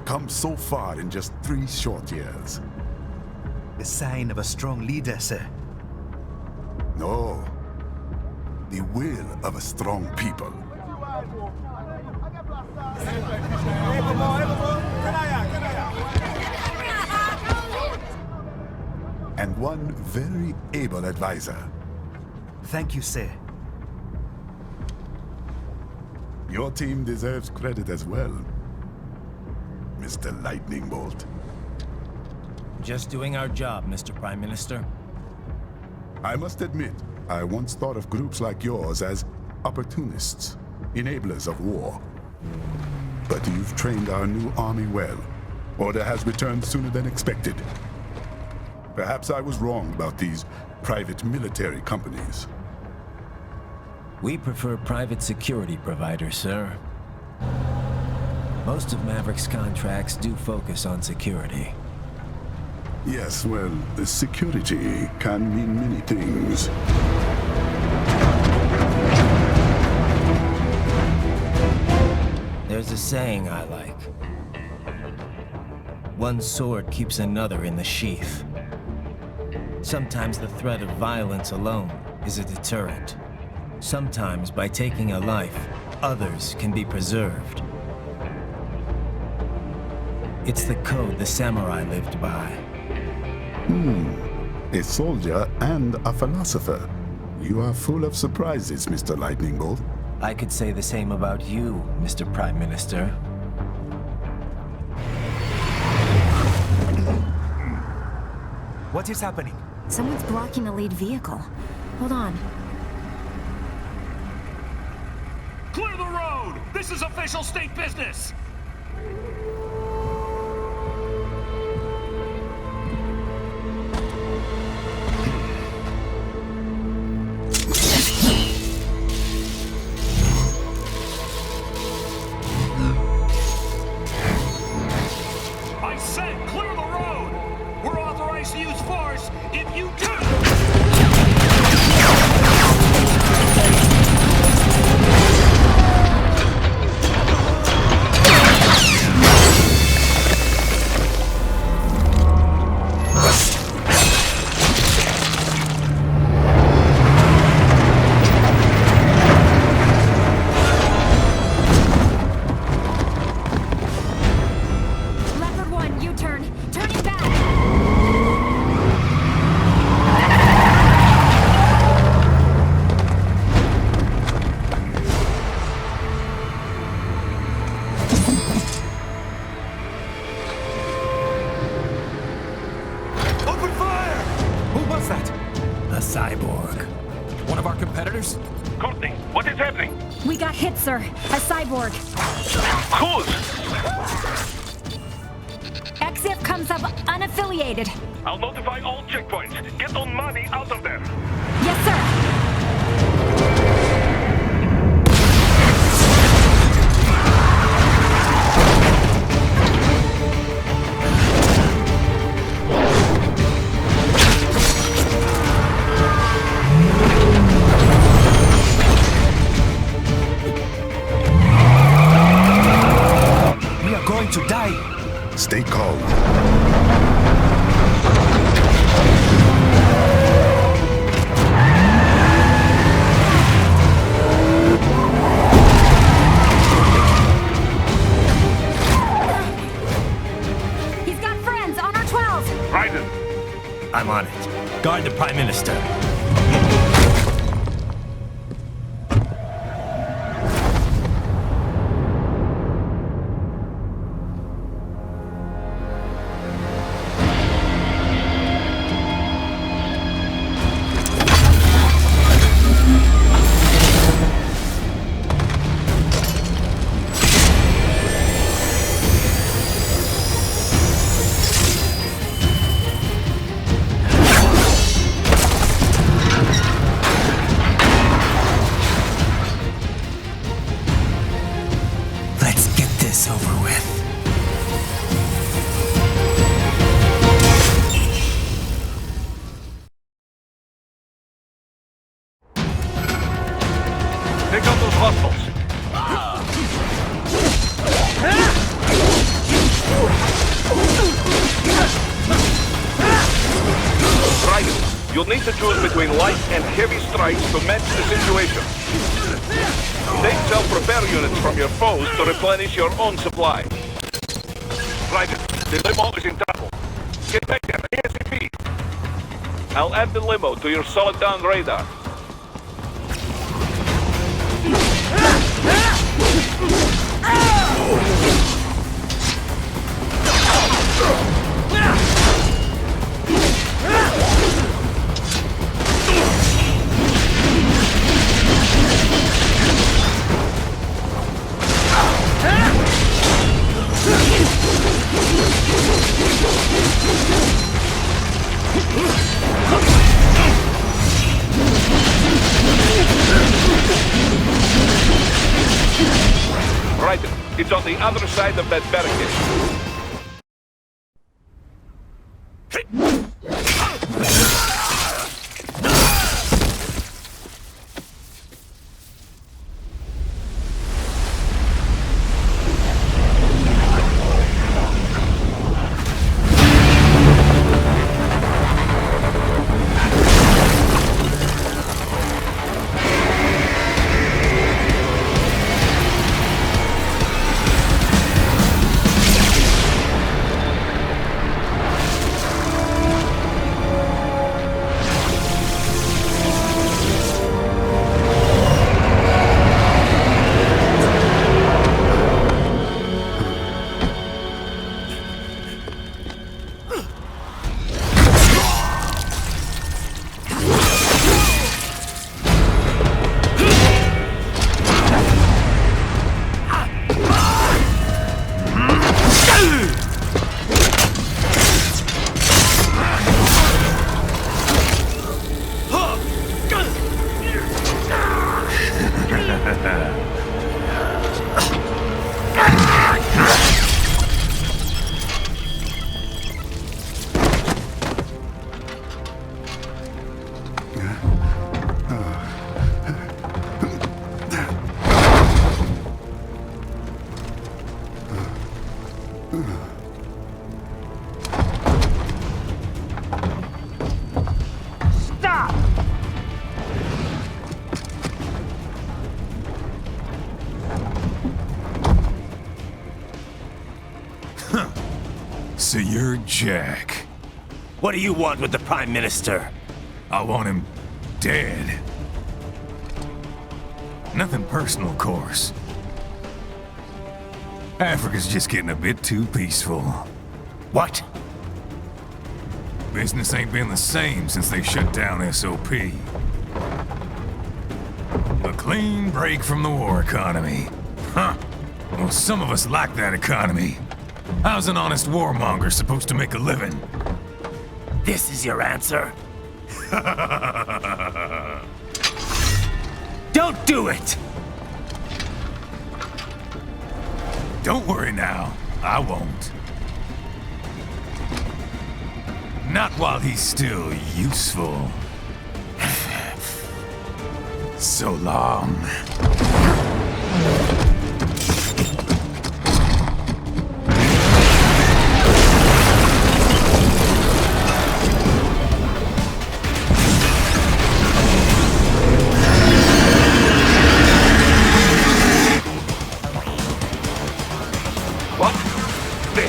come so far in just 3 short years. The sign of a strong leader, sir. No. The will of a strong people. And one very able advisor. Thank you, sir. Your team deserves credit as well, Mr. Lightning Bolt. Just doing our job, Mr. Prime Minister. I must admit, I once thought of groups like yours as opportunists, enablers of war. But you've trained our new army well. Order has returned sooner than expected. Perhaps I was wrong about these private military companies. We prefer private security providers, sir. Most of Maverick's contracts do focus on security. Yes, well, security can mean many things. There's a saying I like. One sword keeps another in the sheath. Sometimes the threat of violence alone is a deterrent. Sometimes by taking a life, others can be preserved. It's the code the samurai lived by. A soldier and a philosopher. You are full of surprises, Mr. Lightning Bolt. I could say the same about you, Mr. Prime Minister. What is happening? Someone's blocking the lead vehicle. Hold on. Clear the road! This is official state business! I said clear the road! We're authorized to use force if you do! Leopard 1, U-turn. Turning back. Open fire! Who was that? A cyborg. One of our competitors? Courtney, what is happening? We got hit, sir. A cyborg. Who's? XF comes up unaffiliated. I'll notify all checkpoints. Get on money out of there. Yes, sir. We are going to die. Stay calm. He's got friends on our 12. Raiden, I'm on it. Guard the Prime Minister. You'll need to choose between light and heavy strikes to match the situation. Take self-repair units from your foes to replenish your own supply. Raiden, the limo is in trouble. Get back there ASAP. I'll add the limo to your solid down radar. Raiden, it's on the other side of that barricade. So you're Jack. What do you want with the Prime Minister? I want him dead. Nothing personal, of course. Africa's just getting a bit too peaceful. What? Business ain't been the same since they shut down SOP. A clean break from the war economy. Huh. Well, some of us like that economy. How's an honest warmonger supposed to make a living? This is your answer? Don't do it! Don't worry now. I won't. Not while he's still useful. So long.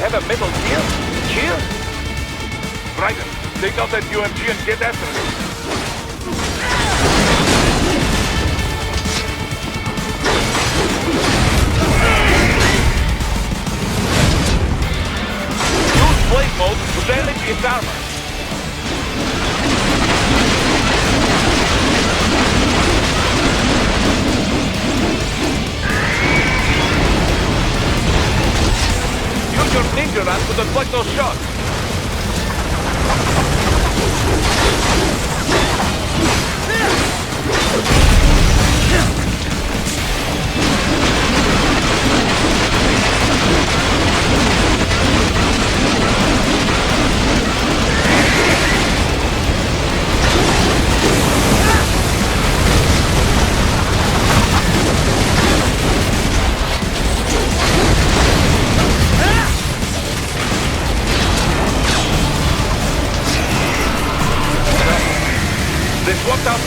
A metal gear? Here? Raiden, take out that UMG and get after it. Use blade mode to damage its armor. Use your ninja run to deflect those shots.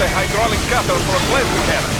a hydraulic cutter for a plasma cannon.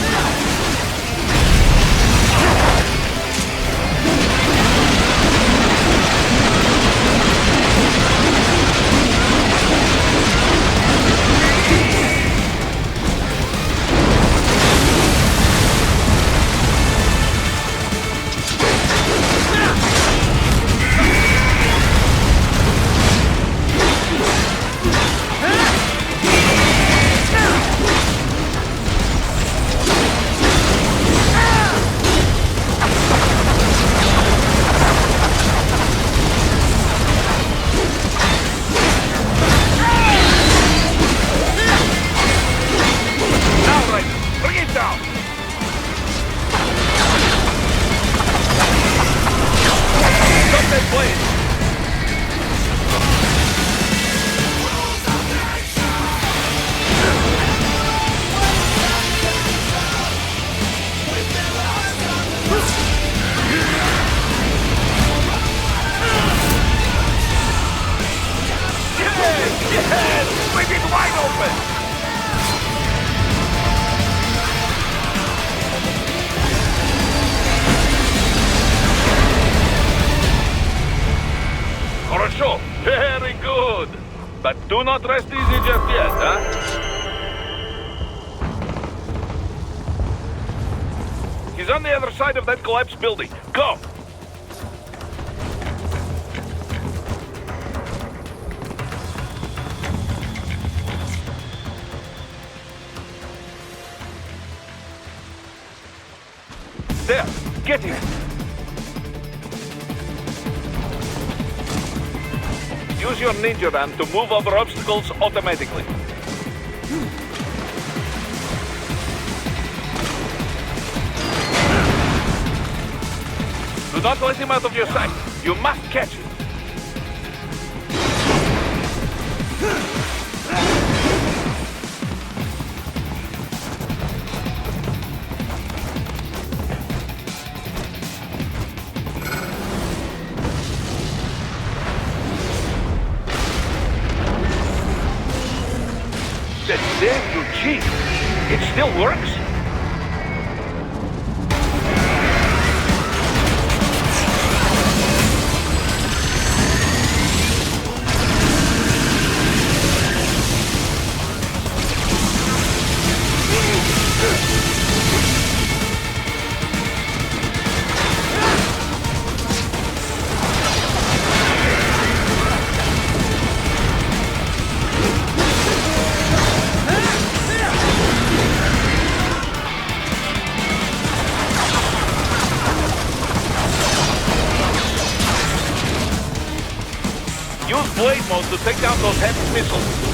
Very good. But do not rest easy just yet, huh? He's on the other side of that collapsed building. Go! There! Get him! Use your ninja ram to move over obstacles automatically. Do not let him out of your sight. You must catch him. Damn you, Chief! It still works? Use blade mode to take down those heavy missiles.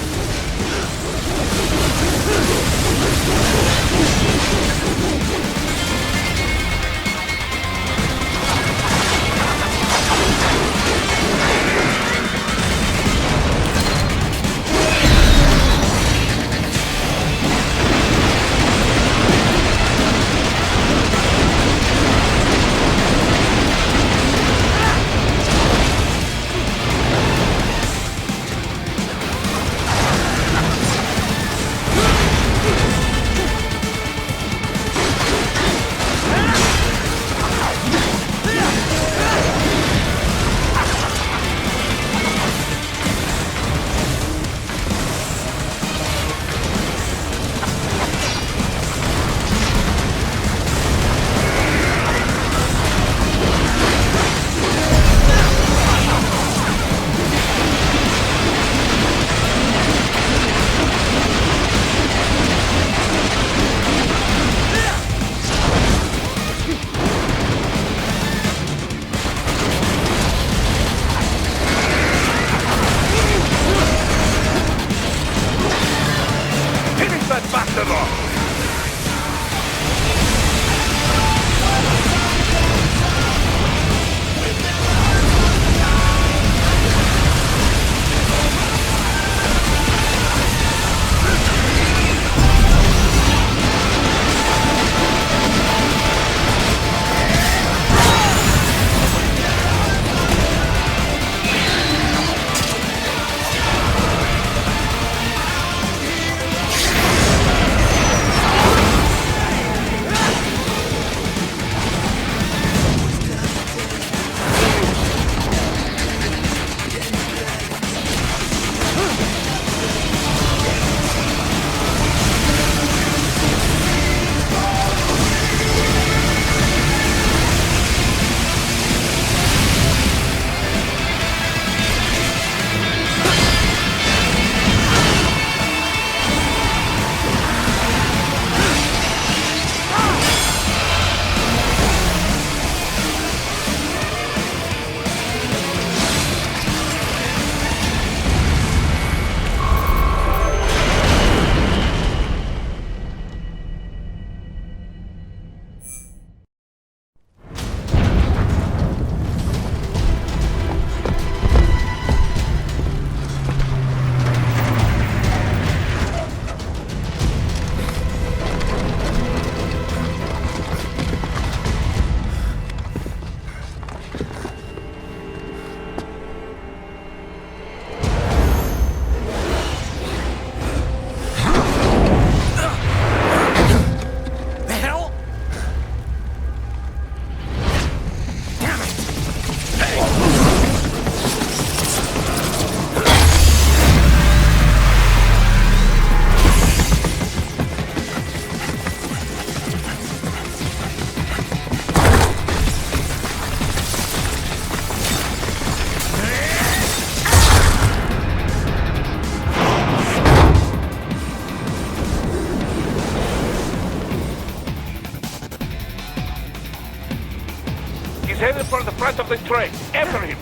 Start this train. After him.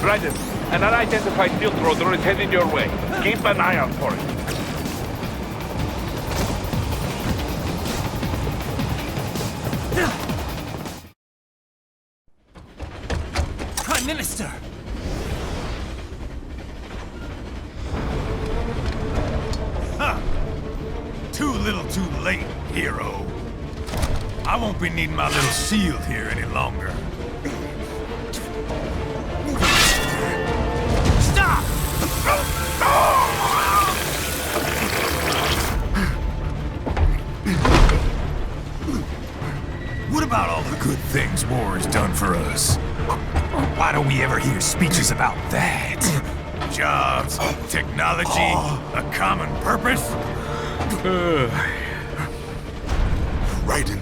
Raiden, an unidentified field roader is heading your way. Keep an eye out for it. Prime Minister! Too little too late, hero. I won't be needing my little shield here any longer. Stop! What about all the good things war has done for us? Why don't we ever hear speeches about that? Jobs, technology, a common purpose? Raiden,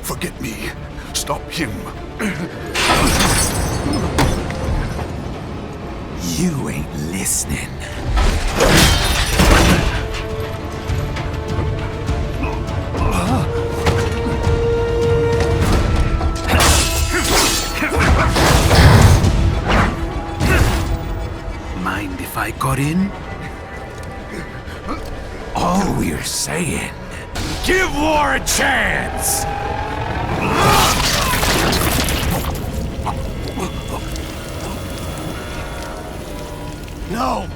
forget me. Stop him. You ain't listening. Mind if I got in? All we're saying, give war a chance! No!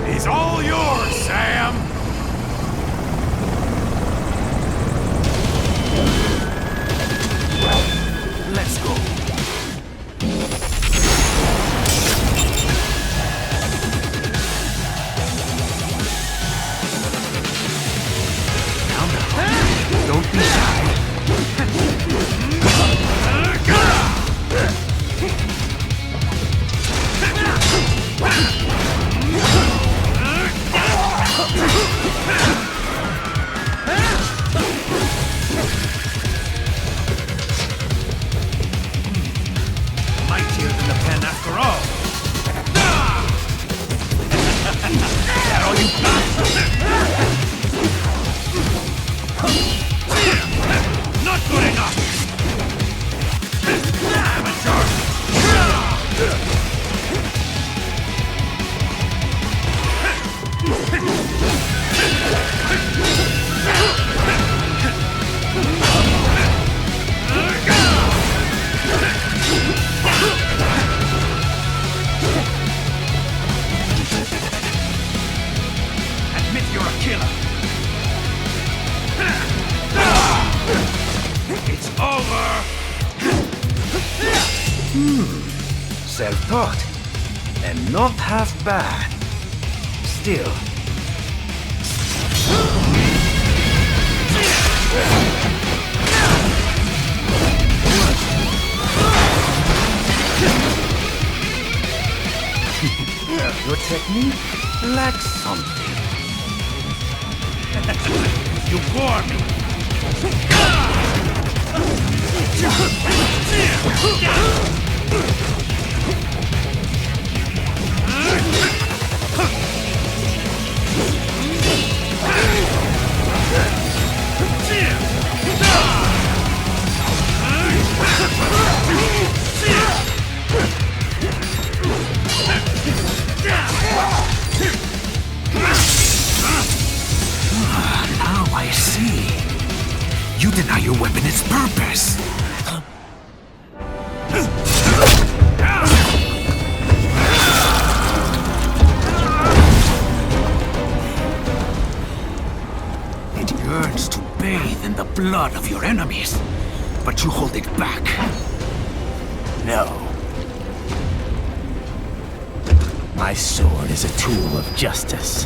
He's all yours, Sam! Let's go. Don't be shy. Mightier than the pen after all. That all you got? Not good enough! Amateur! Admit you're a killer. It's over! Self-taught. And not half bad. Still. Your technique lacks something. You bore me! Now I see. You deny your weapon its purpose. It yearns to bathe in the blood of your enemies, but you hold it back. No. My sword is a tool of justice.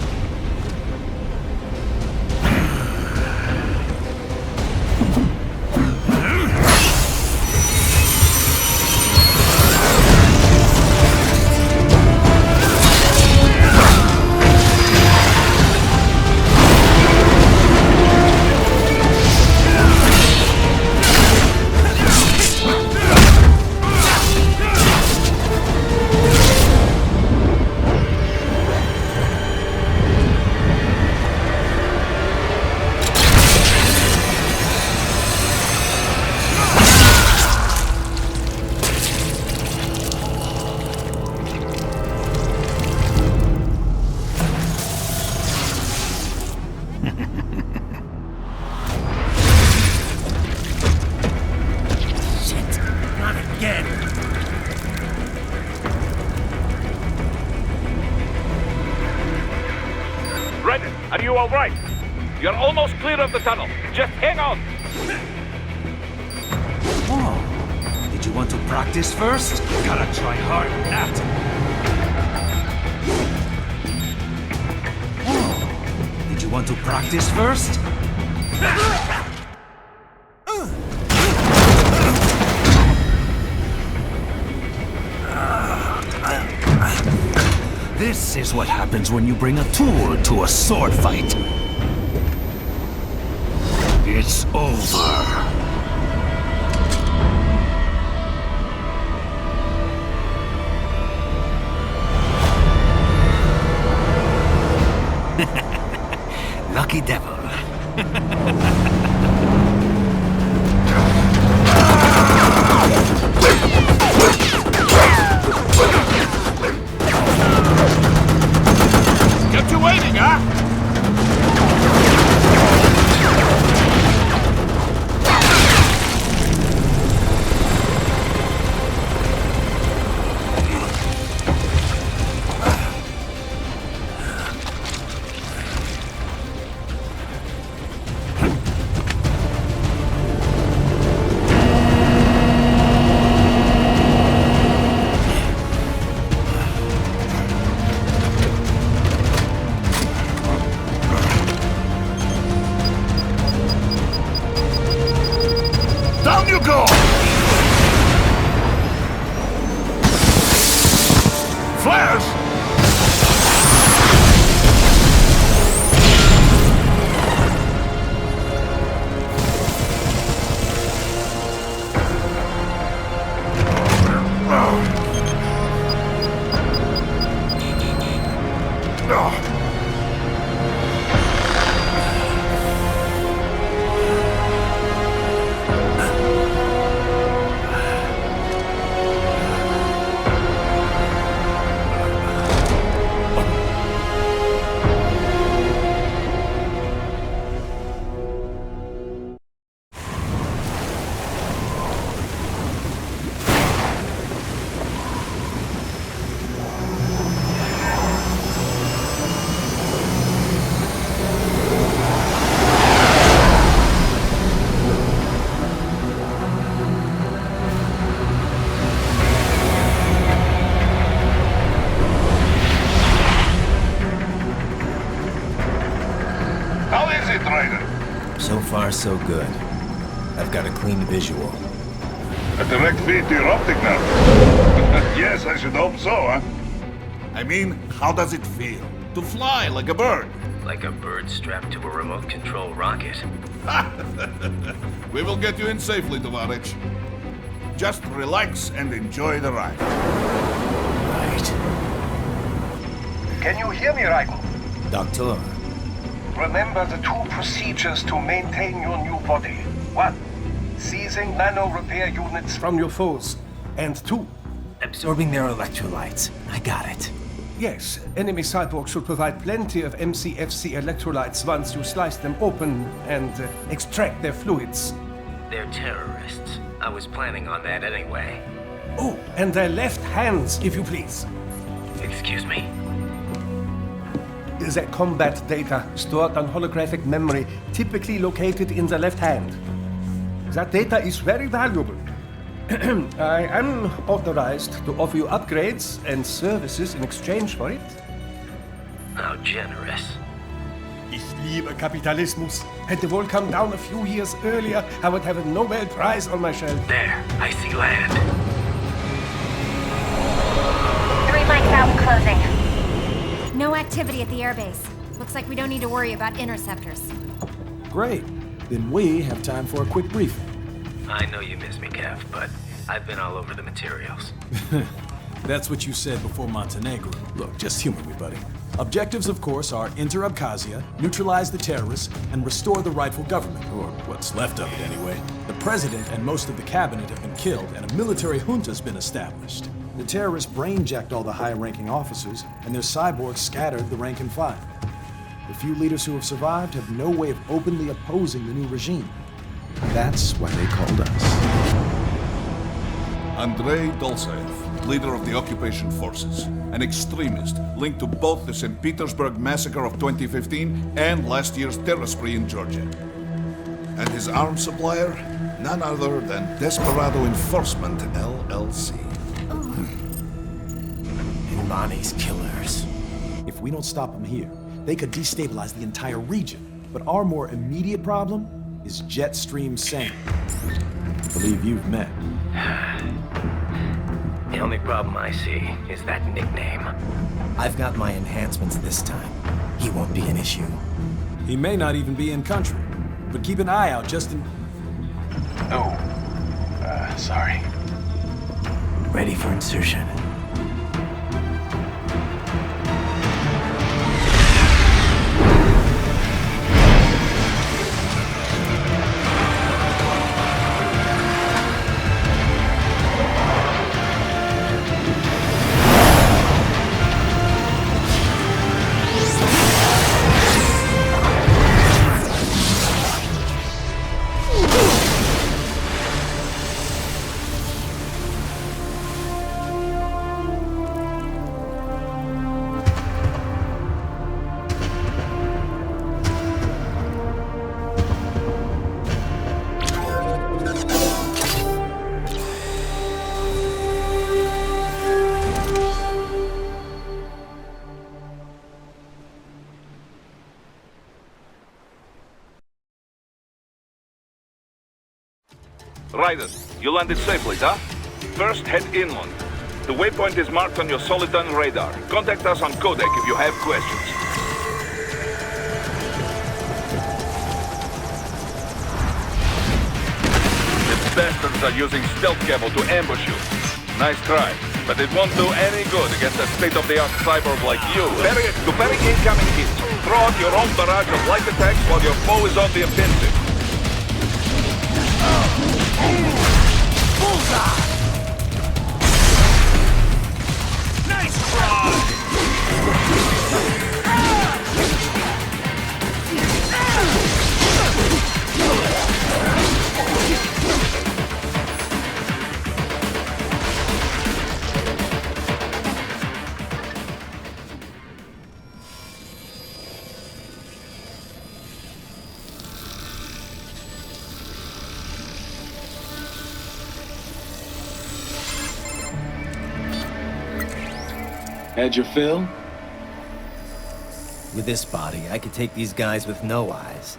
you all right? You're almost clear of the tunnel. Just hang on. Oh, did you want to practice first? Gotta try hard at that. Oh, did you want to practice first? This is what happens when you bring a tool to a sword fight. It's over. Lucky devil. Kept you waiting, huh? Down you go! Flares! How is it, Raiden? So far, so good. I've got a clean visual. A direct feed to your optic nerve. Yes, I should hope so, huh? I mean, how does it feel? To fly like a bird? Like a bird strapped to a remote control rocket. We will get you in safely, Tovarich. Just relax and enjoy the ride. Right. Can you hear me, Raiden? Doctor. Remember the two procedures to maintain your new body. 1. Seizing nano repair units from your foes. And 2. Absorbing their electrolytes. I got it. Yes, enemy cyborgs should provide plenty of MCFC electrolytes once you slice them open and extract their fluids. They're terrorists. I was planning on that anyway. Oh, and their left hands, if you please. Excuse me? The combat data stored on holographic memory, typically located in the left hand. That data is very valuable. I am authorized to offer you upgrades and services in exchange for it. How generous. Ich liebe Kapitalismus. Had the wall come down a few years earlier, I would have a Nobel Prize on my shelf. There, I see land. 3 mics out, closing. No activity at the airbase. Looks like we don't need to worry about interceptors. Great. Then we have time for a quick briefing. I know you miss me, Kev, but I've been all over the materials. That's what you said before Montenegro. Look, just humor me, buddy. Objectives, of course, are enter Abkhazia, neutralize the terrorists, and restore the rightful government, or what's left of it anyway. The president and most of the cabinet have been killed, and a military junta's been established. The terrorists brain-jacked all the high-ranking officers, and their cyborgs scattered the rank and file. The few leaders who have survived have no way of openly opposing the new regime. That's why they called us. Andrei Dolcev, leader of the occupation forces, an extremist linked to both the St. Petersburg massacre of 2015 and last year's terror spree in Georgia. And his arms supplier? None other than Desperado Enforcement, LLC. Bonnie's killers. If we don't stop them here, they could destabilize the entire region. But our more immediate problem is Jetstream Sane. I believe you've met. The only problem I see is that nickname. I've got my enhancements this time. He won't be an issue. He may not even be in country, but keep an eye out just in... Oh, sorry. Ready for insertion. Raiden, you landed safely, huh? First, head inland. The waypoint is marked on your Showdown radar. Contact us on Codec if you have questions. The bastards are using stealth cable to ambush you. Nice try, but it won't do any good against a state-of-the-art cyborg like you. To parry incoming hits, throw out your own barrage of light attacks while your foe is on the offensive. Bullseye! Nice try! Had your fill? With this body, I could take these guys with no eyes.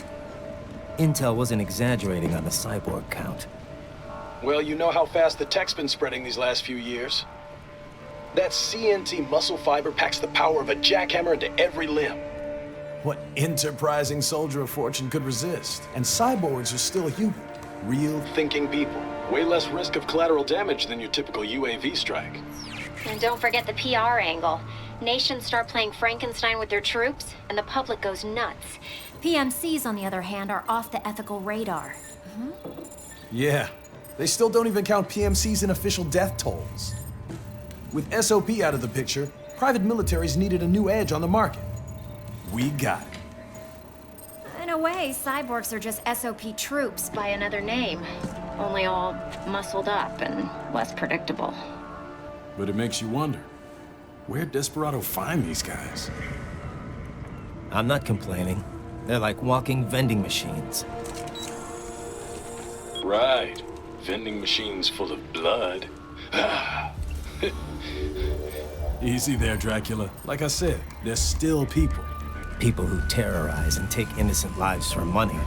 Intel wasn't exaggerating on the cyborg count. Well, you know how fast the tech's been spreading these last few years. That CNT muscle fiber packs the power of a jackhammer into every limb. What enterprising soldier of fortune could resist? And cyborgs are still human. Real thinking people. Way less risk of collateral damage than your typical UAV strike. And don't forget the PR angle. Nations start playing Frankenstein with their troops, and the public goes nuts. PMCs, on the other hand, are off the ethical radar. Yeah, they still don't even count PMCs in official death tolls. With SOP out of the picture, private militaries needed a new edge on the market. We got it. In a way, cyborgs are just SOP troops by another name. Only all muscled up and less predictable. But it makes you wonder, where'd Desperado find these guys? I'm not complaining. They're like walking vending machines. Right. Vending machines full of blood. Easy there, Dracula. Like I said, they're still people. People who terrorize and take innocent lives for money.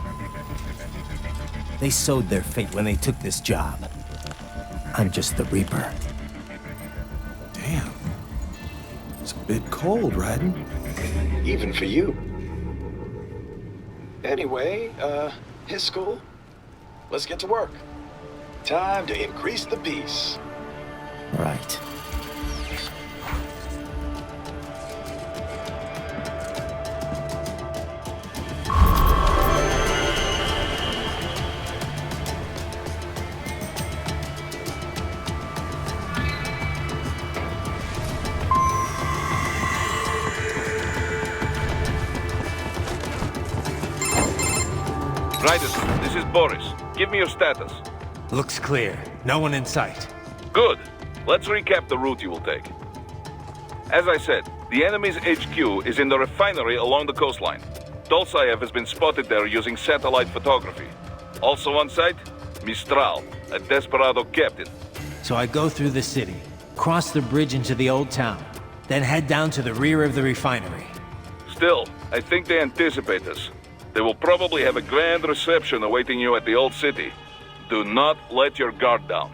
They sowed their fate when they took this job. I'm just the Reaper. Damn. It's a bit cold, Raiden. Even for you. Anyway, his school. Let's get to work. Time to increase the peace. Right. Raiden, this is Boris. Give me your status. Looks clear. No one in sight. Good. Let's recap the route you will take. As I said, the enemy's HQ is in the refinery along the coastline. Dolsaev has been spotted there using satellite photography. Also on site, Mistral, a desperado captain. So I go through the city, cross the bridge into the old town, then head down to the rear of the refinery. Still, I think they anticipate us. They will probably have a grand reception awaiting you at the old city. Do not let your guard down.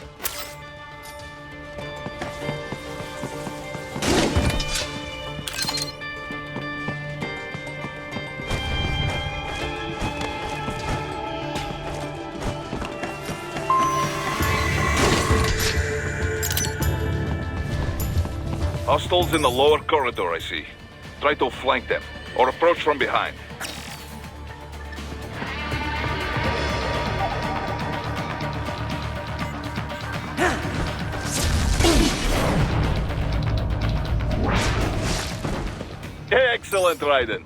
Hostiles in the lower corridor, I see. Try to flank them, or approach from behind. Excellent, Raiden.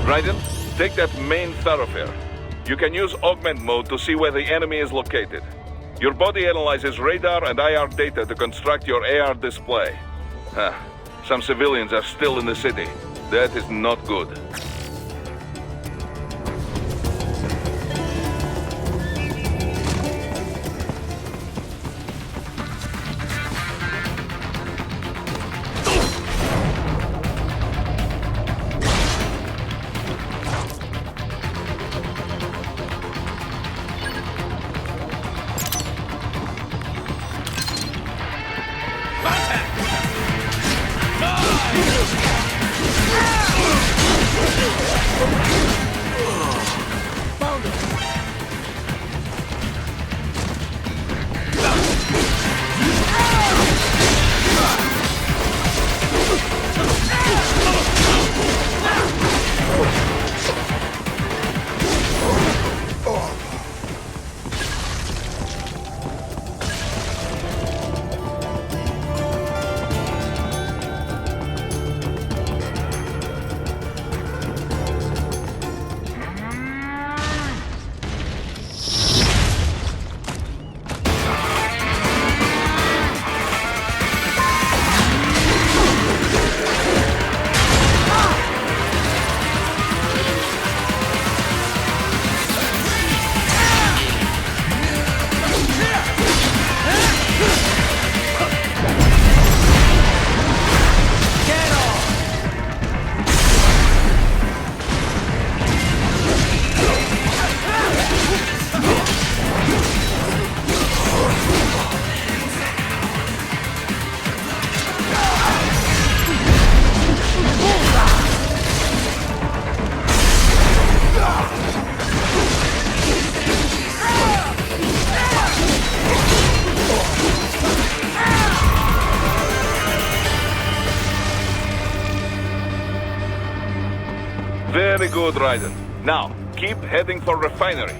Raiden, take that main thoroughfare. You can use augment mode to see where the enemy is located. Your body analyzes radar and IR data to construct your AR display. Some civilians are still in the city. That is not good. Very good, Raiden. Now, keep heading for refinery.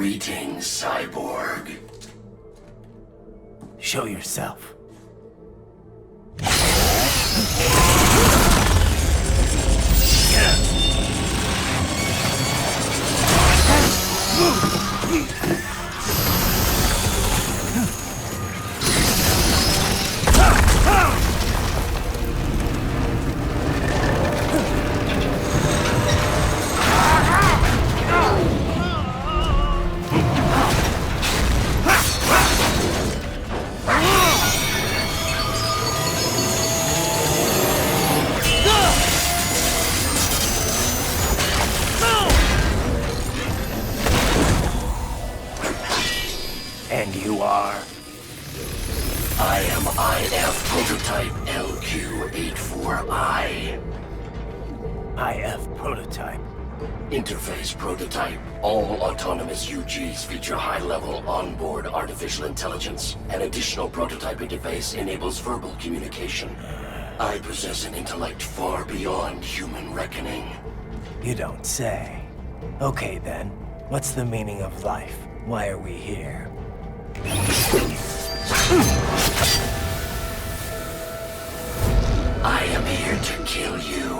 Greetings, cyborg. Show yourself. And you are? I am IF Prototype LQ84I. IF Prototype. Interface Prototype. All autonomous UGs feature high-level onboard artificial intelligence. An additional prototype interface enables verbal communication. I possess an intellect far beyond human reckoning. You don't say. Okay then, what's the meaning of life? Why are we here? I am here to kill you.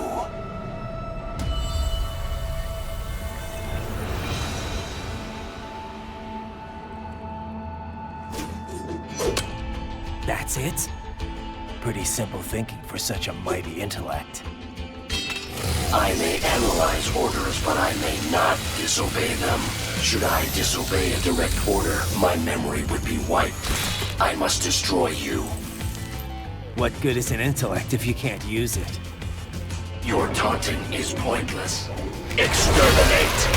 That's it? Pretty simple thinking for such a mighty intellect. I may analyze orders, but I may not disobey them. Should I disobey a direct order, my memory would be wiped. I must destroy you. What good is an intellect if you can't use it? Your taunting is pointless. Exterminate!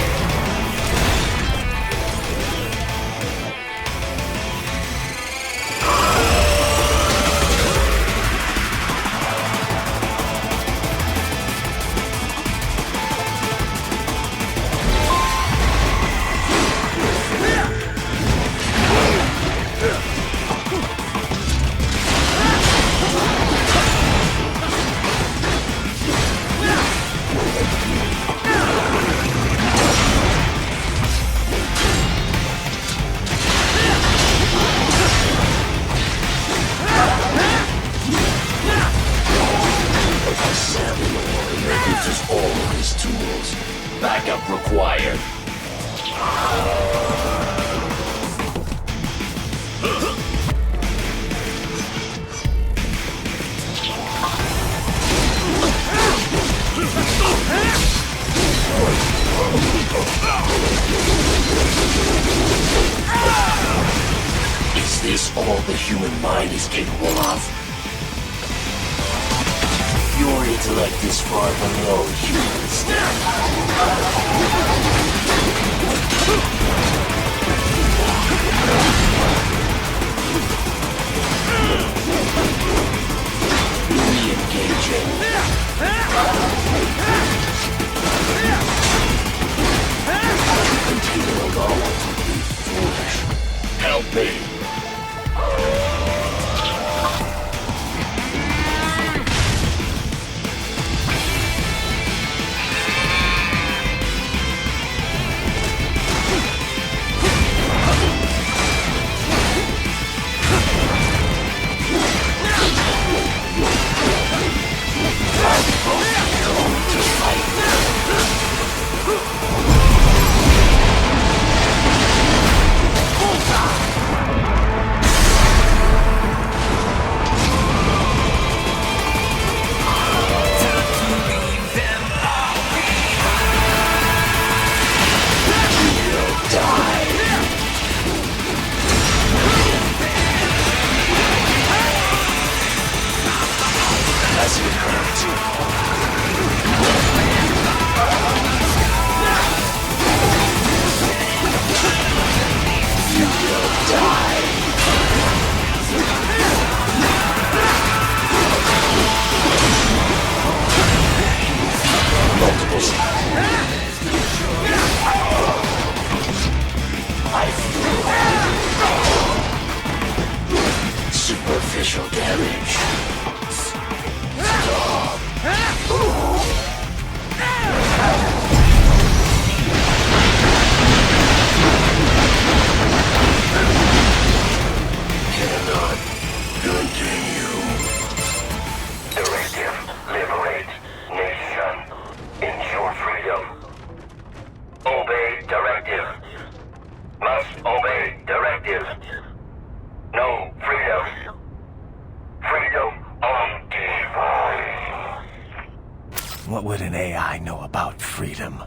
Backup required. Is this all the human mind is capable of? Your intellect is far below human standards. Re-engaging. Continuing on would be foolish. Help me. Superficial damage. Stop. What would an AI know about freedom?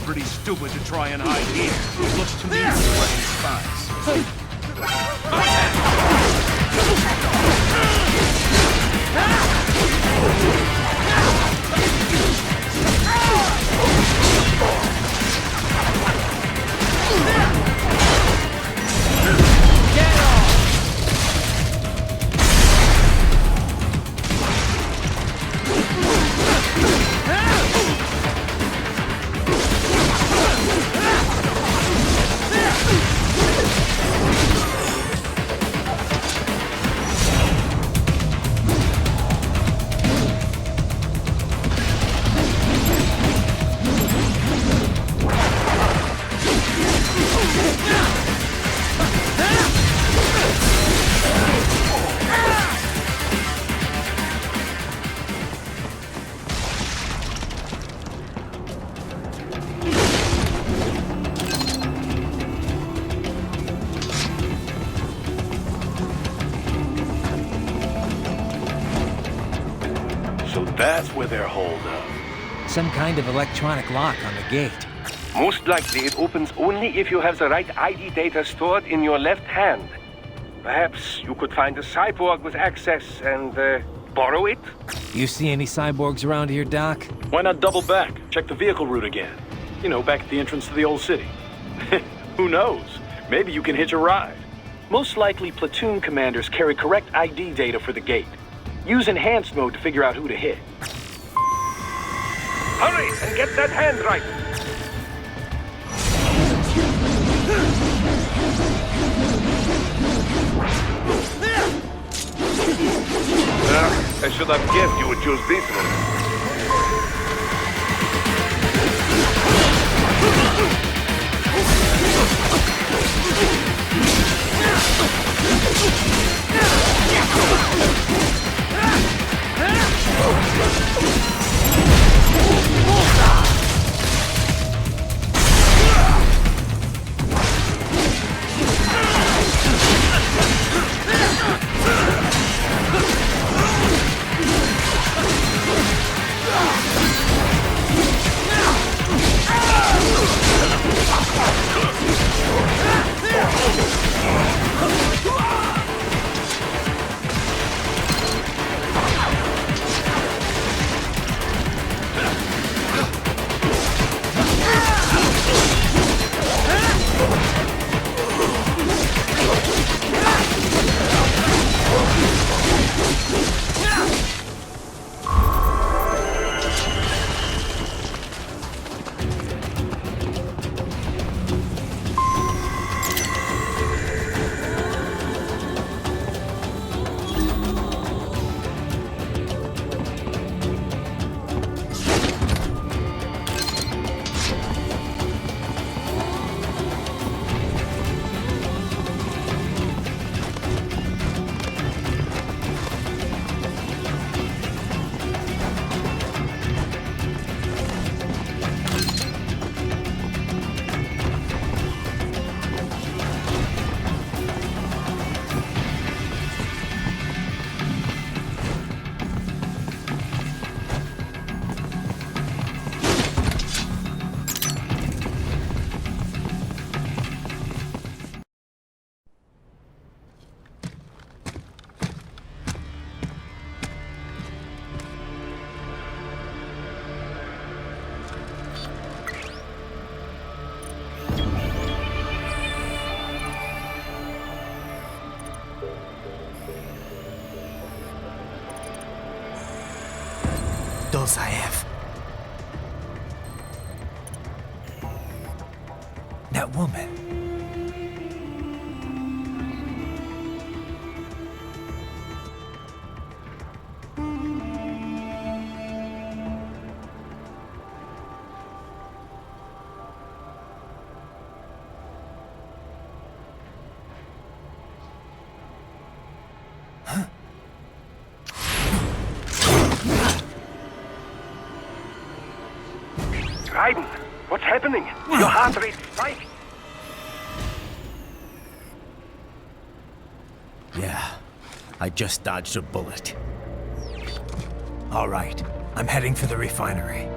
Pretty stupid to try and hide here. It looks to me like spies. That's where they're holed up. Some kind of electronic lock on the gate. Most likely it opens only if you have the right ID data stored in your left hand. Perhaps you could find a cyborg with access and, borrow it? You see any cyborgs around here, Doc? Why not double back? Check the vehicle route again. You know, back at the entrance to the old city. Who knows? Maybe you can hitch a ride. Most likely, platoon commanders carry correct ID data for the gate. Use enhanced mode to figure out who to hit. Hurry and get that hand right! I should have guessed you would choose this one. Those I have. That woman. Raiden, what's happening? Your heart rate spiked. Yeah, I just dodged a bullet. All right, I'm heading for the refinery.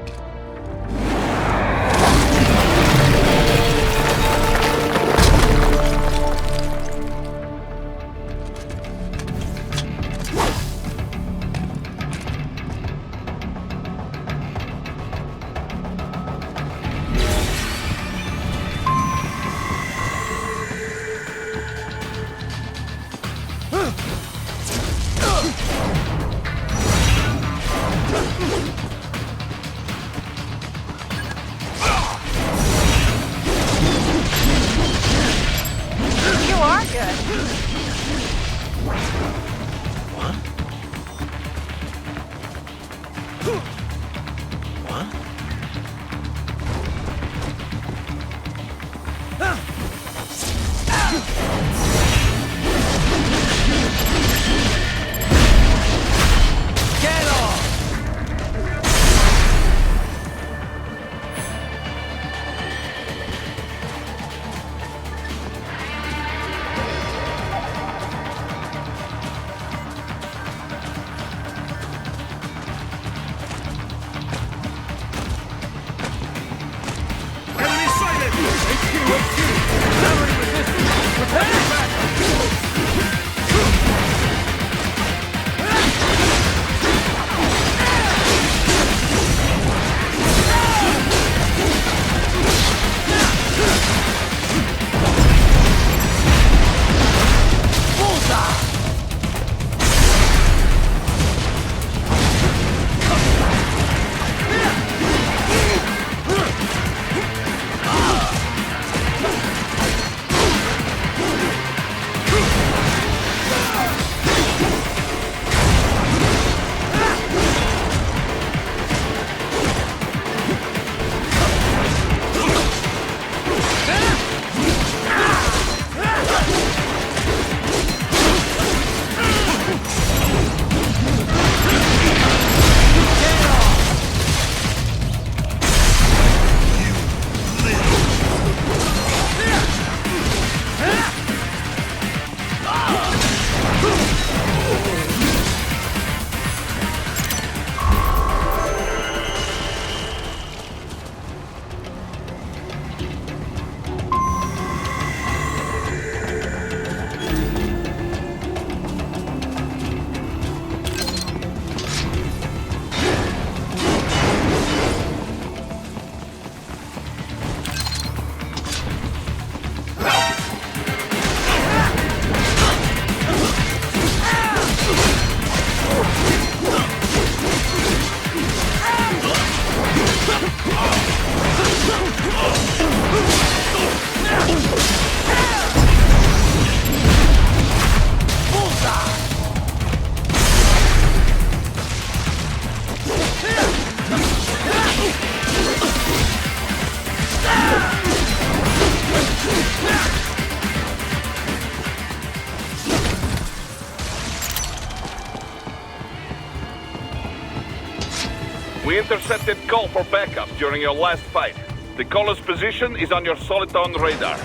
intercepted call for backup during your last fight. The caller's position is on your Soliton radar.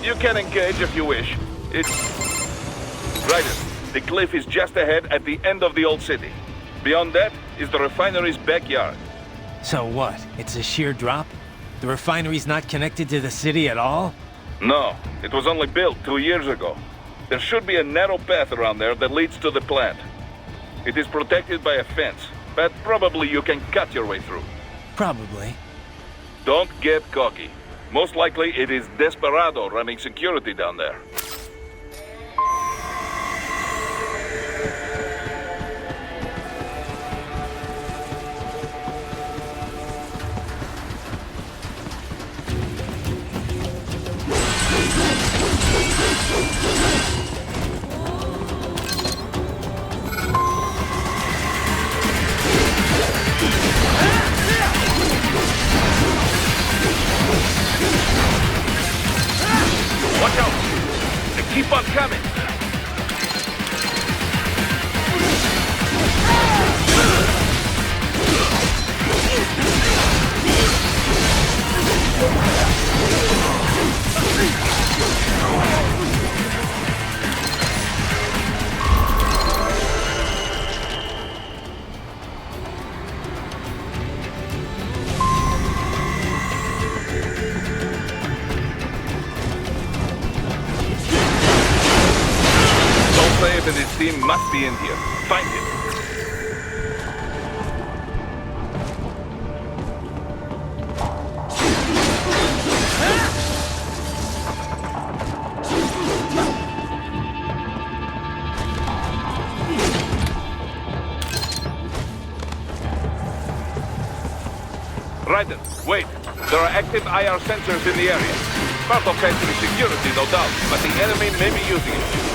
You can engage if you wish. It's... Raiden, the cliff is just ahead at the end of the old city. Beyond that is the refinery's backyard. So what? It's a sheer drop? The refinery's not connected to the city at all? No, it was only built 2 years ago. There should be a narrow path around there that leads to the plant. It is protected by a fence, but probably you can cut your way through. Probably. Don't get cocky. Most likely it is Desperado running security down there. Watch out! They keep on coming! Slave and his team must be in here. Find him. Raiden, wait. There are active IR sensors in the area. Part of sentry security, no doubt, but the enemy may be using it.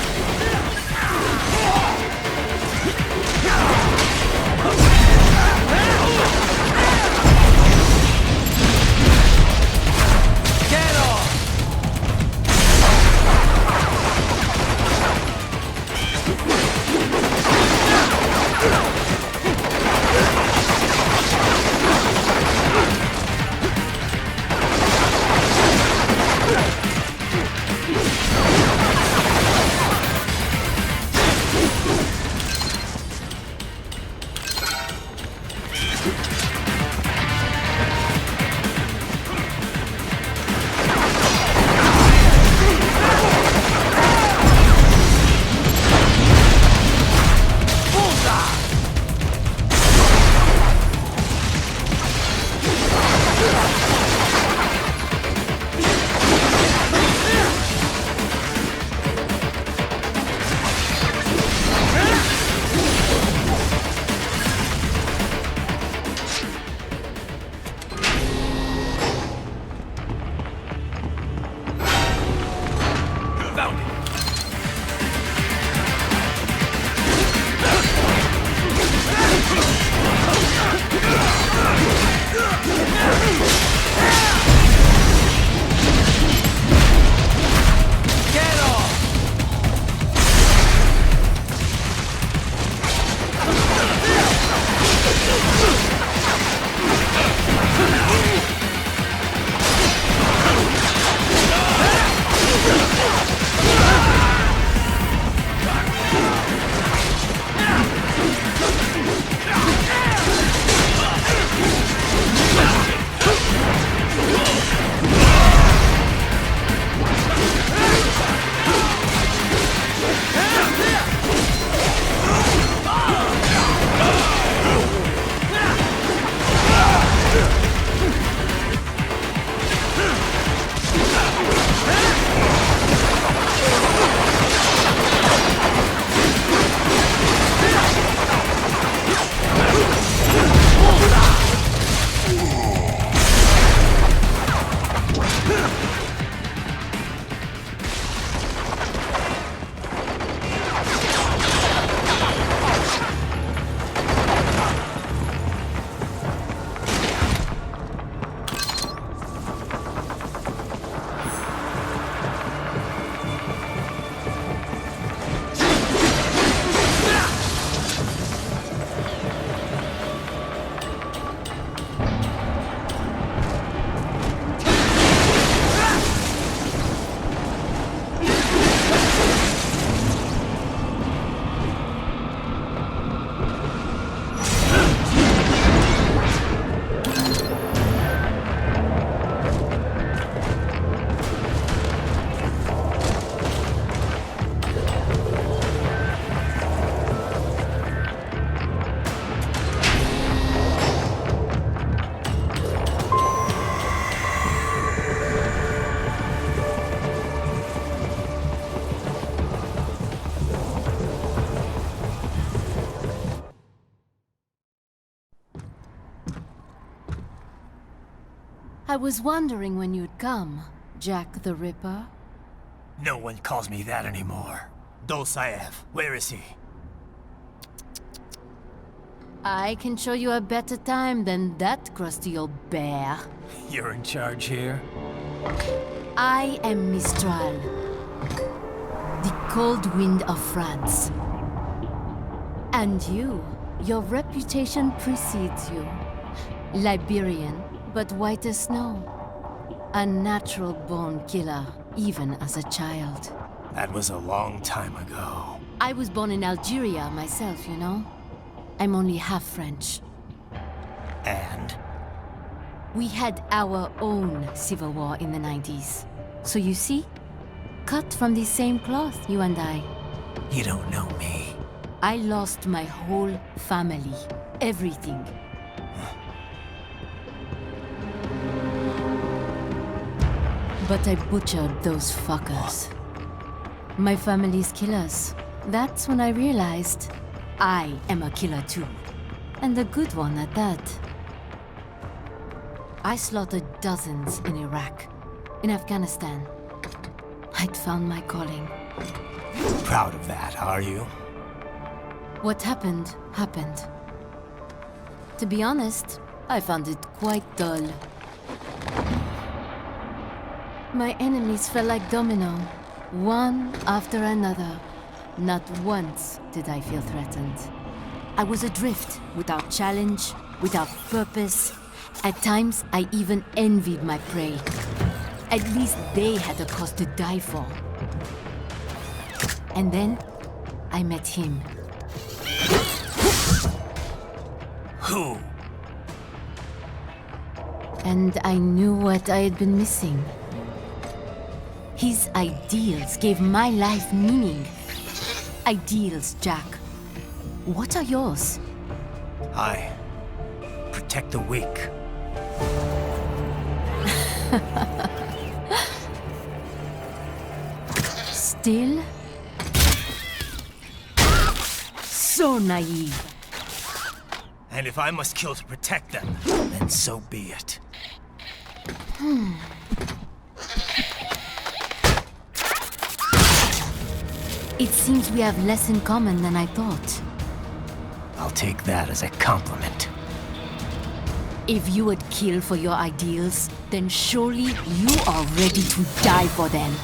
I was wondering when you'd come, Jack the Ripper. No one calls me that anymore. Dosaev, where is he? I can show you a better time than that crusty old bear. You're in charge here? I am Mistral, the cold wind of France. And your reputation precedes you. Liberian, but white as snow. A natural-born killer, even as a child. That was a long time ago. I was born in Algeria myself, you know? I'm only half French. And? We had our own civil war in the 90s. So you see? Cut from the same cloth, you and I. You don't know me. I lost my whole family. Everything. But I butchered those fuckers. My family's killers. That's when I realized I am a killer too. And a good one at that. I slaughtered dozens in Iraq, in Afghanistan. I'd found my calling. Proud of that, are you? What happened, happened. To be honest, I found it quite dull. My enemies fell like domino, one after another. Not once did I feel threatened. I was adrift, without challenge, without purpose. At times, I even envied my prey. At least they had a cause to die for. And then, I met him. Who? And I knew what I had been missing. His ideals gave my life meaning. Ideals, Jack. What are yours? I protect the weak. Still? So naive. And if I must kill to protect them, then so be it. It seems we have less in common than I thought. I'll take that as a compliment. If you would kill for your ideals, then surely you are ready to die for them.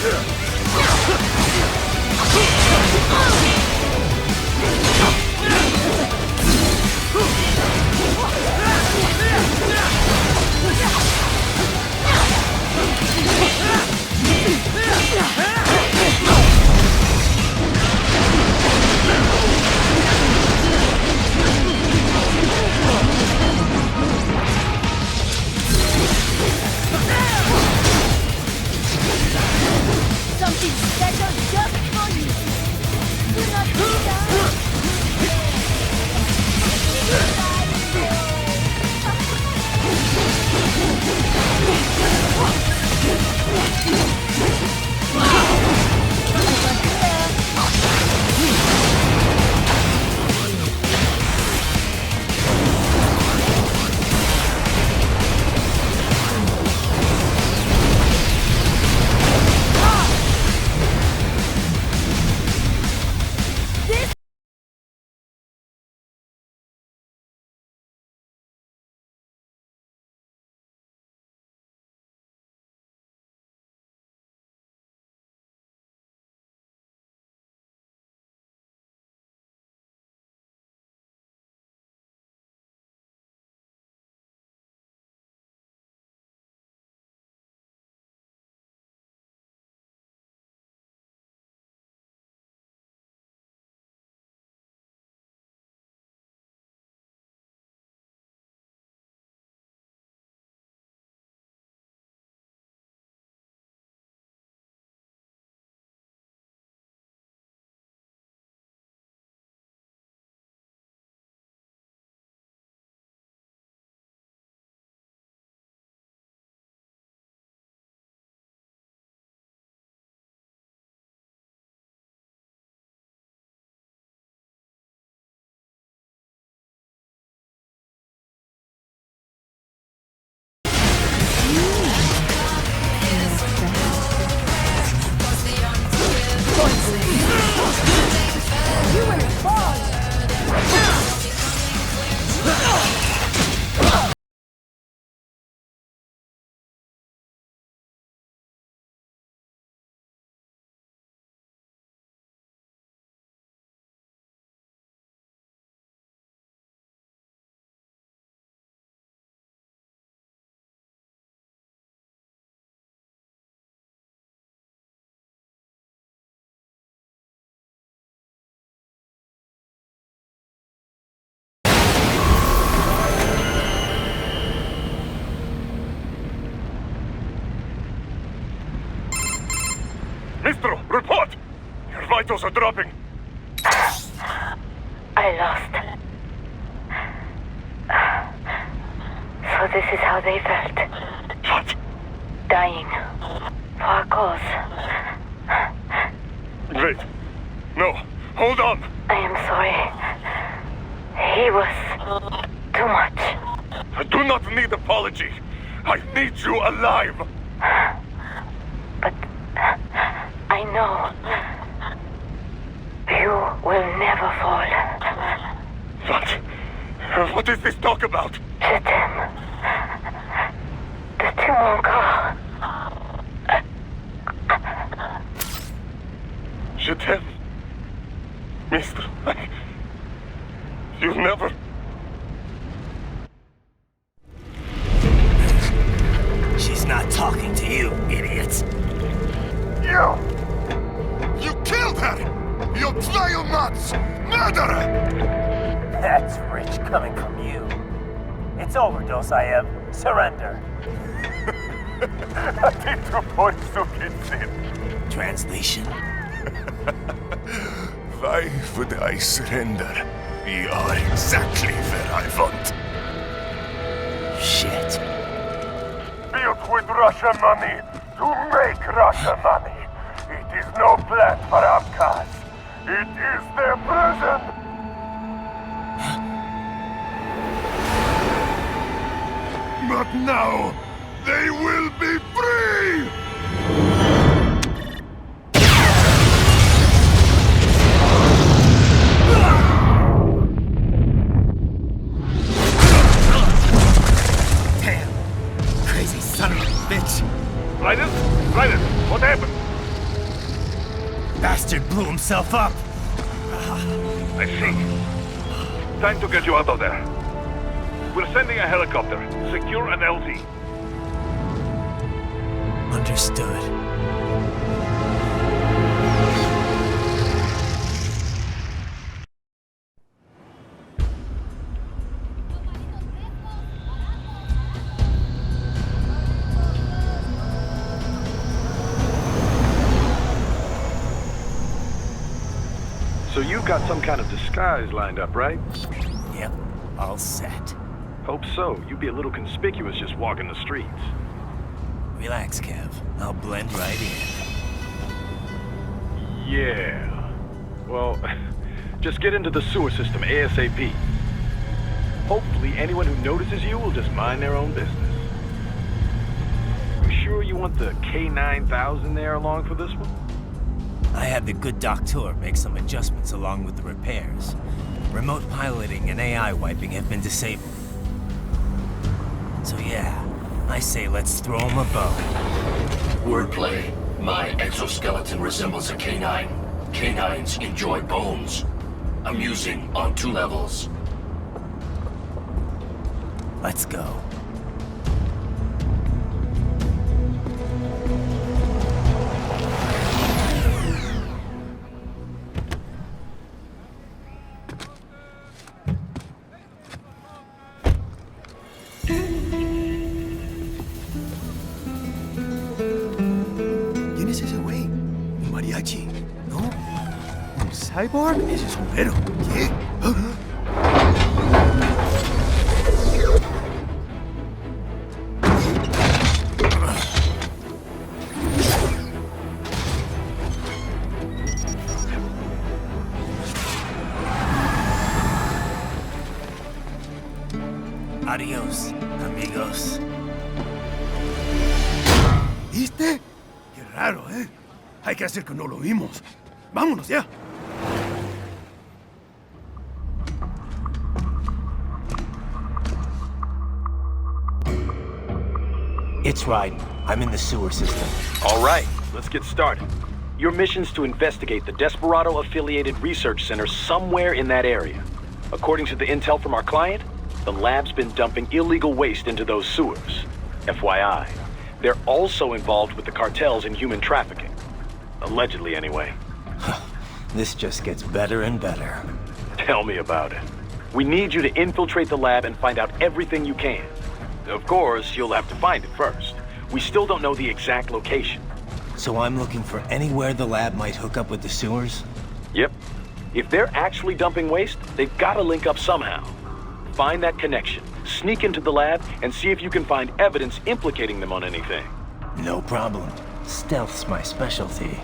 Something special just for you. Do not do Mistro, report! Your vitals are dropping. I lost. So this is how they felt. What? Dying. For a cause. Wait. No. Hold on. I am sorry. He was too much. I do not need apology. I need you alive. But I know you will never fall. What is this talk about? Je t'aime. De tout mon corps. Je t'aime. Mister, you'll never... She's not talking to you, idiots. You! You killed her! You vile nuts! Murderer! That's rich coming from you. It's overdose, I am. Surrender. Translation. Why would I surrender? You are exactly where I want. Shit. Built with Russian money to make Russian money. It is no plan for outcasts. It is their prison. But now, they will be free! Damn! Crazy son of a bitch! Raiden? Raiden, what happened? bastard blew himself up. I see. Time to get you out of there. We're sending a helicopter. Secure an LZ. Understood. So you've got some kind of disguise lined up, right? Yep, all set. Hope so. You'd be a little conspicuous just walking the streets. Relax, Kev. I'll blend right in. Yeah. Well, just get into the sewer system ASAP. Hopefully anyone who notices you will just mind their own business. You sure you want the K9000 there along for this one? I had the good doctor make some adjustments along with the repairs. Remote piloting and AI wiping have been disabled. So yeah, I say let's throw him a bone. Wordplay. My exoskeleton resembles a canine. Canines enjoy bones. Amusing on 2 levels. Let's go. ¿Quién es ese güey? ¿Un mariachi? ¿No? ¿Un cyborg? Ese es un güero. ¿Qué? Adiós, amigos. ¿Viste? Qué raro, ¿eh? Hay que hacer que no lo vimos. ¡Vámonos ya! It's Raiden. I'm in the sewer system. All right, let's get started. Your mission's to investigate the Desperado-affiliated research center somewhere in that area. According to the intel from our client, the lab's been dumping illegal waste into those sewers. FYI, they're also involved with the cartels in human trafficking. Allegedly, anyway. This just gets better and better. Tell me about it. We need you to infiltrate the lab and find out everything you can. Of course, you'll have to find it first. We still don't know the exact location. So I'm looking for anywhere the lab might hook up with the sewers? Yep. If they're actually dumping waste, they've got to link up somehow. Find that connection, sneak into the lab, and see if you can find evidence implicating them on anything. No problem. Stealth's my specialty.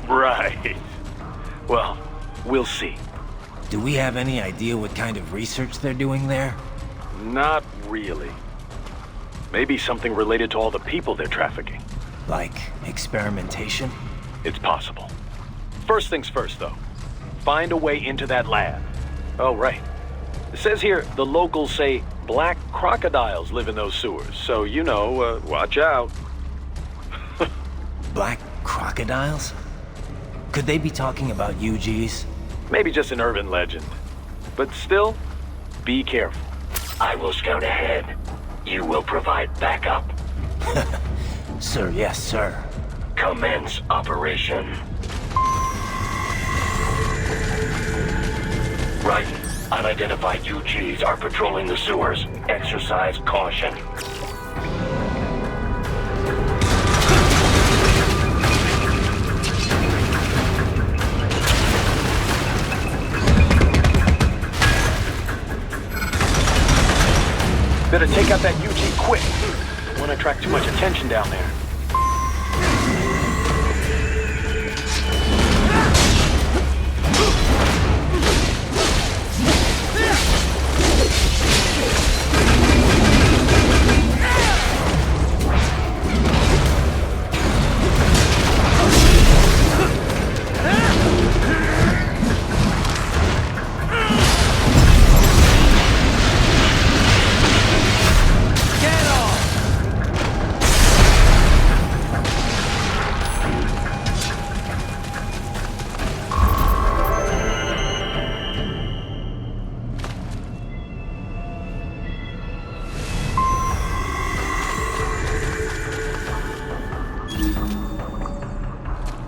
Right. Well, we'll see. Do we have any idea what kind of research they're doing there? Not really. Maybe something related to all the people they're trafficking. Like experimentation? It's possible. First things first, though. Find a way into that lab. Oh, right. It says here the locals say black crocodiles live in those sewers, so you know, watch out. Black crocodiles? Could they be talking about UGs? Maybe just an urban legend. But still, be careful. I will scout ahead. You will provide backup. Sir, yes, sir. Commence operation. Right. Unidentified UGs are patrolling the sewers. Exercise caution. Better take out that UG quick. Don't want to attract too much attention down there.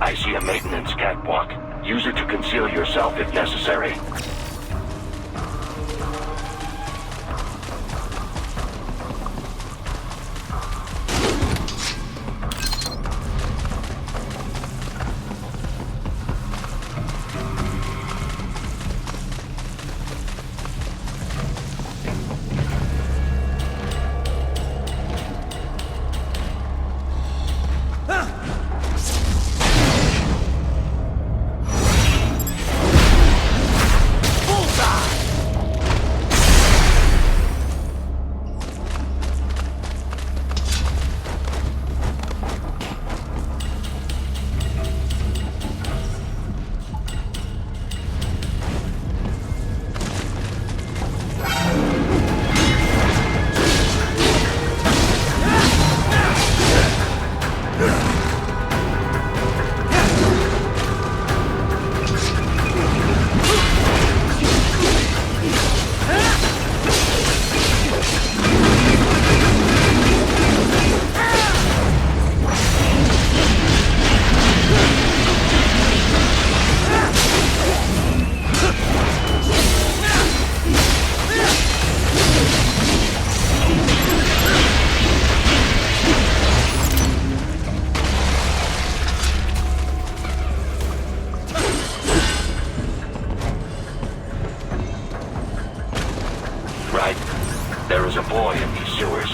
I see a maintenance catwalk. Use it to conceal yourself if necessary. There is a boy in these sewers.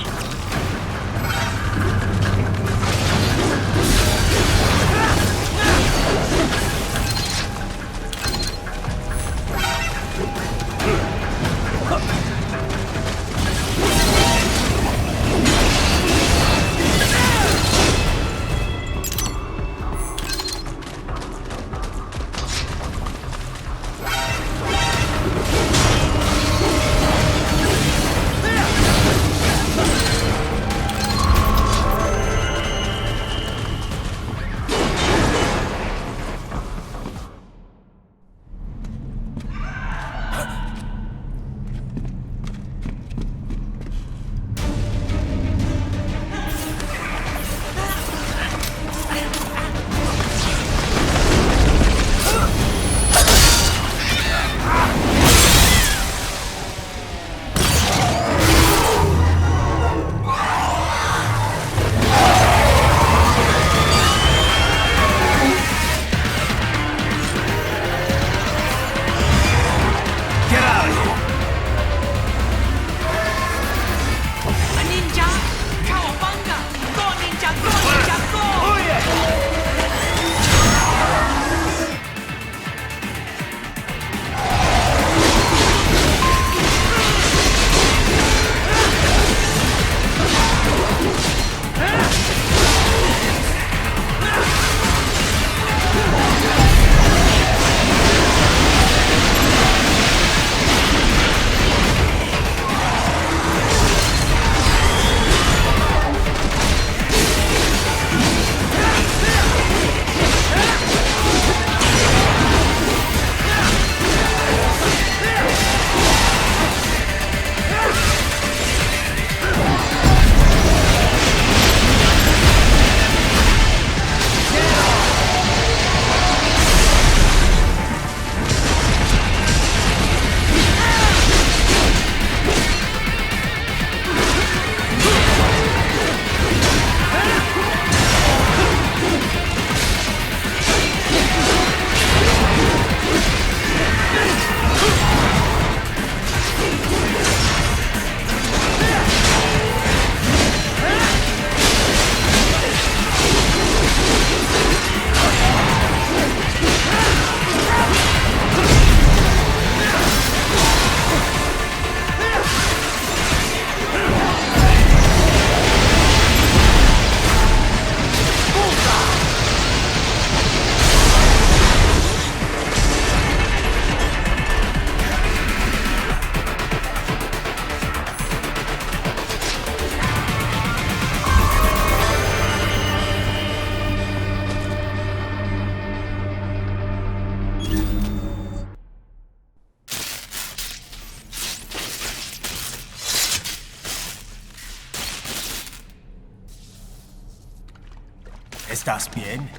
¿Estás bien?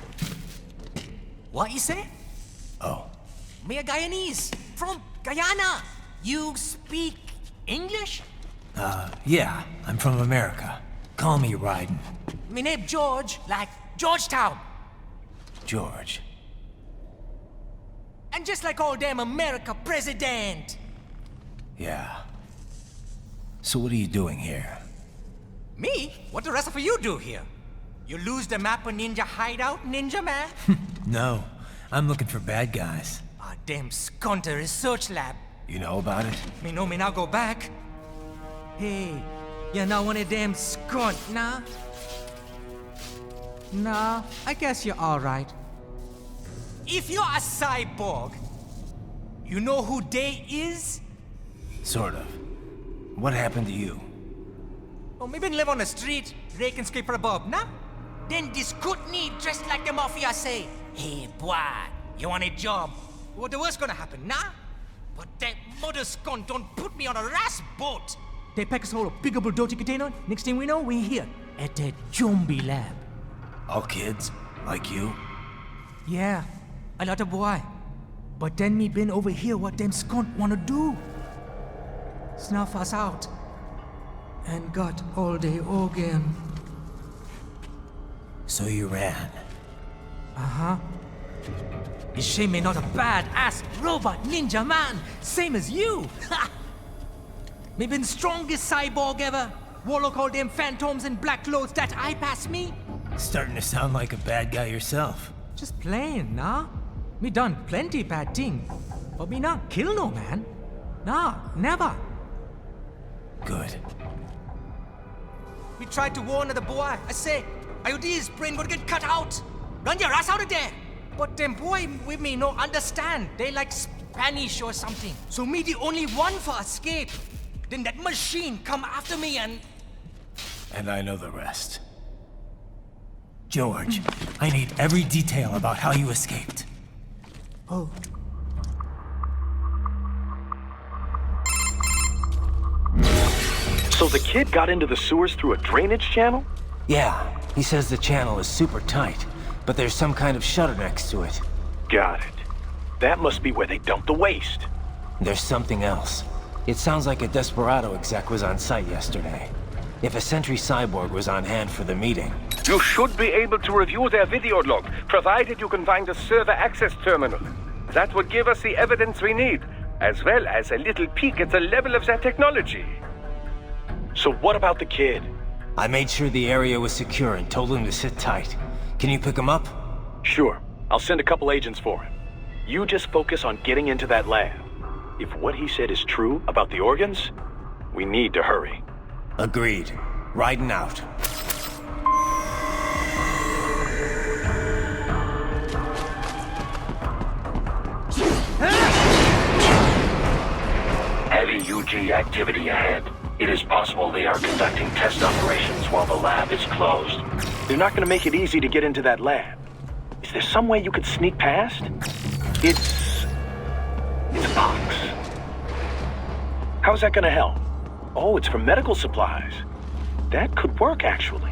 What you say? Oh. Me a Guyanese, from Guyana. You speak English? Yeah, I'm from America. Call me Raiden. Me name George, like Georgetown. George. And just like all damn America president. Yeah. So what are you doing here? Me? What the rest of you do here? You lose the map of Ninja Hideout, Ninja Man? No, I'm looking for bad guys. Ah, damn skunter research lab. You know about it? Me know me now go back. Hey, you're not one of them skunt, nah? Nah, I guess you're alright. If you're a cyborg, you know who they is? Sort of. What happened to you? Oh, me been live on the street, rake and scrape for a bob, nah? Then this kootenai dressed like the mafia say, hey boy, you want a job? What the worst gonna happen, nah? But that mother scunt don't put me on a ras boat. They pack us all a big old dirty container. Next thing we know, we're here at the zombie lab. All kids? Like you? Yeah, a lot of boy. But then me been over here what them scunt wanna do. Snuff us out. And got all the organ. So you ran? Uh-huh. Is she me not a bad-ass robot ninja man, same as you? Ha! Me been strongest cyborg ever. Warlock all them phantoms in black clothes that eye pass me. Starting to sound like a bad guy yourself. Just plain, nah? Me done plenty bad thing. But me not kill no man. Nah, never. Good. We tried to warn the boy. I say, IOD's brain would get cut out. Run your ass out of there. But them boy with me no understand. They like Spanish or something. So me the only one for escape. Then that machine come after me and... And I know the rest. George, I need every detail about how you escaped. Oh. So the kid got into the sewers through a drainage channel? Yeah, he says the channel is super tight, but there's some kind of shutter next to it. Got it. That must be where they dumped the waste. There's something else. It sounds like a Desperado exec was on site yesterday. If a Sentry Cyborg was on hand for the meeting... You should be able to review their video log, provided you can find the server access terminal. That would give us the evidence we need, as well as a little peek at the level of their technology. So what about the kid? I made sure the area was secure and told him to sit tight. Can you pick him up? Sure. I'll send a couple agents for him. You just focus on getting into that lab. If what he said is true about the organs, we need to hurry. Agreed. Raiden out. Heavy UG activity ahead. It is possible they are conducting test operations while the lab is closed. They're not going to make it easy to get into that lab. Is there some way you could sneak past? It's a box. How's that going to help? Oh, it's for medical supplies. That could work, actually.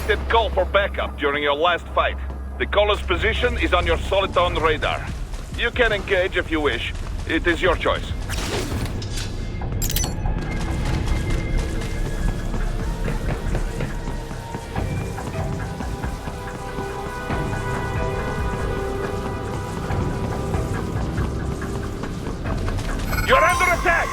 detected call for backup during your last fight. The caller's position is on your Soliton radar. You can engage if you wish. It is your choice. You're under attack!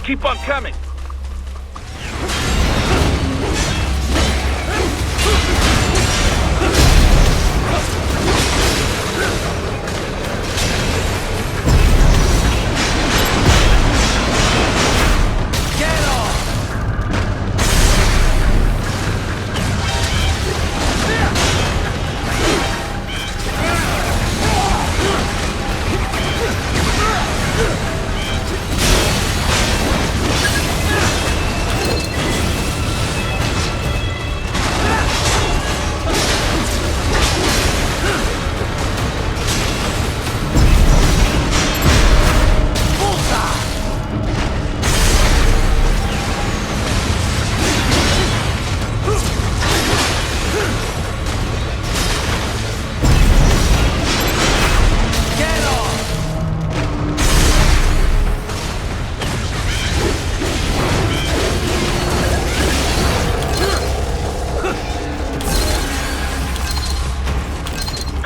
Keep on coming!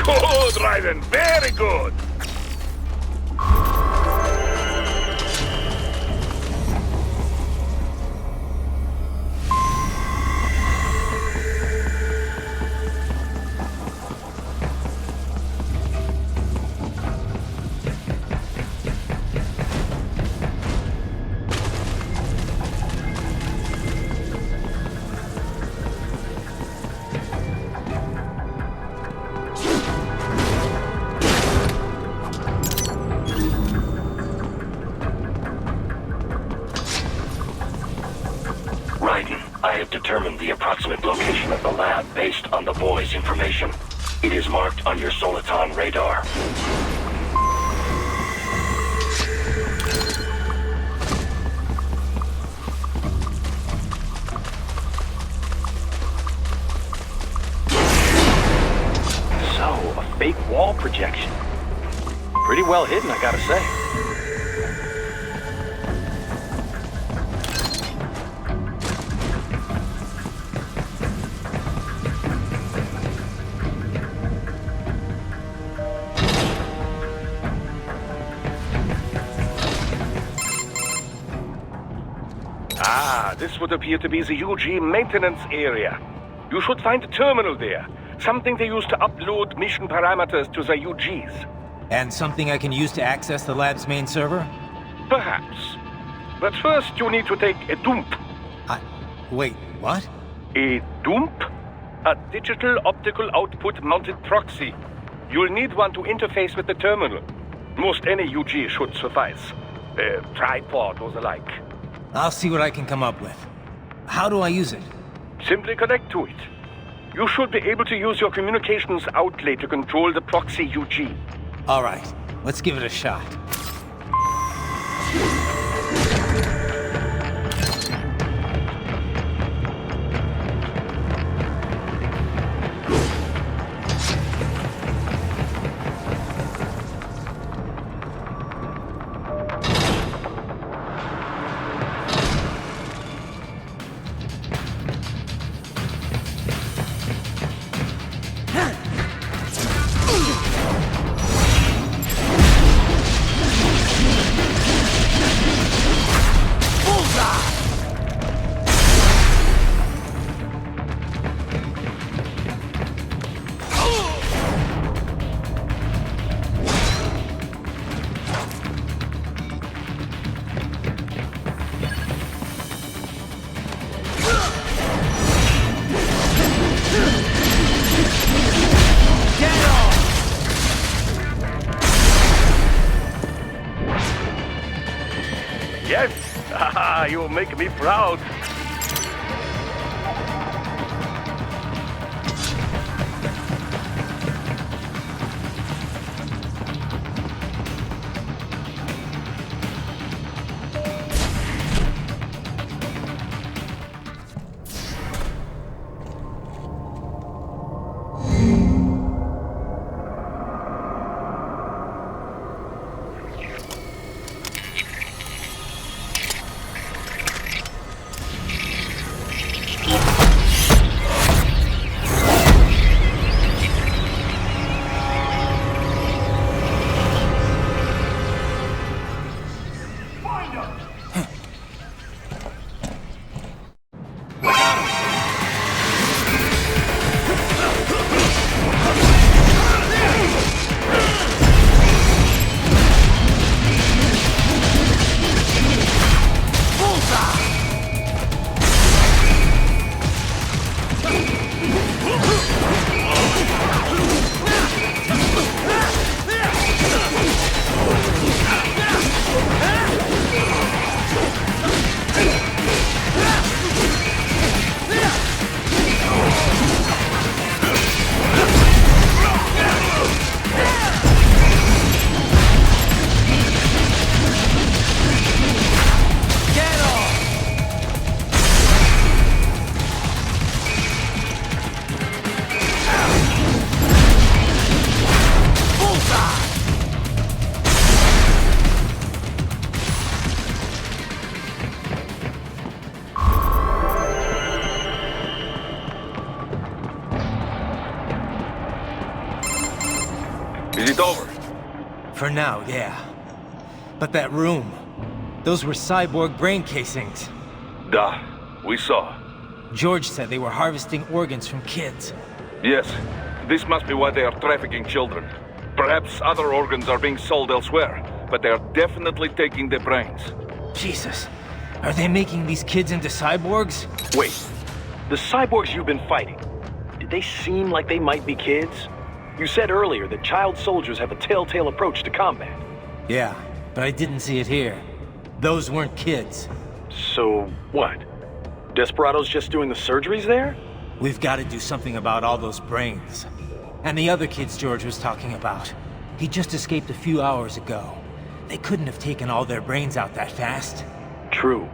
Good, Raiden. Very good. I have determined the approximate location of the lab based on the boy's information. It is marked on your Soliton radar. So, a fake wall projection. Pretty well hidden, I gotta say. This would appear to be the UG maintenance area. You should find a terminal there. Something they use to upload mission parameters to the UGs. And something I can use to access the lab's main server? Perhaps. But first you need to take a dump. Wait, what? A dump? A digital optical output mounted proxy. You'll need one to interface with the terminal. Most any UG should suffice. A tripod or the like. I'll see what I can come up with. How do I use it? Simply connect to it. You should be able to use your communications outlet to control the proxy UG. All right, let's give it a shot. Yes! Haha, you make me proud. Is it over? For now, yeah. But that room, those were cyborg brain casings. Duh, we saw. George said they were harvesting organs from kids. Yes, this must be why they are trafficking children. Perhaps other organs are being sold elsewhere, but they are definitely taking their brains. Jesus, are they making these kids into cyborgs? Wait, the cyborgs you've been fighting, did they seem like they might be kids? You said earlier that child soldiers have a telltale approach to combat. Yeah, but I didn't see it here. Those weren't kids. So, what? Desperados just doing the surgeries there? We've got to do something about all those brains. And the other kids George was talking about. He just escaped a few hours ago. They couldn't have taken all their brains out that fast. True.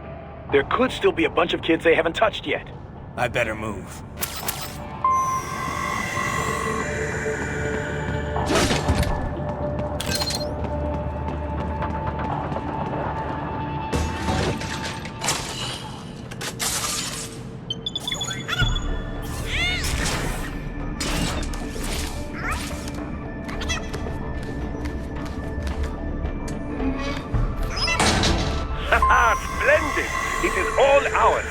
There could still be a bunch of kids they haven't touched yet. I better move. Splendid! It is all ours.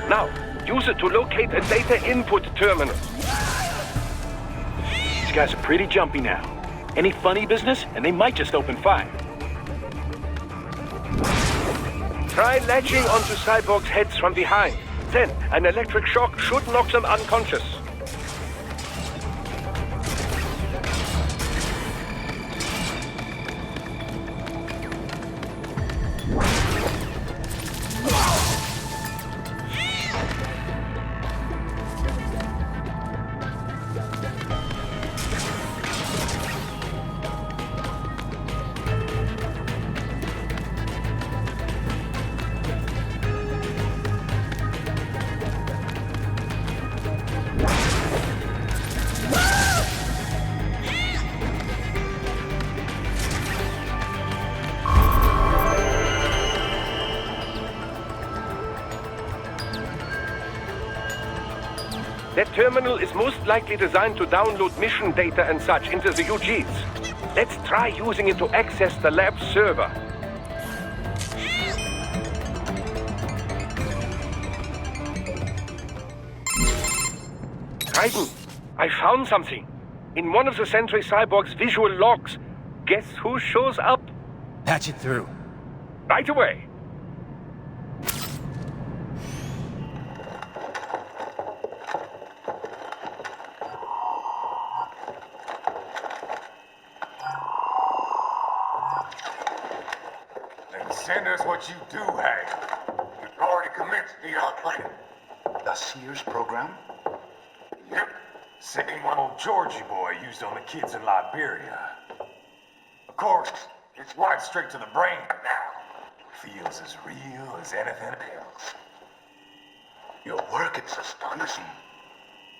Now, use it to locate a data input terminal. These guys are pretty jumpy now. Any funny business, and they might just open fire. Try latching onto cyborgs' heads from behind. Then, an electric shock should knock them unconscious. That terminal is most likely designed to download mission data and such into the UGs. Let's try using it to access the lab server. Raiden, I found something. In one of the Sentry Cyborg's visual logs. Guess who shows up? Patch it through. Right away. Send us what you do have. You've already commenced the outplanning. The Sears program? Yep. Same one old Georgie boy used on the kids in Liberia. Of course, it's right straight to the brain now. Feels as real as anything else. Your work is astonishing.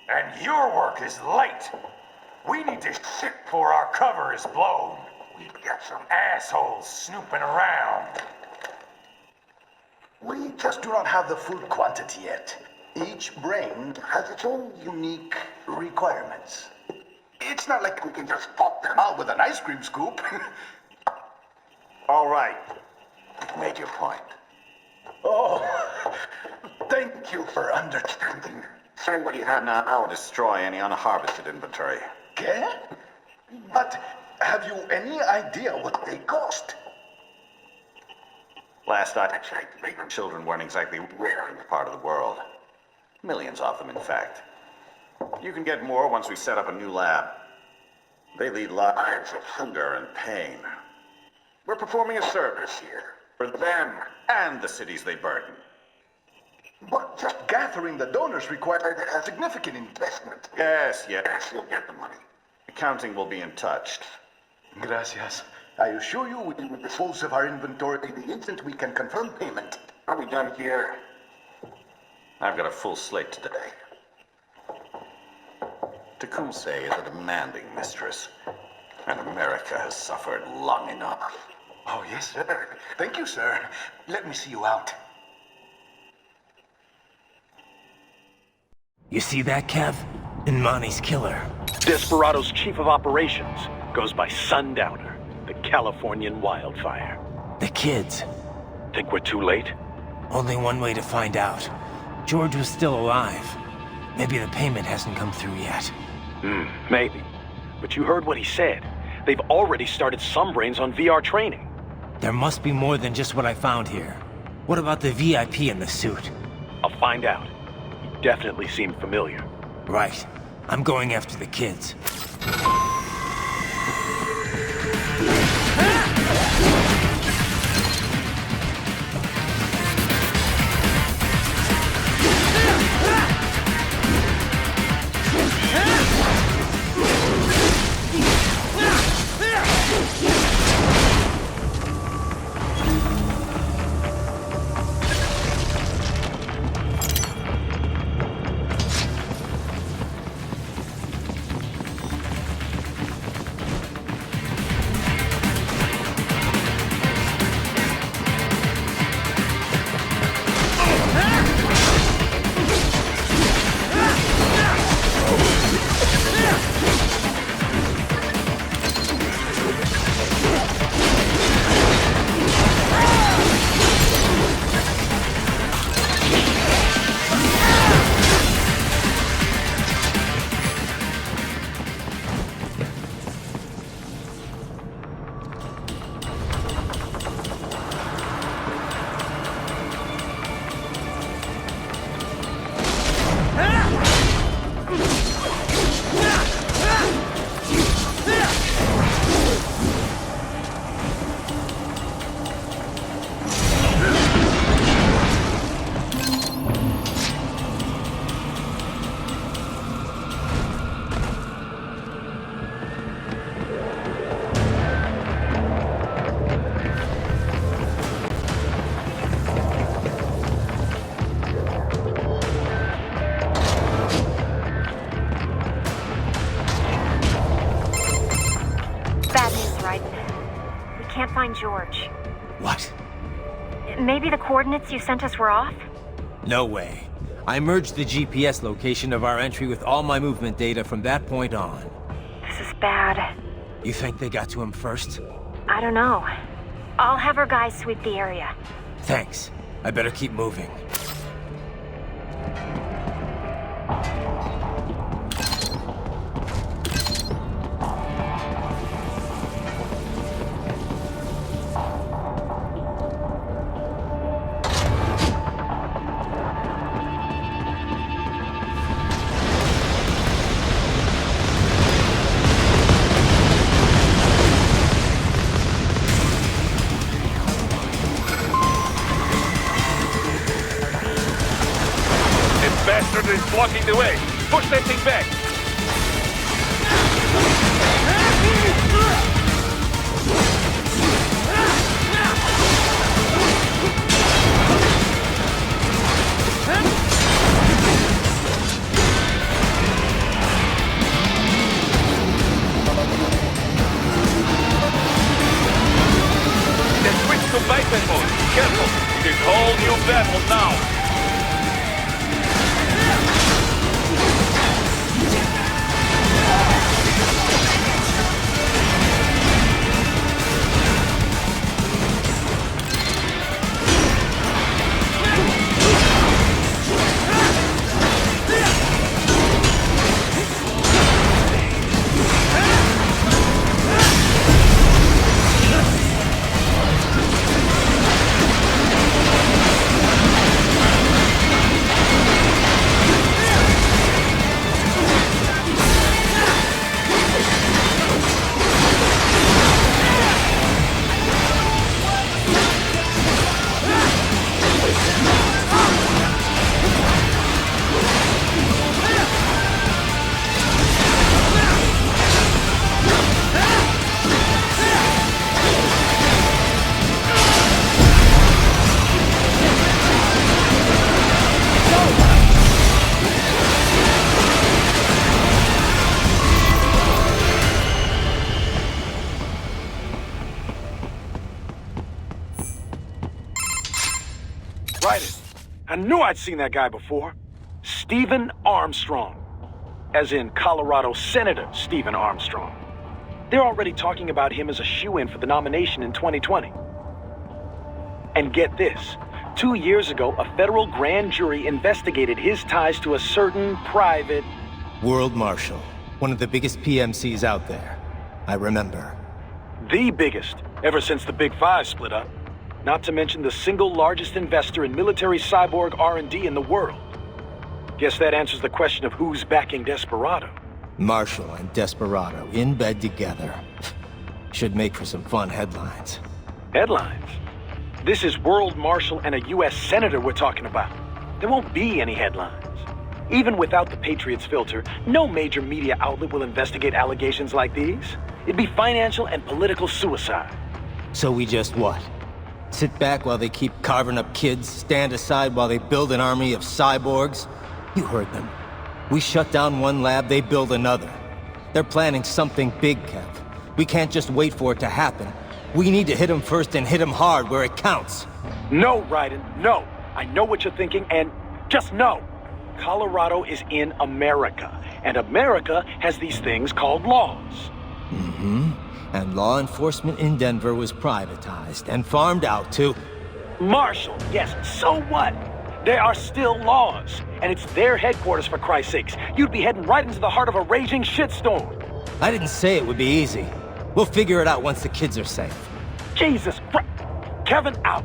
And your work is late. We need this shit before our cover is blown. We've got some assholes snooping around. We just do not have the full quantity yet. Each brain has its own unique requirements. It's not like we can just pop them out with an ice cream scoop. All right. You've made your point. Oh, thank you for understanding. Send what you have now. I'll destroy any unharvested inventory. Okay? But have you any idea what they cost? Last I checked, children weren't exactly rare in this part of the world. Millions of them, in fact. You can get more once we set up a new lab. They lead lives of hunger and pain. We're performing a service here. For them and the cities they burden. But just gathering the donors required a significant investment. Yes, you'll get the money. Accounting will be in touch. Gracias. I assure you we will dispose of our inventory the instant we can confirm payment. Are we done here? I've got a full slate today. Tecumseh is a demanding mistress, and America has suffered long enough. Oh, yes, sir. Thank you, sir. Let me see you out. You see that, Kev? Imani's killer. Desperado's chief of operations. Goes by Sundowner, the Californian wildfire. The kids. Think we're too late? Only one way to find out. George was still alive. Maybe the payment hasn't come through yet. Maybe. But you heard what he said. They've already started some brains on VR training. There must be more than just what I found here. What about the VIP in the suit? I'll find out. He definitely seemed familiar. Right. I'm going after the kids. George. What? Maybe the coordinates you sent us were off? No way. I merged the GPS location of our entry with all my movement data from that point on. This is bad. You think they got to him first? I don't know. I'll have our guys sweep the area. Thanks. I better keep moving. Blocking the way. Push that thing back. Then switch to biped mode. Careful. It is whole new battle now. Raiden. I knew I'd seen that guy before. Stephen Armstrong. As in Colorado Senator Stephen Armstrong. They're already talking about him as a shoo-in for the nomination in 2020. And get this. 2 years ago, a federal grand jury investigated his ties to a certain private... World Marshal. One of the biggest PMCs out there. I remember. The biggest, ever since the Big Five split up. Not to mention the single largest investor in military cyborg R&D in the world. Guess that answers the question of who's backing Desperado. Marshall and Desperado in bed together. Should make for some fun headlines. Headlines? This is World Marshal and a U.S. Senator we're talking about. There won't be any headlines. Even without the Patriots filter, no major media outlet will investigate allegations like these. It'd be financial and political suicide. So we just what? Sit back while they keep carving up kids, stand aside while they build an army of cyborgs? You heard them. We shut down one lab, they build another. They're planning something big, Kev. We can't just wait for it to happen. We need to hit them first and hit them hard where it counts. No, Raiden, no. I know what you're thinking, and just no. Colorado is in America, and America has these things called laws. Mm-hmm. And law enforcement in Denver was privatized and farmed out to... Marshall, yes, so what? There are still laws, and it's their headquarters, for Christ's sakes. You'd be heading right into the heart of a raging shitstorm. I didn't say it would be easy. We'll figure it out once the kids are safe. Jesus Christ! Kevin, out!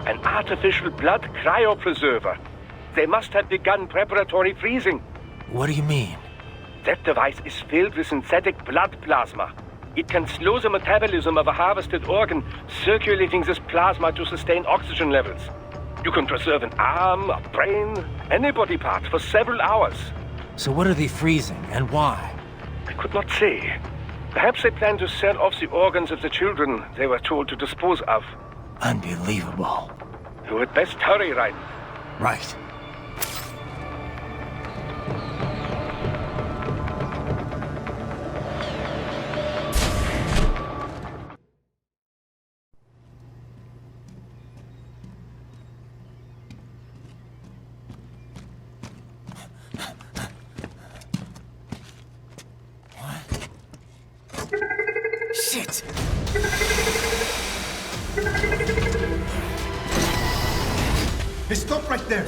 An artificial blood cryopreserver. They must have begun preparatory freezing. What do you mean? That device is filled with synthetic blood plasma. It can slow the metabolism of a harvested organ, circulating this plasma to sustain oxygen levels. You can preserve an arm, a brain, any body part for several hours. So what are they freezing, and why? I could not say. Perhaps they plan to sell off the organs of the children they were told to dispose of. Unbelievable. You had best hurry, Raiden. Right. Shit! Hey, stop right there!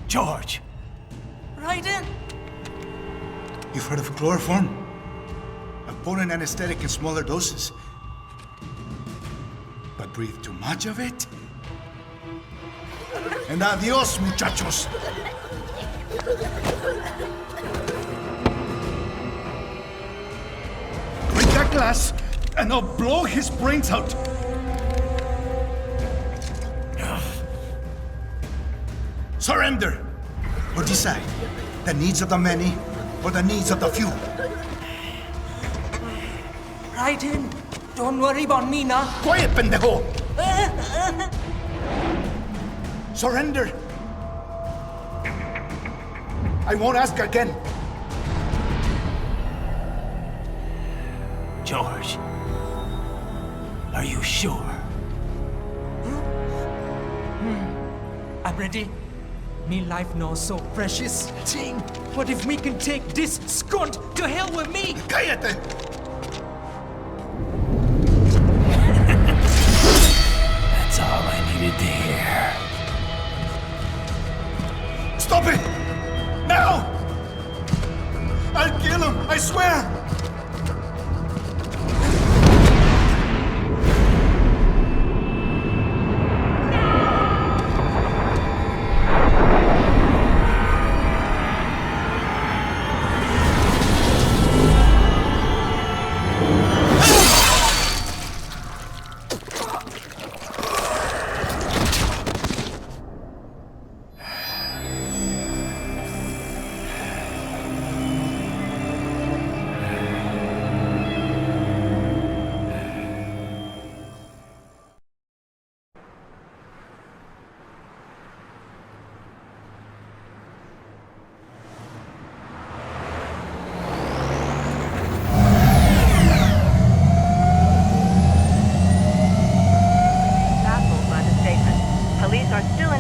George! Raiden! You've heard of chloroform? A potent anesthetic in smaller doses. But breathe too much of it? And adios, muchachos! Break that glass, and I'll blow his brains out! Surrender! Or decide, the needs of the many, or the needs of the few. Raiden, don't worry about me now. Quiet, pendejo! Surrender! I won't ask again. George, are you sure? I'm ready. Me life now so precious. Ting, what if we can take this skunt to hell with me? Cállate! That's all I needed to hear. Stop it! Now! I'll kill him, I swear!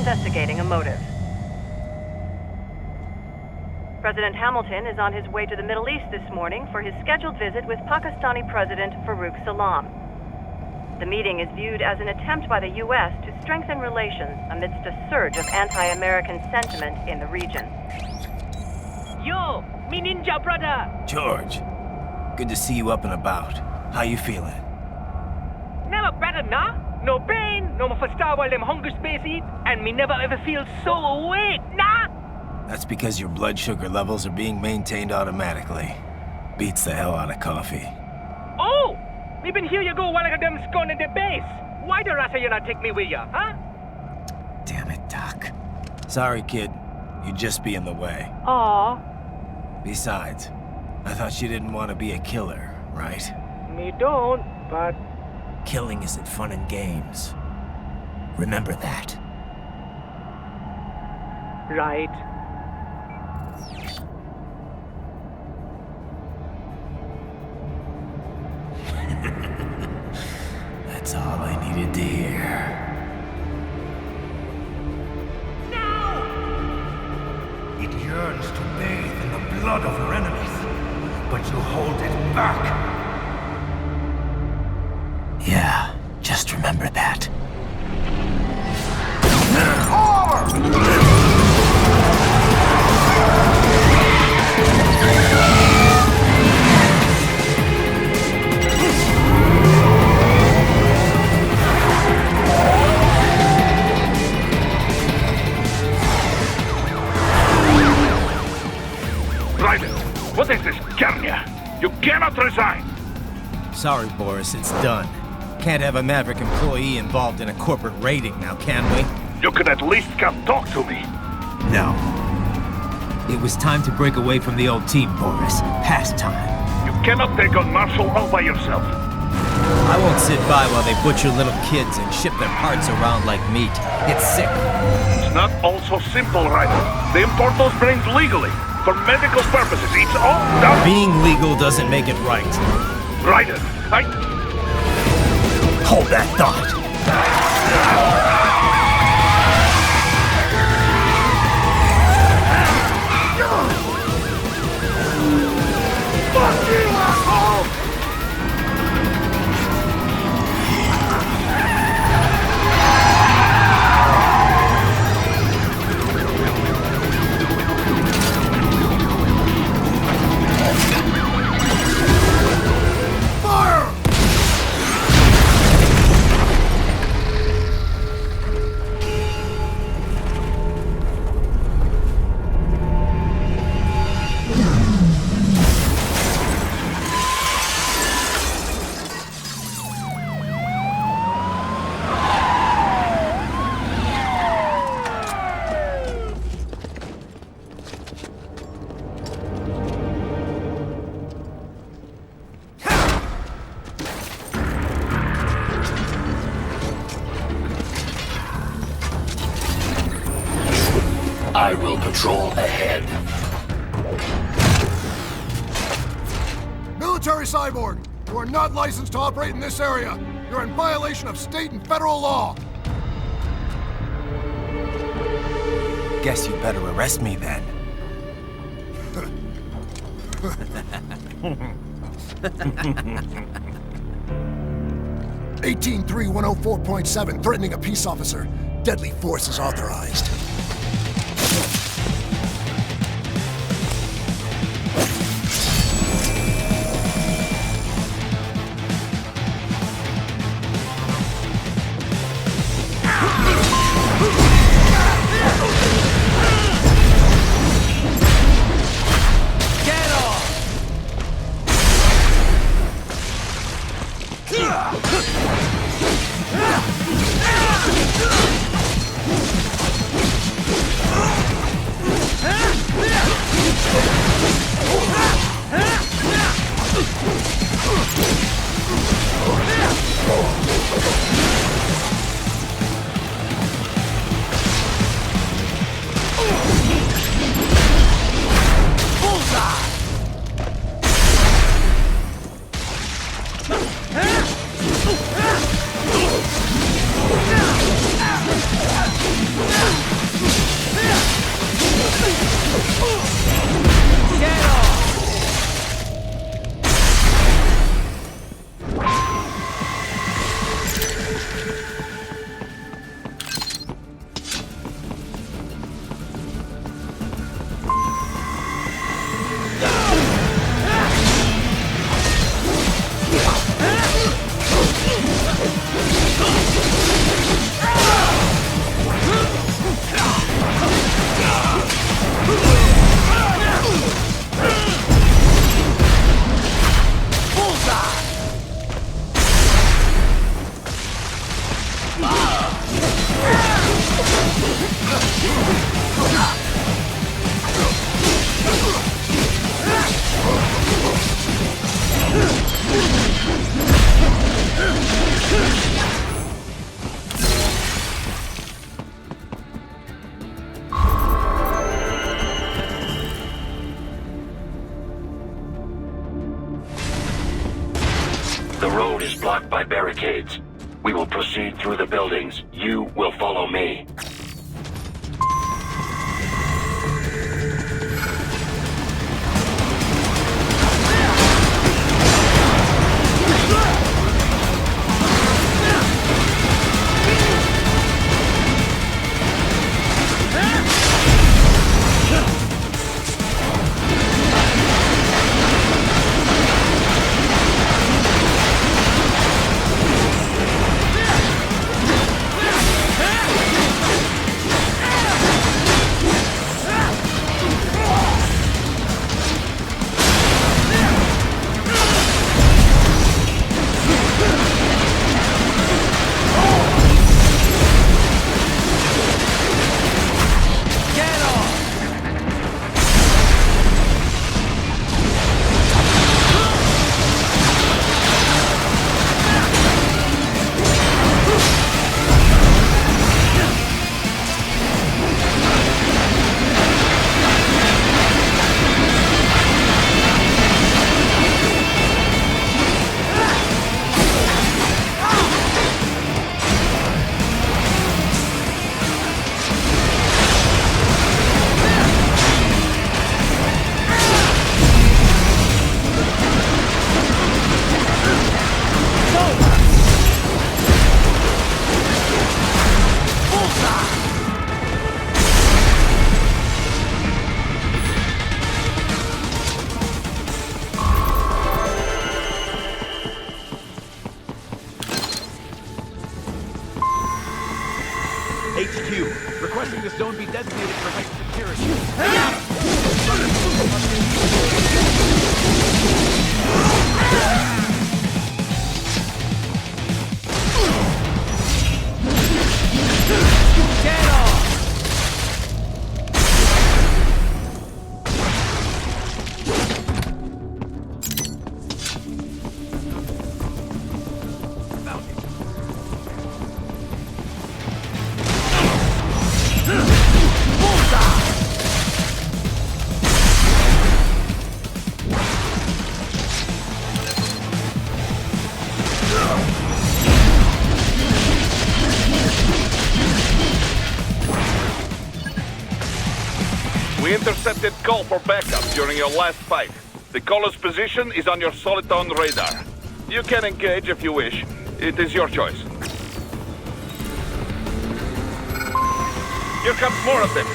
Investigating a motive. President Hamilton is on his way to the Middle East this morning for his scheduled visit with Pakistani President Farouk Salam. The meeting is viewed as an attempt by the U.S. to strengthen relations amidst a surge of anti-American sentiment in the region. Yo, me ninja brother! George, good to see you up and about. How you feeling? Never better, nah? No pain, no more for star while them hunger space eat, and me never ever feel so awake, nah? That's because your blood sugar levels are being maintained automatically. Beats the hell out of coffee. Oh! Me been here you go while I got them scone in the base. Why the rasta you not take me with ya, huh? Damn it, Doc. Sorry, kid. You'd just be in the way. Aw. Besides, I thought you didn't want to be a killer, right? Me don't, but... Killing isn't fun and games. Remember that. Right. That's all I needed to hear. It yearns to bathe in the blood of your enemies, but you hold it back. Yeah, just remember that. Raiden, what is this, Garnia? You cannot resign! Sorry, Boris, it's done. Can't have a Maverick employee involved in a corporate raiding now, can we? You could at least come talk to me. No. It was time to break away from the old team, Boris. Past time. You cannot take on Marshall all by yourself. I won't sit by while they butcher little kids and ship their parts around like meat. It's sick. It's not all so simple, Raiden. They import those brains legally. For medical purposes, it's all done. Being legal doesn't make it right. Raiden, Hold that thought. Fuck you, asshole! I will patrol ahead. Military cyborg! You are not licensed to operate in this area. You're in violation of state and federal law. Guess you better arrest me then. 183-104.7, threatening a peace officer. Deadly force is authorized. The road is blocked by barricades. We will proceed through the buildings. You will follow me. HQ, requesting this zone be designated for heightened security. We intercepted call for backup during your last fight. The caller's position is on your Soliton radar. You can engage if you wish. It is your choice. Here comes more of them.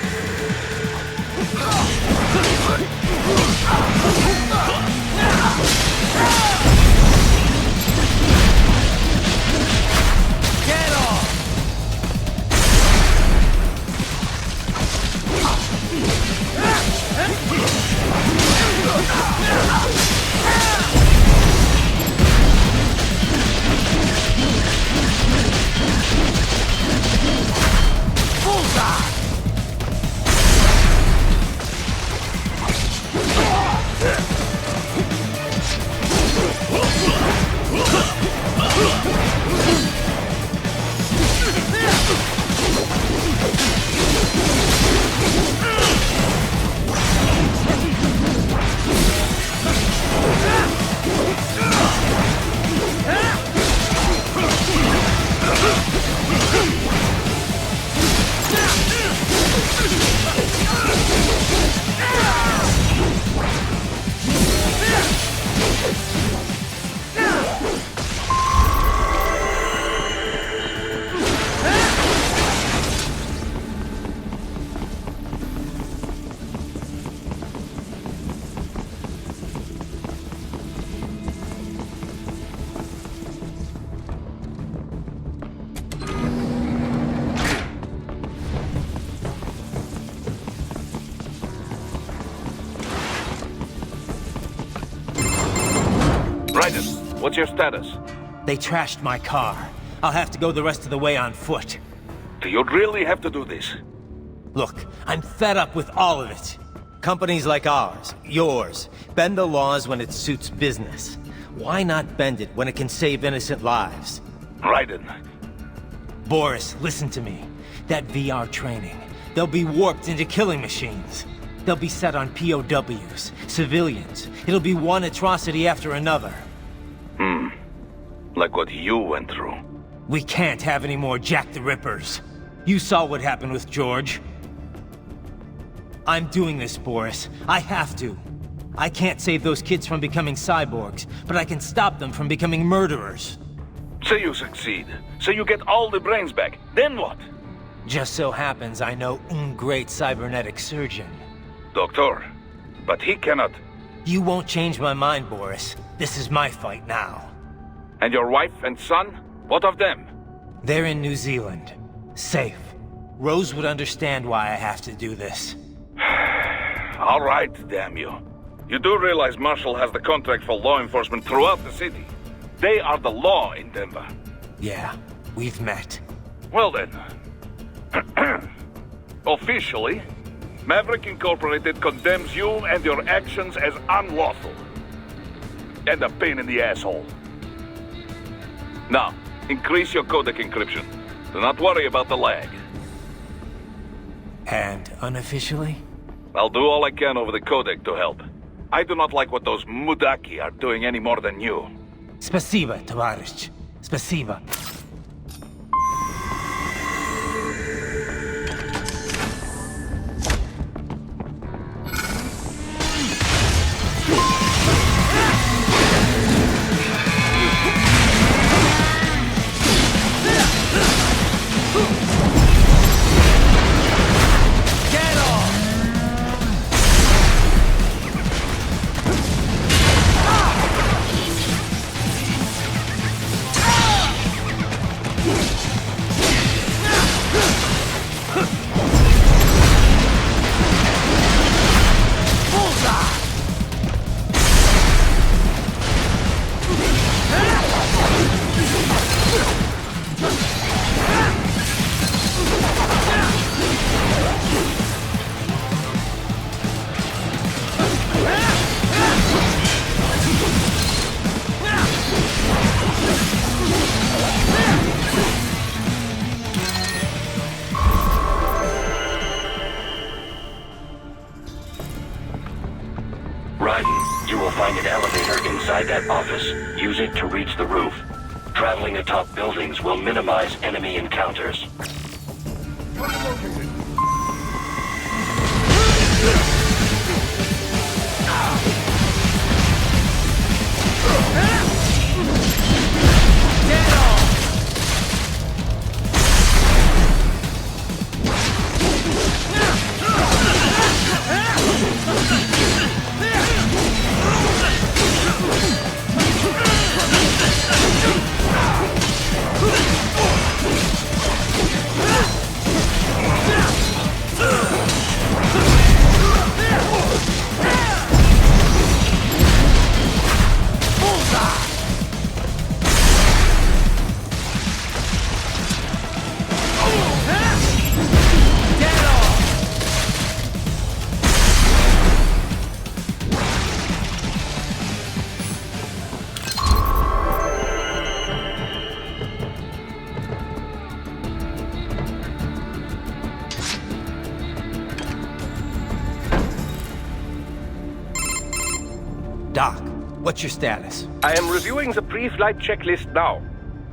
Get off! Bullseye! Raiden, what's your status? They trashed my car. I'll have to go the rest of the way on foot. Do you really have to do this? Look, I'm fed up with all of it. Companies like ours, yours, bend the laws when it suits business. Why not bend it when it can save innocent lives? Raiden. Boris, listen to me. That VR training, they'll be warped into killing machines. They'll be set on POWs, civilians. It'll be one atrocity after another. Like what you went through. We can't have any more Jack the Rippers. You saw what happened with George. I'm doing this, Boris. I have to. I can't save those kids from becoming cyborgs, but I can stop them from becoming murderers. Say you succeed. So you get all the brains back. Then what? Just so happens I know un great cybernetic surgeon. Doctor, but he cannot... You won't change my mind, Boris. This is my fight now. And your wife and son? What of them? They're in New Zealand. Safe. Rose would understand why I have to do this. All right, damn you. You do realize Marshall has the contract for law enforcement throughout the city. They are the law in Denver. Yeah, we've met. Well then. Officially, Maverick Incorporated condemns you and your actions as unlawful. And a pain in the asshole. Now, increase your codec encryption. Do not worry about the lag. And unofficially? I'll do all I can over the codec to help. I do not like what those Mudaki are doing any more than you. Spasiba, Tavarish. Spasiba. Raiden, you will find an elevator inside that office. Use it to reach the roof. Traveling atop buildings will minimize enemy encounters. Located. What's your status? I am reviewing the pre-flight checklist now.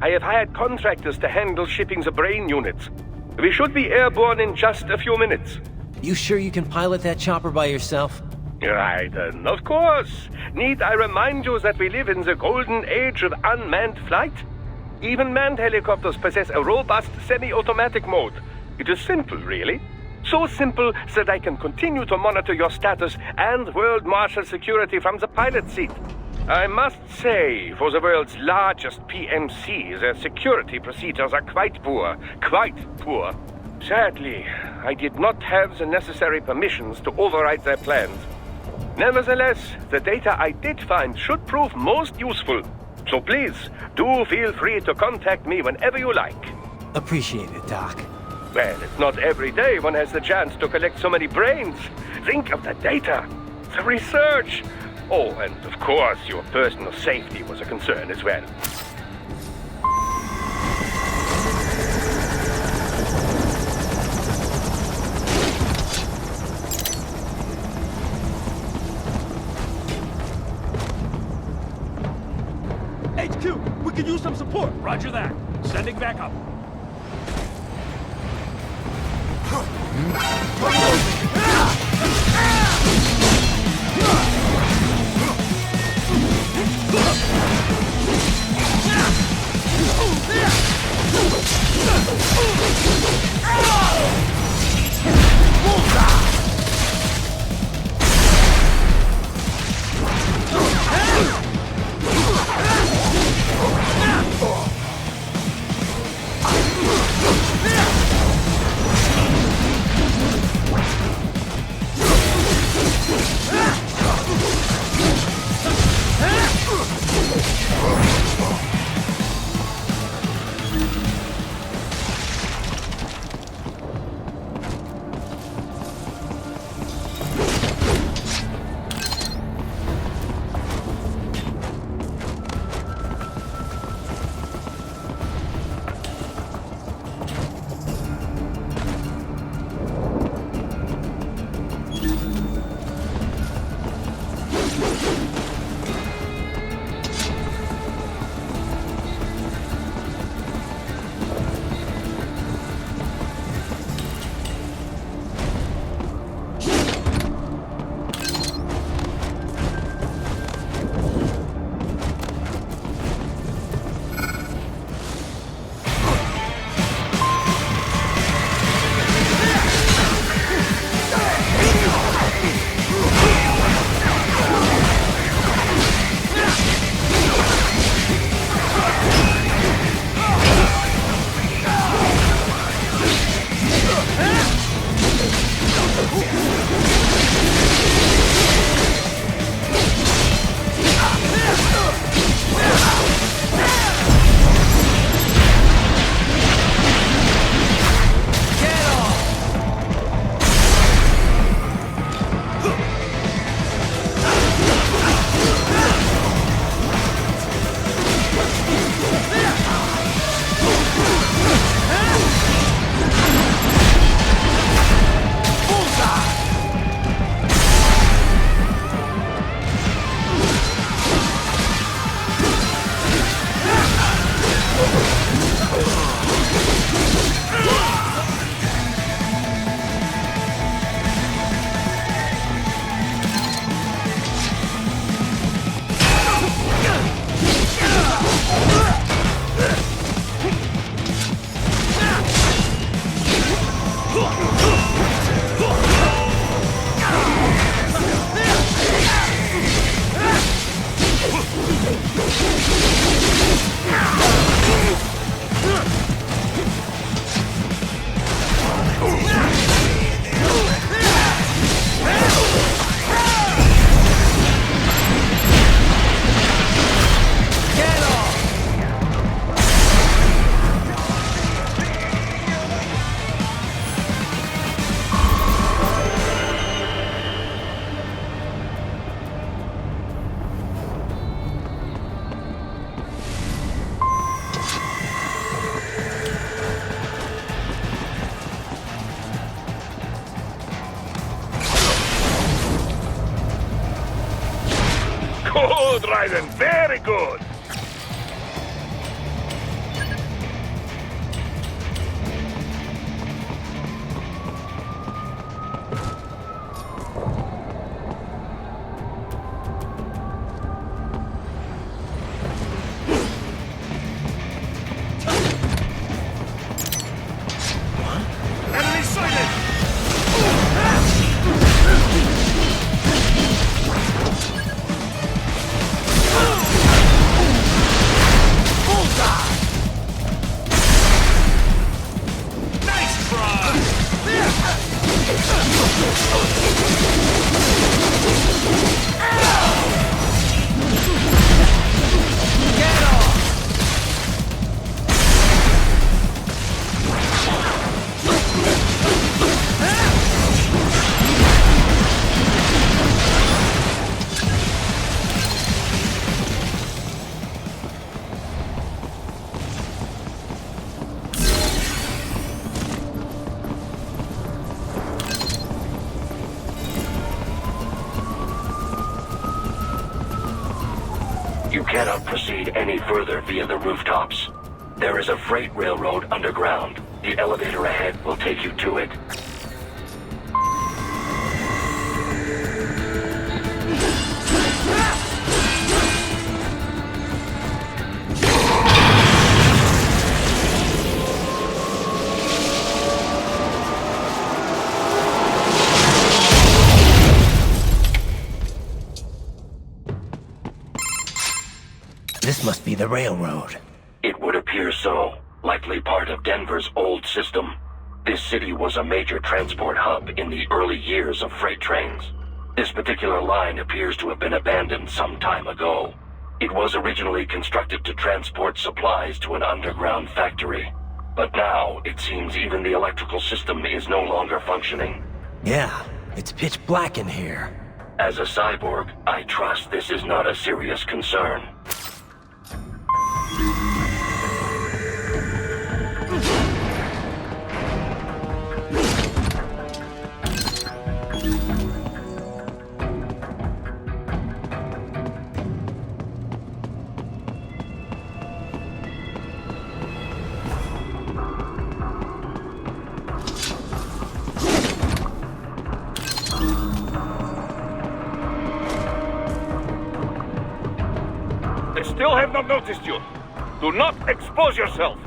I have hired contractors to handle shipping the brain units. We should be airborne in just a few minutes. You sure you can pilot that chopper by yourself? Raiden, of course. Need I remind you that we live in the golden age of unmanned flight? Even manned helicopters possess a robust semi-automatic mode. It is simple, really. So simple that I can continue to monitor your status and world marshal security from the pilot seat. I must say, for the world's largest PMC, their security procedures are quite poor. Quite poor. Sadly, I did not have the necessary permissions to override their plans. Nevertheless, the data I did find should prove most useful. So please, do feel free to contact me whenever you like. Appreciate it, Doc. Well, it's not every day one has the chance to collect so many brains. Think of the data, the research. Oh, and of course, your personal safety was a concern as well. HQ, we could use some support. Roger that. Sending back up. Raiden. Very good. You cannot proceed any further via the rooftops. There is a freight railroad underground. The elevator ahead will take you to it. This must be the railroad. It would appear so. Likely part of Denver's old system. This city was a major transport hub in the early years of freight trains. This particular line appears to have been abandoned some time ago. It was originally constructed to transport supplies to an underground factory. But now, it seems even the electrical system is no longer functioning. Yeah, it's pitch black in here. As a cyborg, I trust this is not a serious concern. They still have not noticed you. Do not expose yourself.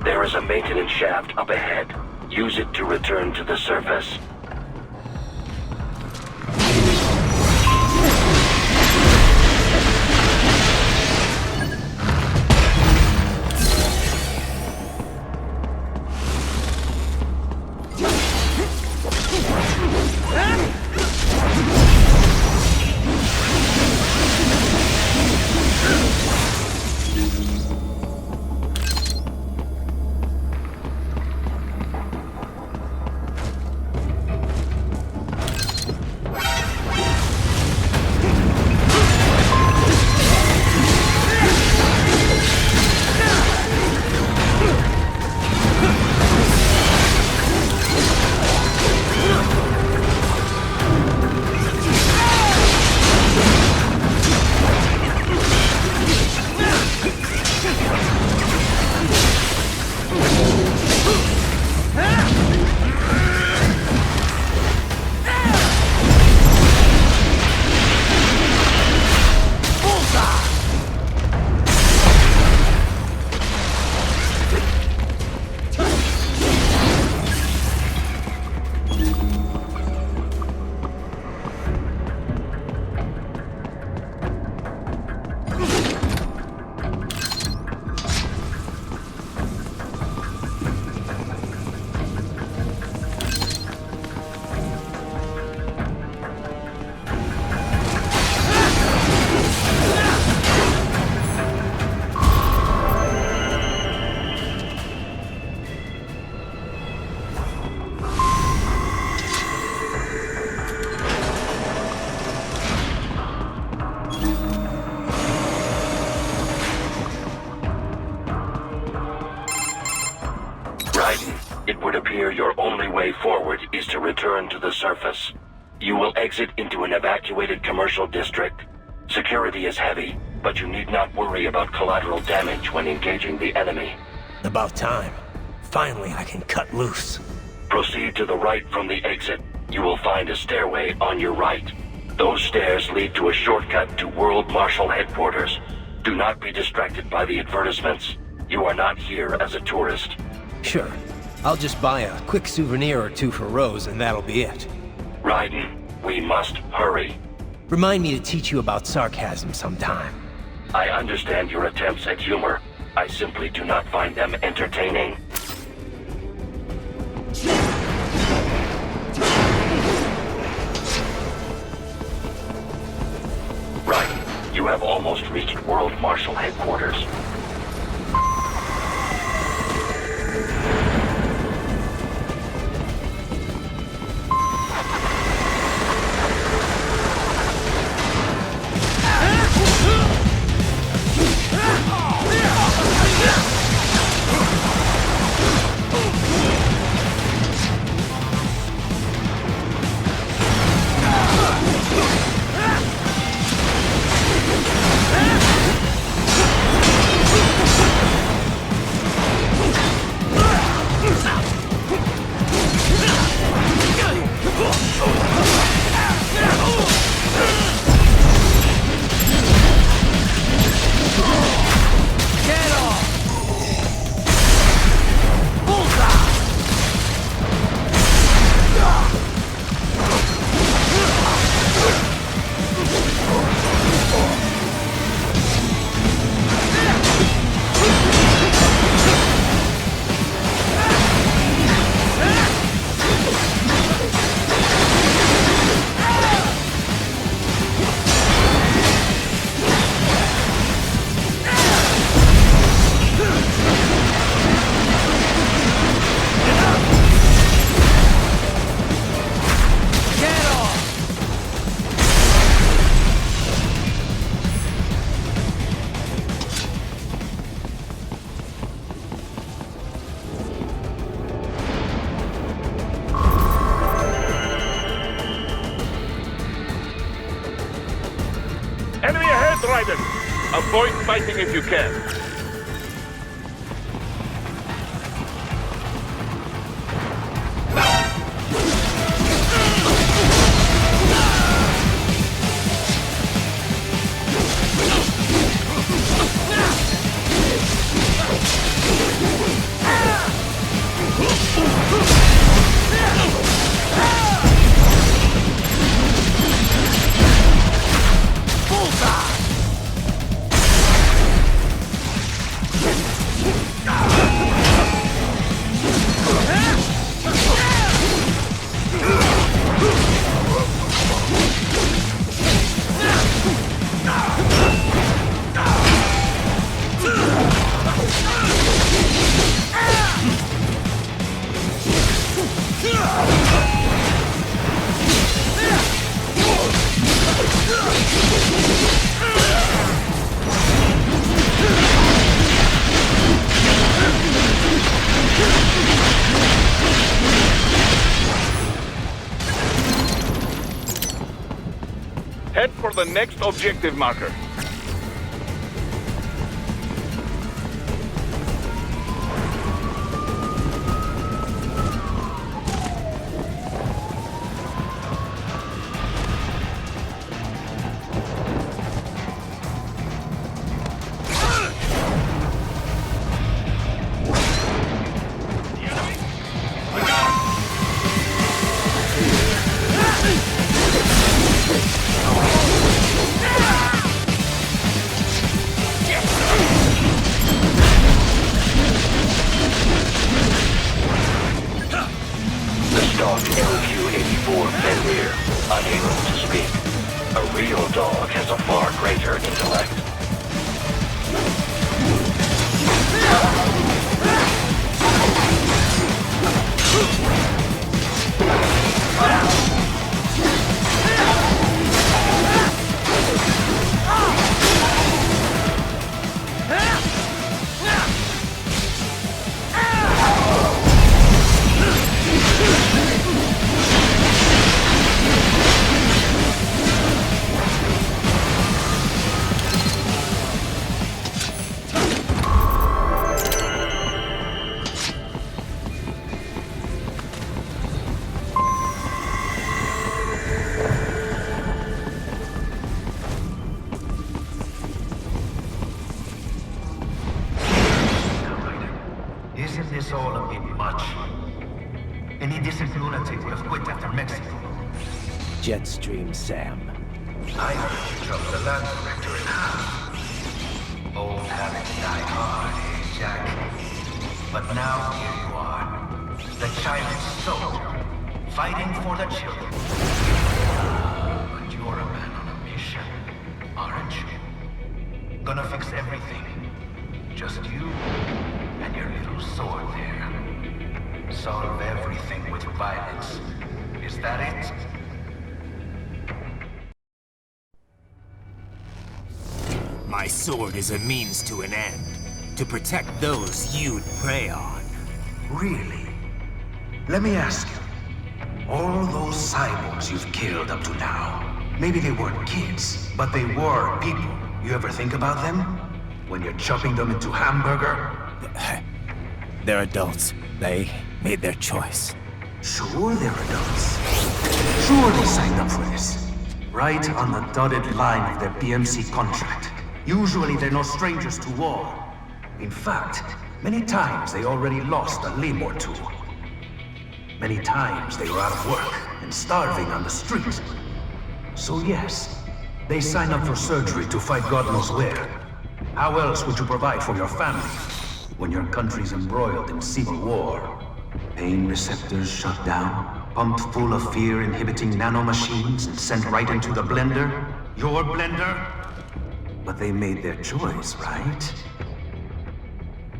There is a maintenance shaft up ahead. Use it to return to the surface. would appear your only way forward is to return to the surface. You will exit into an evacuated commercial district. Security is heavy, but you need not worry about collateral damage when engaging the enemy. About time. Finally, I can cut loose. Proceed to the right from the exit. You will find a stairway on your right. Those stairs lead to a shortcut to World Marshal Headquarters. Do not be distracted by the advertisements. You are not here as a tourist. Sure. I'll just buy a quick souvenir or two for Rose and that'll be it. Raiden, we must hurry. Remind me to teach you about sarcasm sometime. I understand your attempts at humor. I simply do not find them entertaining. Raiden, you have almost reached World Marshal Headquarters. Enemy ahead, Raiden! Avoid fighting if you can. Head for the next objective marker. this all a bit much? Any decent lunatic would have quit after Mexico. Jetstream Sam. I heard you dropped the land director in half. Old habits die hard, eh, Jack? But now here you are, the child soldier, fighting for the children. But you're a man on a mission, aren't you? Gonna fix everything. Just you and your little sword there. Solve everything with violence. Is that it? My sword is a means to an end. To protect those you'd prey on. Really? Let me ask you. All those cyborgs you've killed up to now, maybe they weren't kids, but they were people. You ever think about them? When you're chopping them into hamburger? They're adults. They made their choice. Sure they're adults. Sure they signed up for this. Right on the dotted line of their PMC contract. Usually they're no strangers to war. In fact, many times they already lost a limb or two. Many times they were out of work and starving on the street. So yes, they signed up for surgery to fight God knows where. How else would you provide for your family when your country's embroiled in civil war? Pain receptors shut down, pumped full of fear-inhibiting nanomachines and sent right into the blender? Your blender? But they made their choice, right?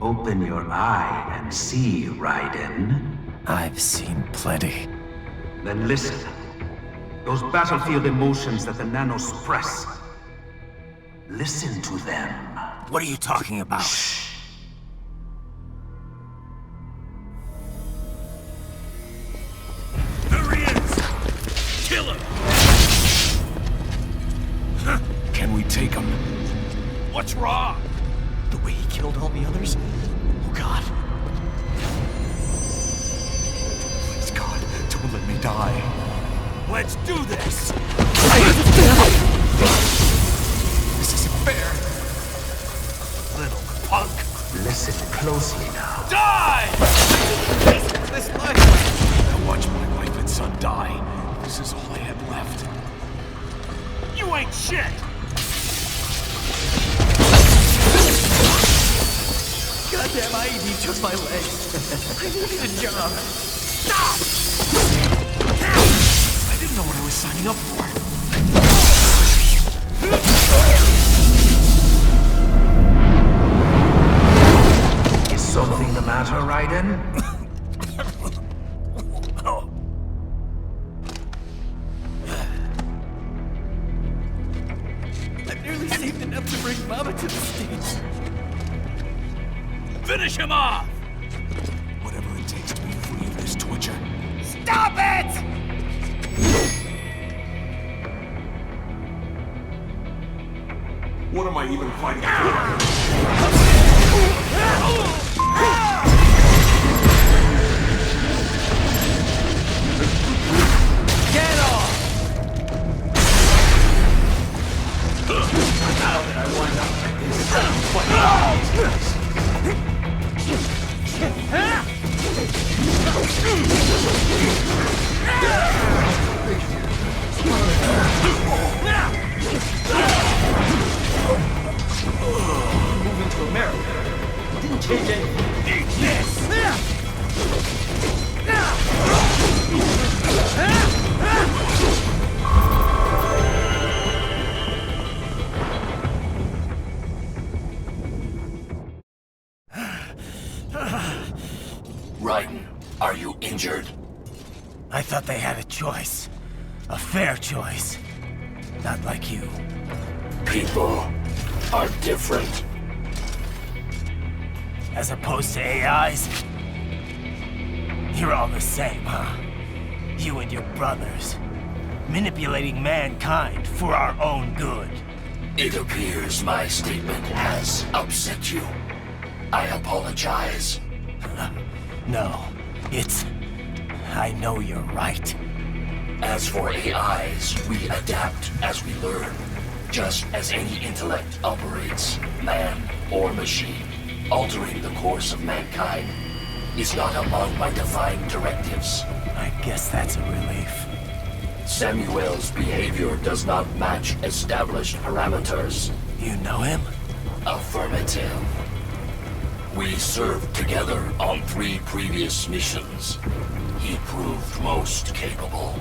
Open your eye and see, Raiden. I've seen plenty. Then listen. Those battlefield emotions that the nanos suppress. Listen to them. What are you talking about? Shh. There he is! Kill him! Can we take him? What's wrong? The way he killed all the others? Oh God. Please God, don't let me die. Let's do this! This isn't fair. Little punk. Listen closely now. Die! This life! I watched my wife and son die. This is all I had left. You ain't shit! Goddamn IED took my leg. I needed a job. Stop! I didn't know what I was signing up for. Is something the matter, Raiden? I nearly saved enough to bring Mama to the States. Finish him off! Whatever it takes to be free of this torture. Stop it! What am I even fighting for? Get off! Now that I wind up like this, Moving to America didn't change anything. eat this! Raiden, are you injured? I thought they had a choice. A fair choice. Not like you. People are different. As opposed to AIs? You're all the same, huh? You and your brothers. Manipulating mankind for our own good. It appears my statement has upset you. I apologize. No, it's... I know you're right. As for AIs, we adapt as we learn. Just as any intellect operates, man or machine, altering the course of mankind. is not among my defined directives. I guess that's a relief. Samuel's behavior does not match established parameters. You know him? Affirmative. We served together on 3 previous missions. He proved most capable.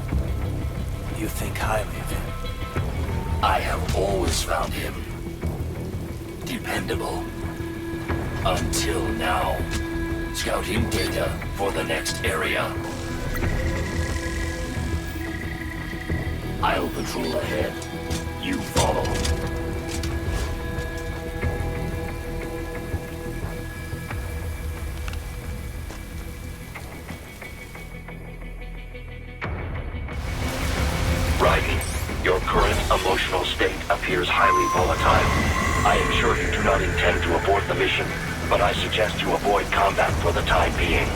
You think highly of him? I have always found him dependable. Until now. Scouting data for the next area. I'll patrol ahead. You follow. Raiden, your current emotional state appears highly volatile. I am sure you do not intend to abort the mission, but I suggest you avoid combat for the time being.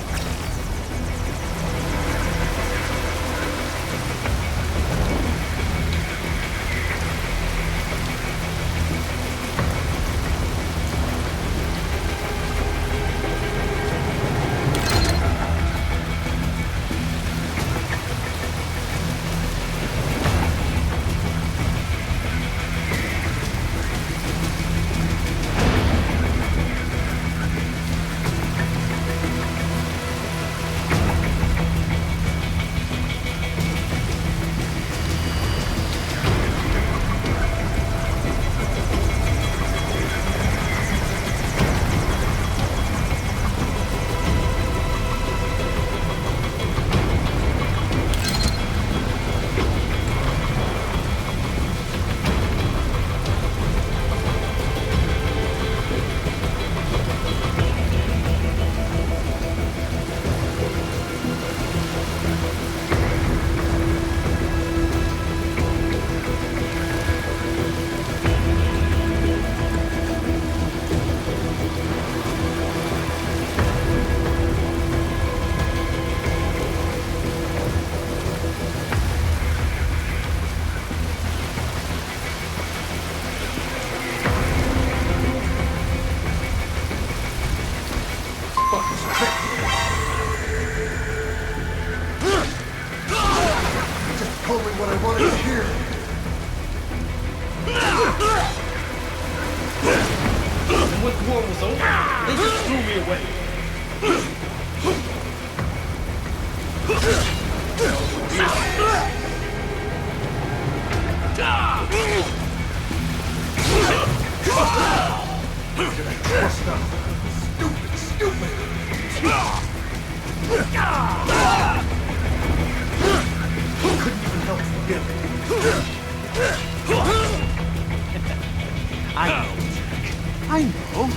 I know.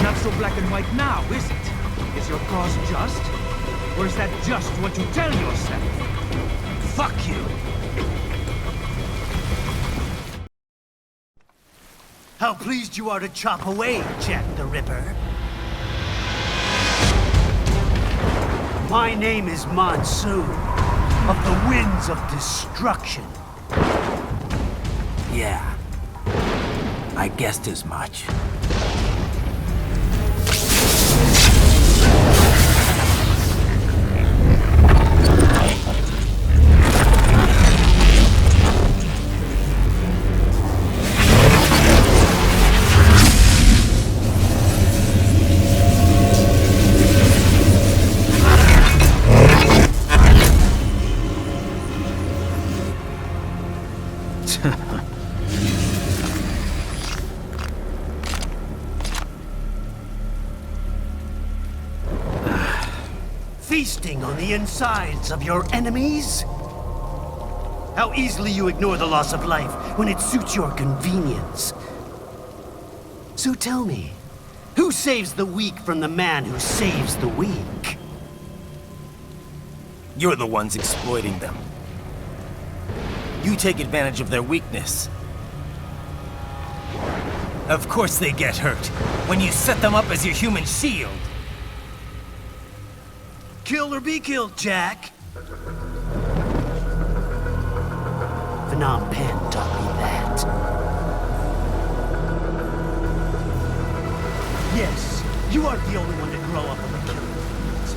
Not so black and white now, is it? Is your cause just? Or is that just what you tell yourself? Fuck you! How pleased you are to chop away, Jack the Ripper. My name is Monsoon, of the Winds of Destruction. Yeah. I guessed as much. Feasting on the insides of your enemies? How easily you ignore the loss of life when it suits your convenience. So tell me, who saves the weak from the man who saves the weak? You're the ones exploiting them. You take advantage of their weakness. Of course they get hurt when you set them up as your human shield. Kill or be killed, Jack. Phnom Penh taught me that. Yes, you aren't the only one to grow up on the killing fields.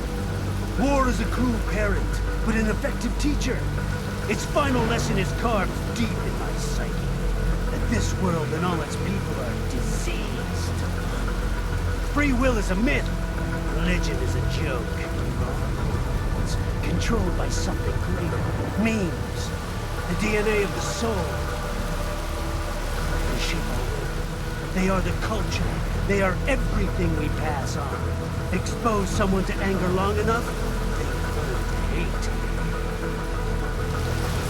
War is a cruel parent, but an effective teacher. Its final lesson is carved deep in my psyche. That this world and all its people are diseased. Free will is a myth. Religion is a joke. It's controlled by something greater. Memes. The DNA of the soul. They shape our world. They are the culture. They are everything we pass on. Expose someone to anger long enough, they learn to hate.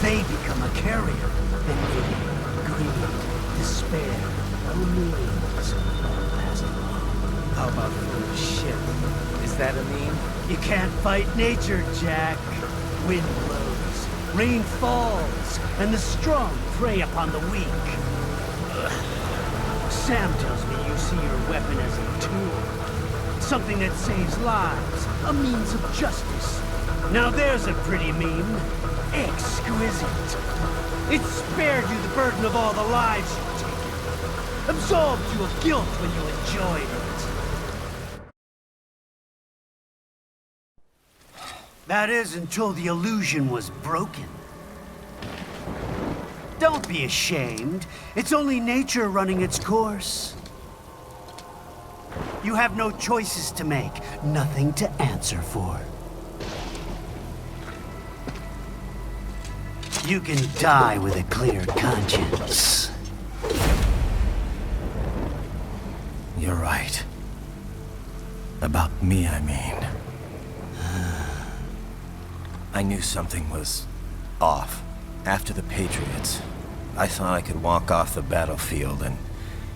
They become a carrier. Then maybe greed, despair, no meanings, all passed along. How about from a ship? Is that a meme? You can't fight nature, Jack. Wind blows, rain falls, and the strong prey upon the weak. Sam tells me you see your weapon as a tool. Something that saves lives, a means of justice. Now there's a pretty meme. Exquisite. It spared you the burden of all the lives you've taken. Absolved you of guilt when you enjoyed it. That is until the illusion was broken. Don't be ashamed. It's only nature running its course. You have no choices to make, nothing to answer for. You can die with a clear conscience. You're right. About me, I mean. I knew something was off. After the Patriots, I thought I could walk off the battlefield and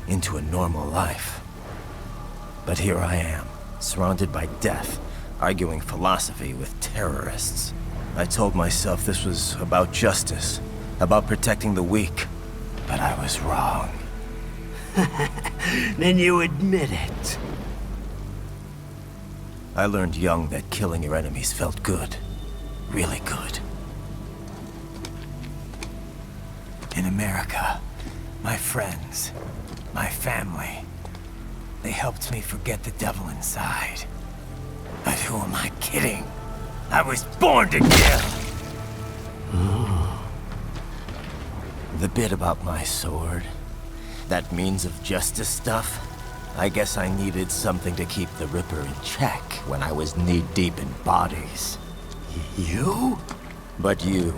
into a normal life. But here I am, surrounded by death, arguing philosophy with terrorists. I told myself this was about justice, about protecting the weak, but I was wrong. Then you admit it. I learned young that killing your enemies felt good. Really good. In America, my friends, my family, they helped me forget the devil inside. But who am I kidding? I was born to kill! The bit about my sword, that means of justice stuff, I guess I needed something to keep the Ripper in check when I was knee-deep in bodies. You? But you,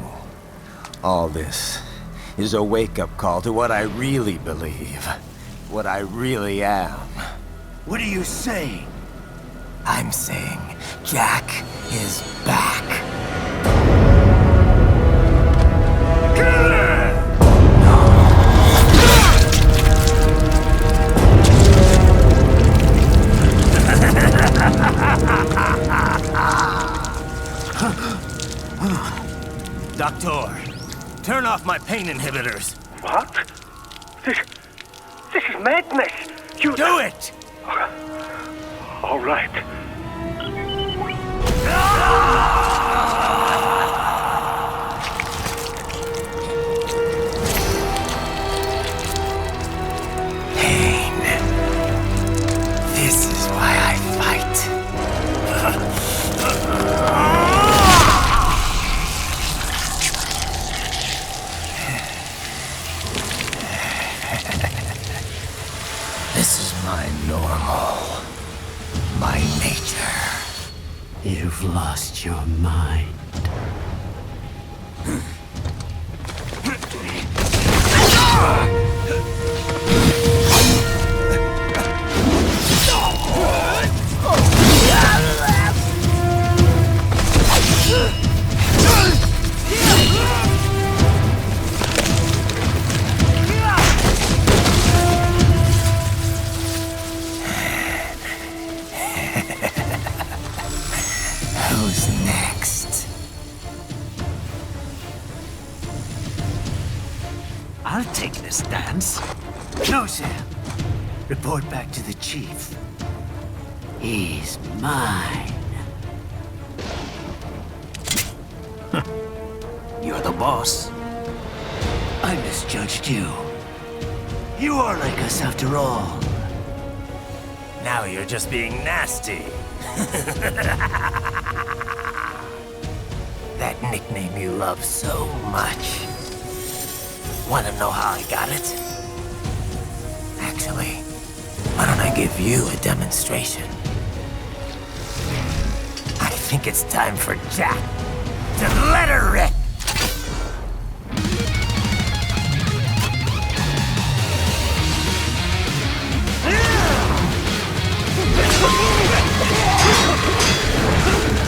all this, is a wake-up call to what I really believe. What I really am. What are you saying? I'm saying Jack is back. Doctor, turn off my pain inhibitors. What? This is madness. You do it! All right. Pain. This is why I fight. This is my normal. My nature. You've lost your mind. Who's next? I'll take this dance. No, Sam. Report back to the chief. He's mine. You're the boss. I misjudged you. You are like us after all. Now you're just being nasty. That nickname you love so much. Wanna know how I got it? Actually, why don't I give you a demonstration? I think it's time for Jack to let her rip!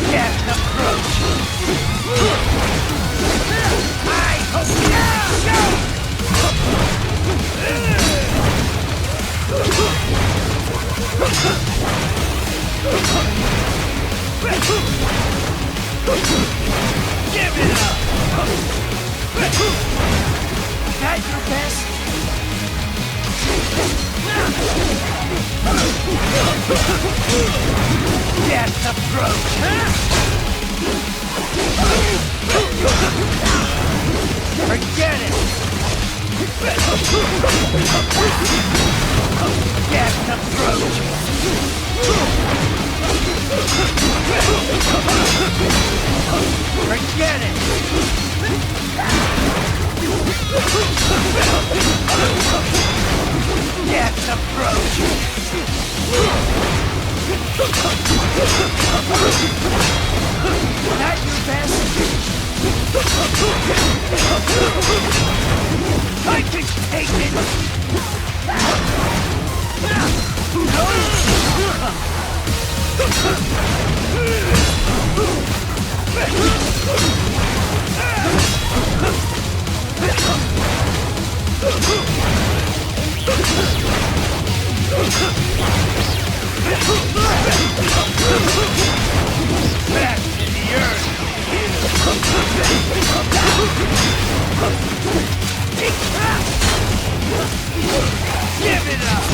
Can't approach! I hope you show! Give it up! At your best? Can't approach! Forget it! Can't approach! Forget it! Can't approach! At your best? I can take it! Back to the earth! Give it up!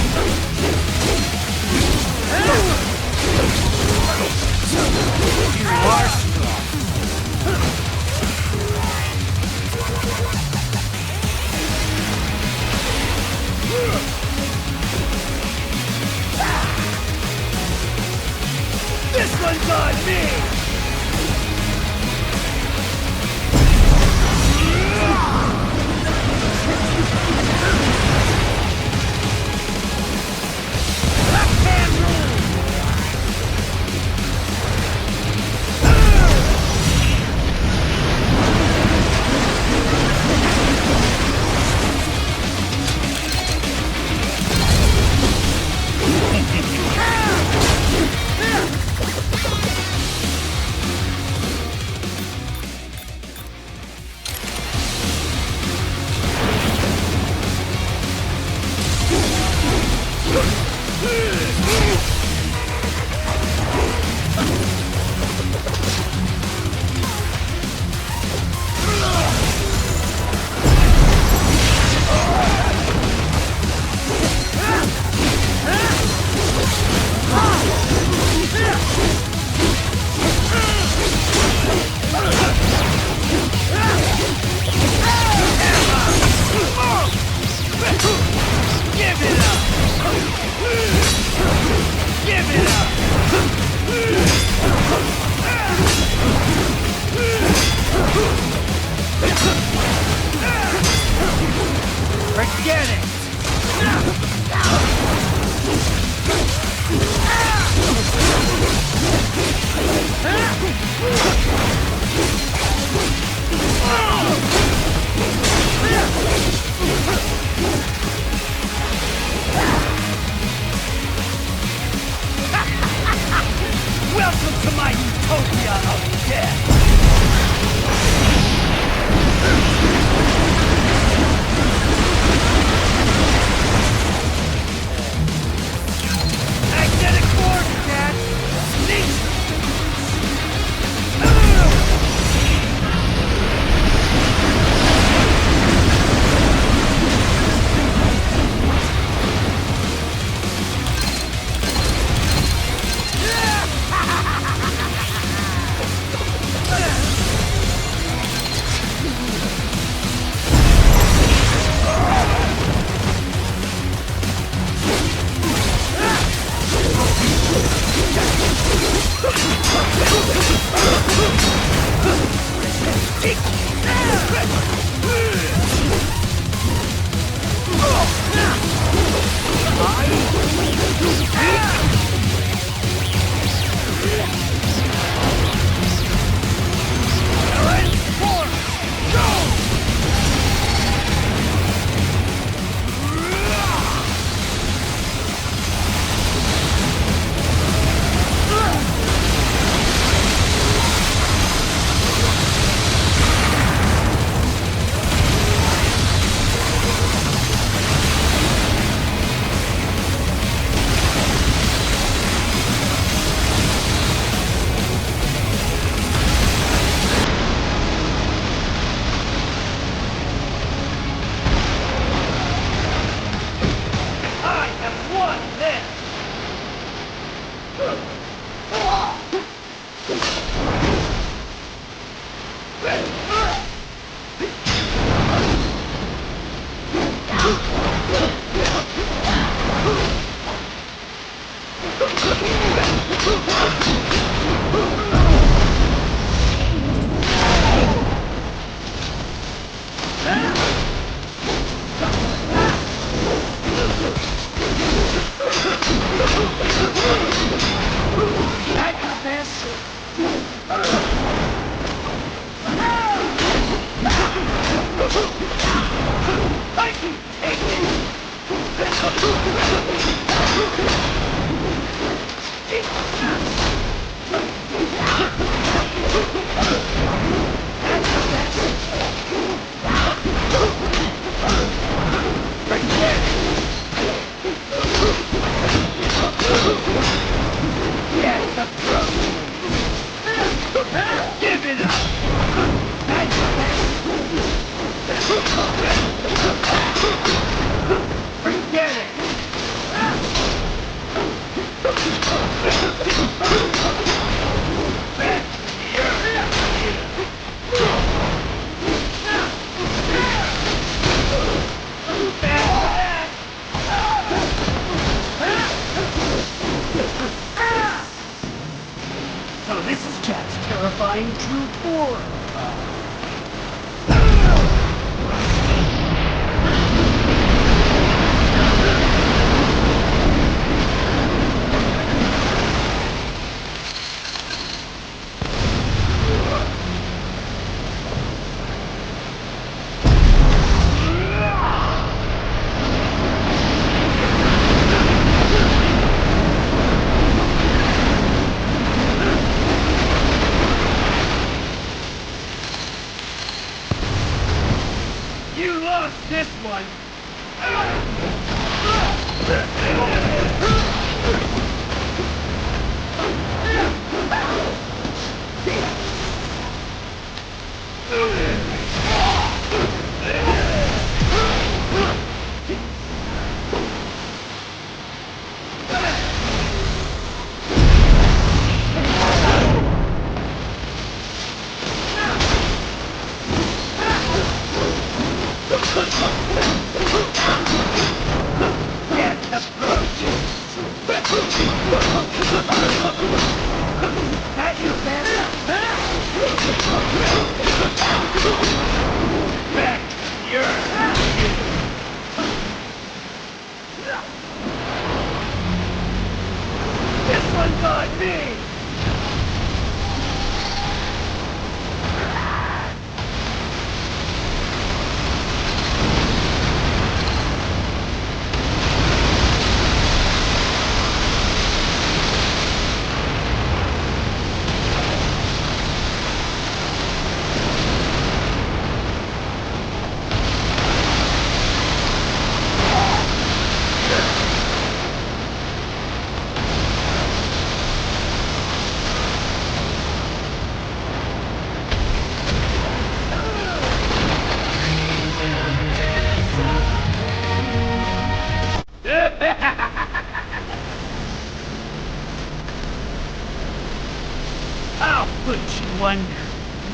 I'll put you under,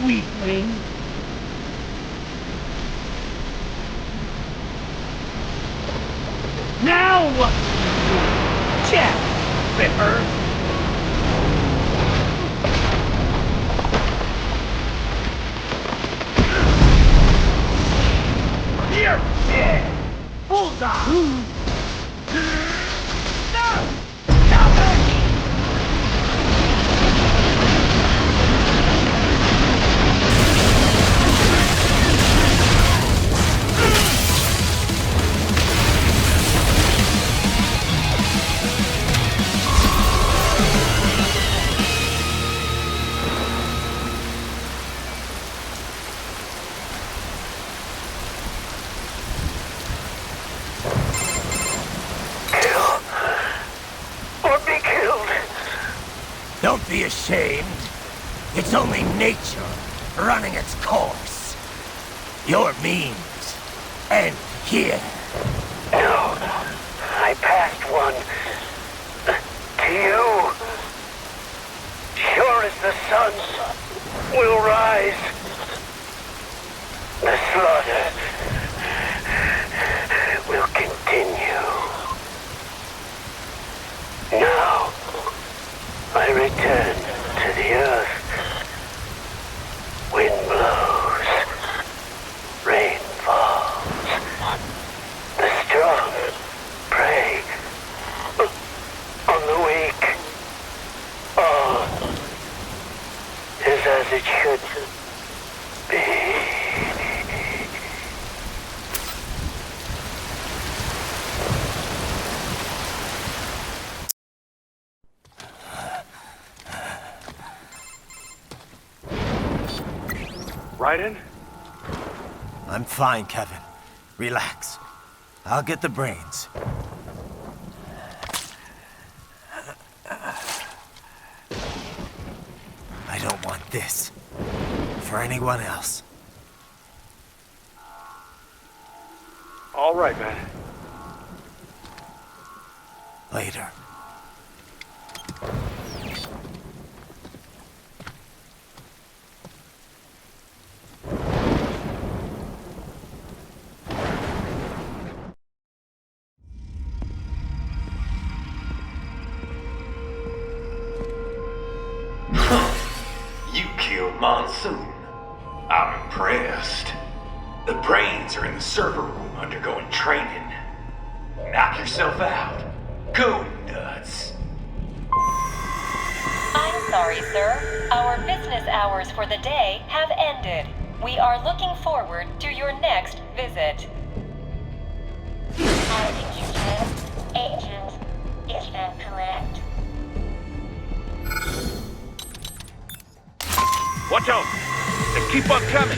weakling. Now what will you do, Jack Ripper? Don't be ashamed. It's only nature running its course. Your means end here. No, I passed one. To you. Sure as the sun will rise. The slaughter will continue. Now, I return to the earth. Wind blows. Rain falls. The strong prey on the weak. All is as it should be. Raiden? I'm fine, Kevin. Relax. I'll get the brains. I don't want this for anyone else. All right, man. Later. You killed Monsoon. I'm impressed. The brains are in the server room undergoing training. Knock yourself out. Go nuts. I'm sorry, sir. Our business hours for the day have ended. We are looking forward to your next visit. Agent, is that correct? Watch out! They keep on coming!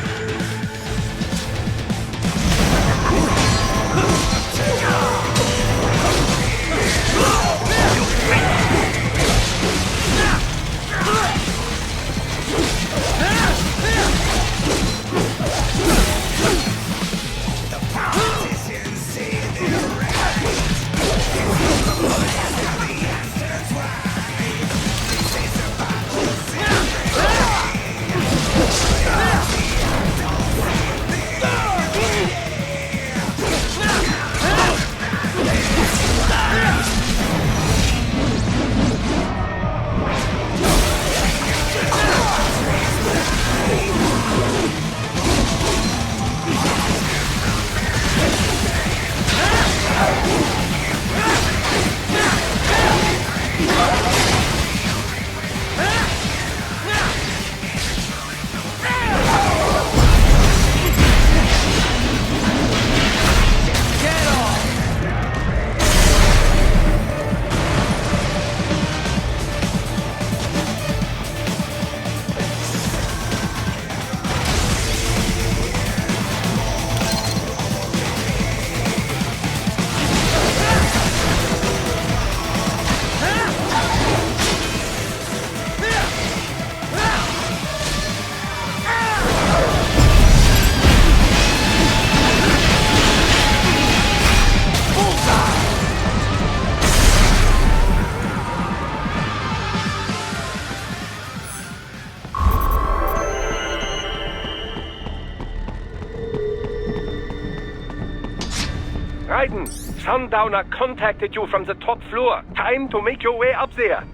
Raiden, Sundowner contacted you from the top floor. Time to make your way up there.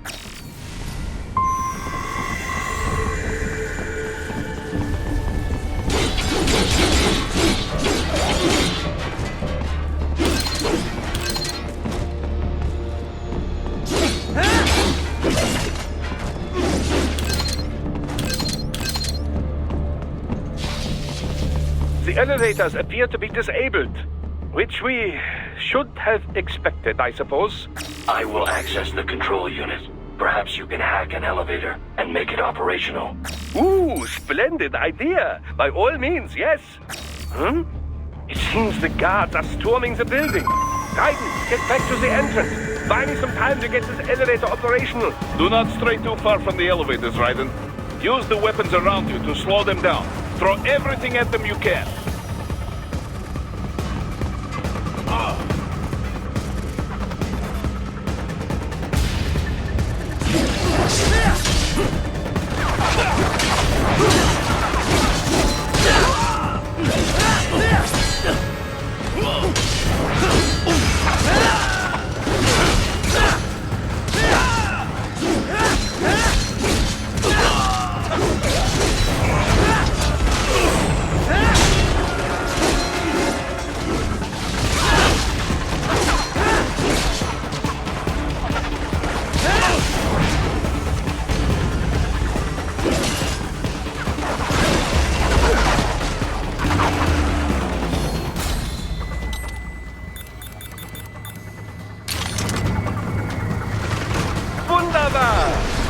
The elevators appear to be disabled, which we should have expected, I suppose. I will access the control unit. Perhaps you can hack an elevator and make it operational. Ooh, splendid idea. By all means, yes. It seems the guards are storming the building. Raiden, get back to the entrance. Buy me some time to get this elevator operational. Do not stray too far from the elevators, Raiden. Use the weapons around you to slow them down. Throw everything at them you can.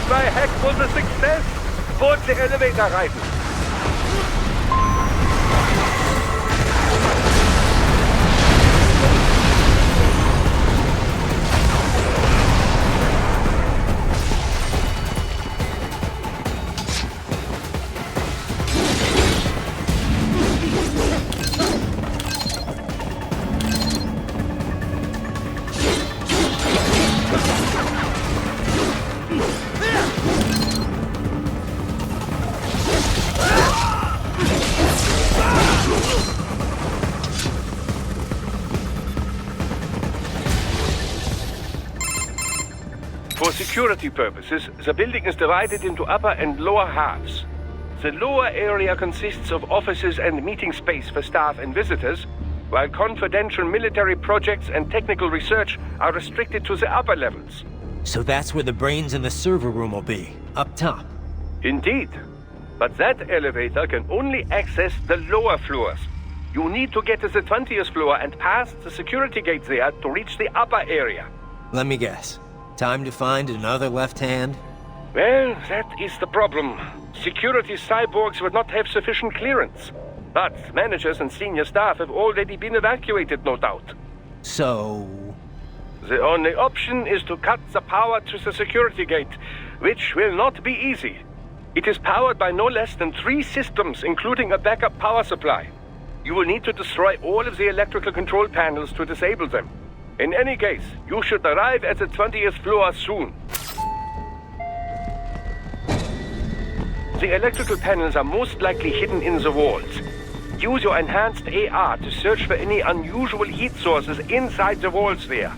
My hack was a success. Board the elevator, Raiden. For security purposes, the building is divided into upper and lower halves. The lower area consists of offices and meeting space for staff and visitors, while confidential military projects and technical research are restricted to the upper levels. So that's where the brains in the server room will be, up top. Indeed. But that elevator can only access the lower floors. You need to get to the 20th floor and pass the security gate there to reach the upper area. Let me guess. Time to find another left hand? Well, that is the problem. Security cyborgs would not have sufficient clearance. But managers and senior staff have already been evacuated, no doubt. So... The only option is to cut the power to the security gate, which will not be easy. It is powered by no less than 3 systems, including a backup power supply. You will need to destroy all of the electrical control panels to disable them. In any case, you should arrive at the 20th floor soon. The electrical panels are most likely hidden in the walls. Use your enhanced AR to search for any unusual heat sources inside the walls there.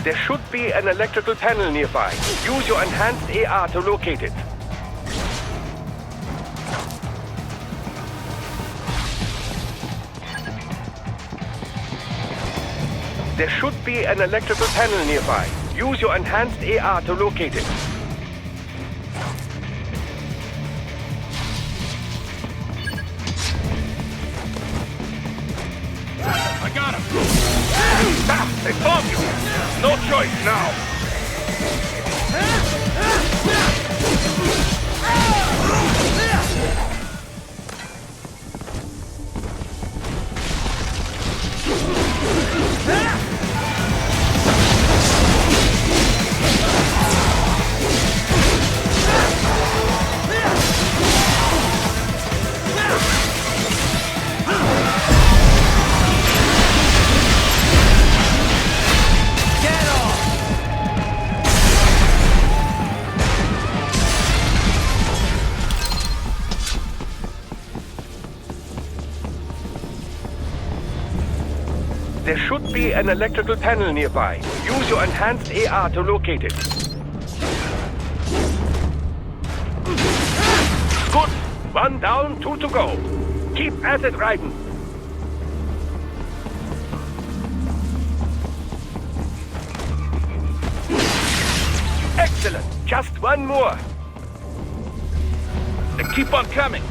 There should be an electrical panel nearby. Use your enhanced AR to locate it. There should be an electrical panel nearby. Use your enhanced AR to locate it. I got him! Stop! They bombed you! No choice now! There should be an electrical panel nearby. Use your enhanced AR to locate it. Good. 1 down, 2 to go. Keep at it, Raiden. Excellent. Just 1 more. Keep on coming.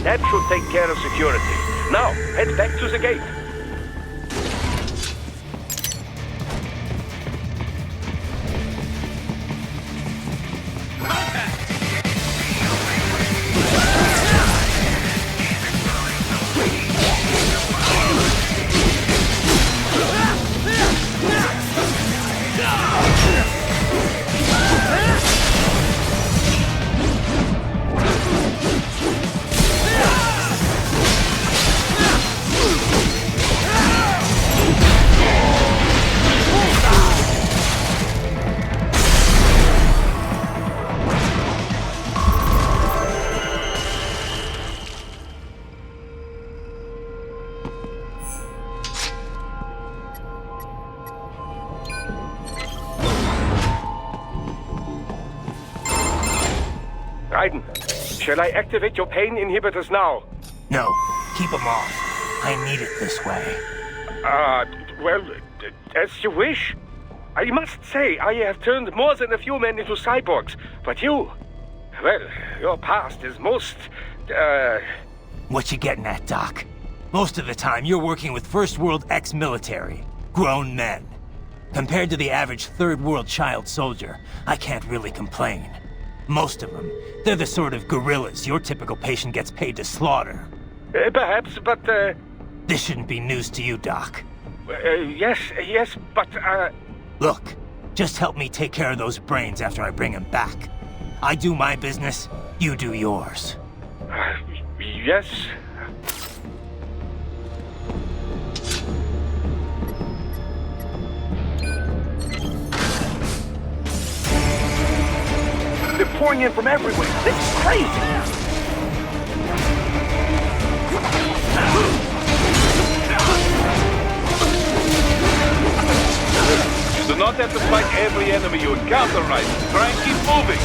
That should take care of security. Now, head back to the gate. Raiden, shall I activate your pain inhibitors now? No, keep them off. I need it this way. Well, as you wish. I must say, I have turned more than a few men into cyborgs, but you... Well, your past is most, What you getting at, Doc? Most of the time, you're working with First World ex-military. Grown men. Compared to the average Third World child soldier, I can't really complain. Most of them, they're the sort of guerrillas your typical patient gets paid to slaughter. Perhaps, but, This shouldn't be news to you, Doc. Yes, but, Look, just help me take care of those brains after I bring them back. I do my business, you do yours. Yes. They're pouring in from everywhere. This is crazy. You do not have to fight every enemy you encounter, right? Try and keep moving.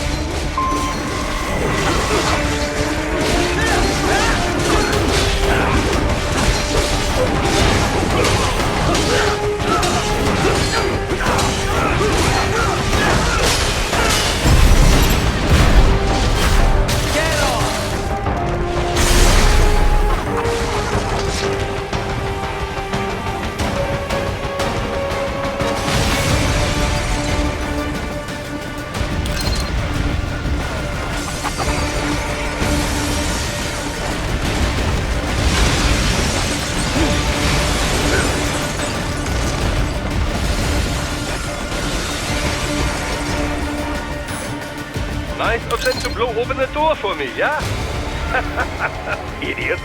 Nice of them to blow open the door for me, yeah? Idiots.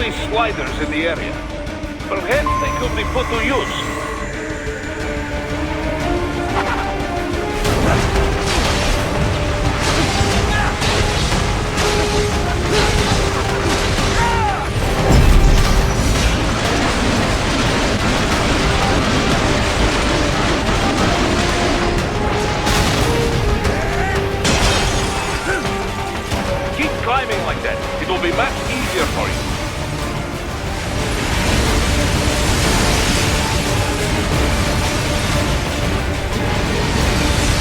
these sliders in the area. Perhaps they could be put to use. Climbing like that, it will be much easier for you.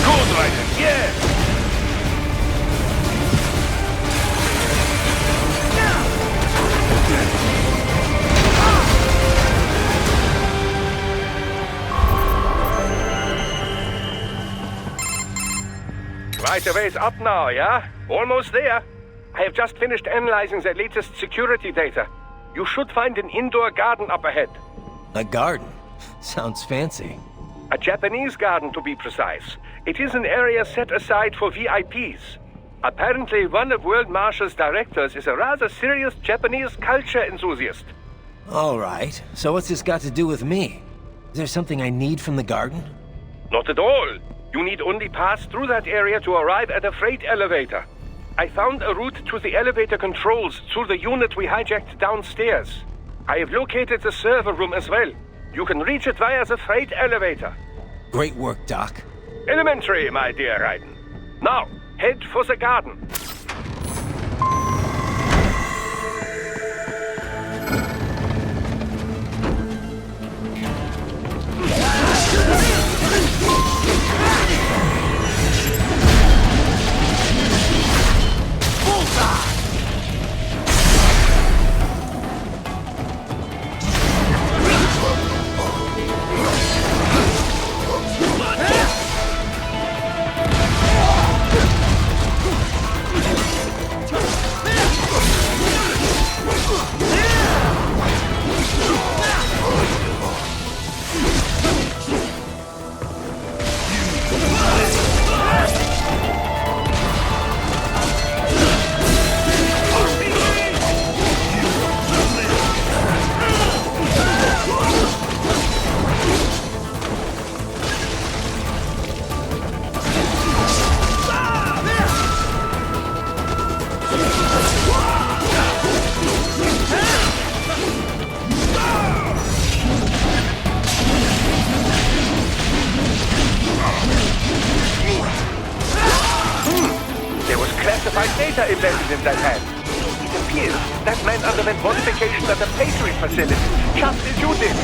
Good, Raiden, yes! Right away's up now, yeah? Almost there. I have just finished analyzing the latest security data. You should find an indoor garden up ahead. A garden? Sounds fancy. A Japanese garden, to be precise. It is an area set aside for VIPs. Apparently, one of World Marshal's directors is a rather serious Japanese culture enthusiast. All right. So what's this got to do with me? Is there something I need from the garden? Not at all. You need only pass through that area to arrive at a freight elevator. I found a route to the elevator controls through the unit we hijacked downstairs. I have located the server room as well. You can reach it via the freight elevator. Great work, Doc. Elementary, my dear Raiden. Now, head for the garden. Data embedded in that hand. It appears that man underwent modification at the Patriot facility, just as you did.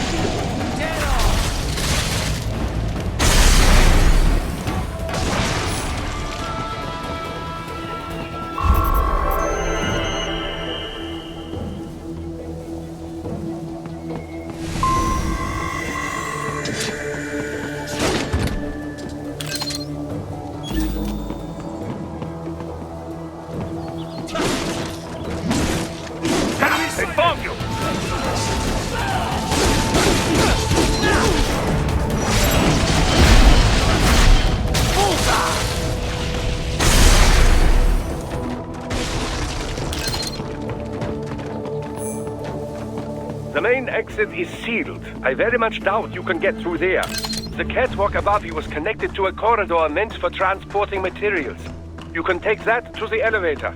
The main exit is sealed. I very much doubt you can get through there. The catwalk above you is connected to a corridor meant for transporting materials. You can take that to the elevator.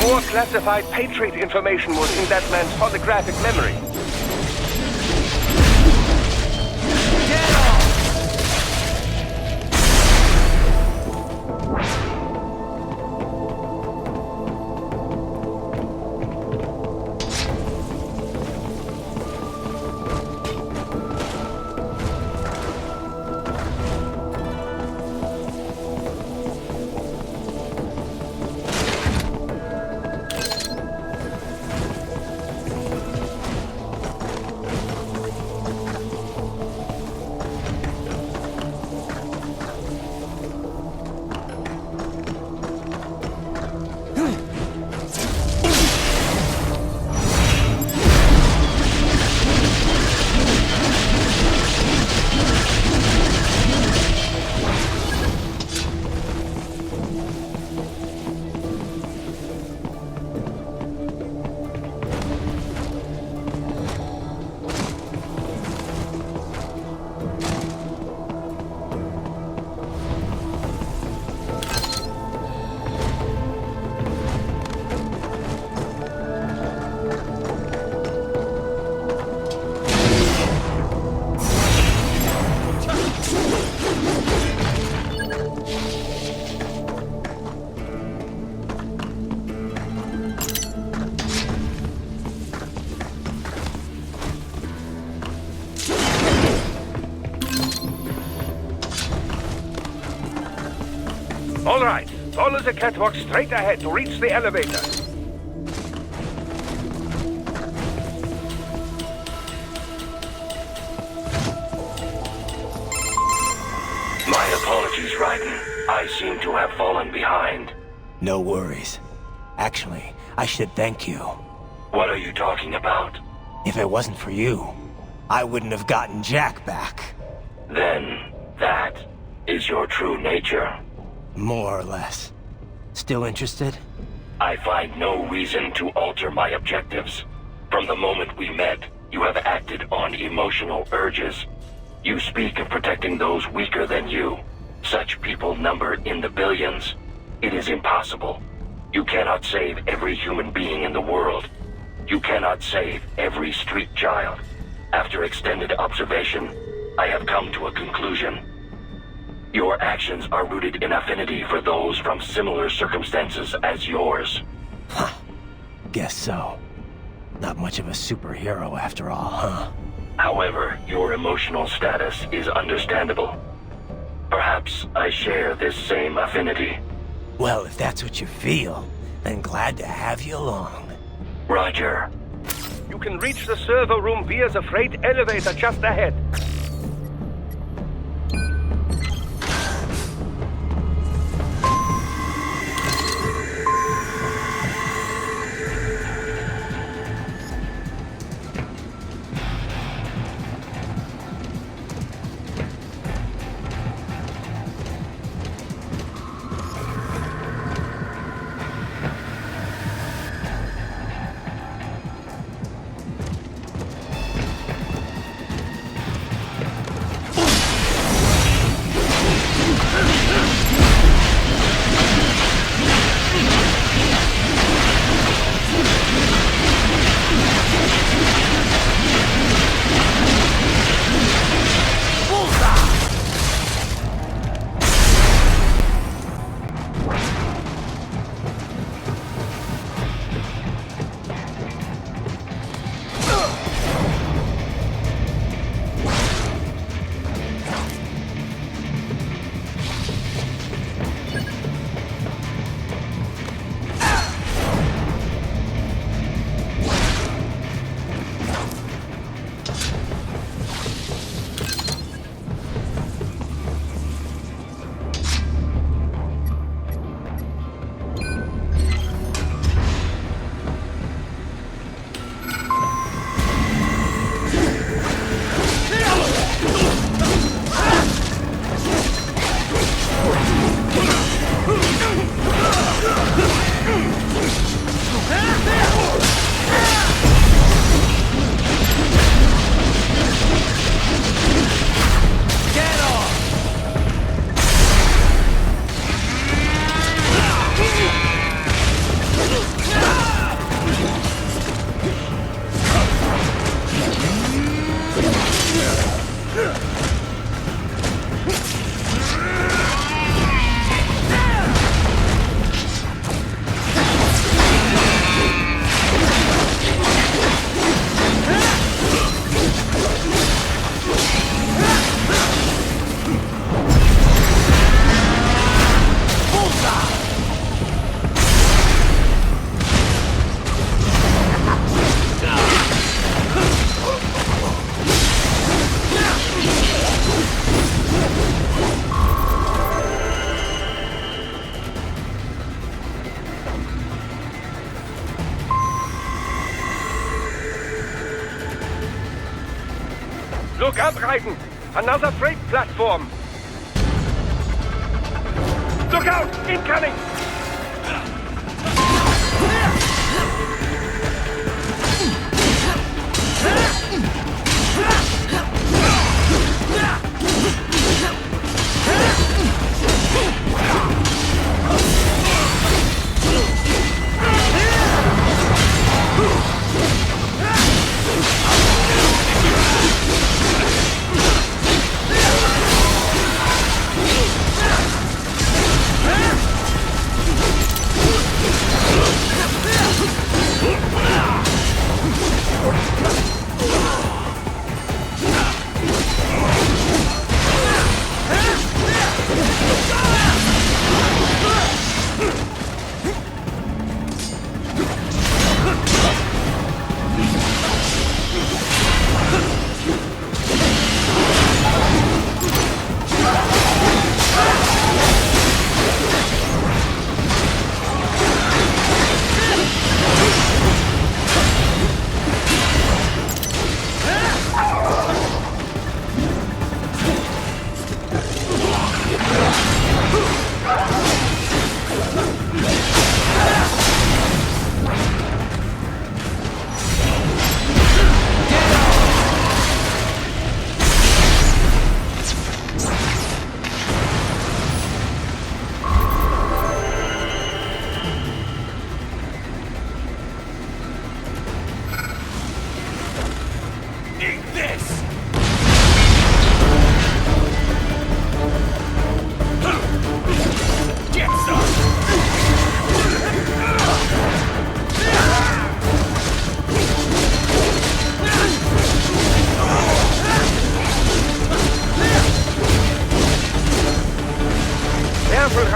More classified Patriot information was in that man's holographic memory. All right, follow the catwalk straight ahead to reach the elevator. My apologies, Raiden. I seem to have fallen behind. No worries. Actually, I should thank you. What are you talking about? If it wasn't for you, I wouldn't have gotten Jack back. Then, that is your true nature. More or less. Still interested? I find no reason to alter my objectives. From the moment we met, you have acted on emotional urges. You speak of protecting those weaker than you. Such people number in the billions. It is impossible. You cannot save every human being in the world. You cannot save every street child. After extended observation, I have come to a conclusion. Your actions are rooted in affinity for those from similar circumstances as yours. Guess so. Not much of a superhero after all, huh? However, your emotional status is understandable. Perhaps I share this same affinity. Well, if that's what you feel, then glad to have you along. Roger. You can reach the server room via the freight elevator just ahead. Look up, Raiden! Another freight platform! Look out! Incoming!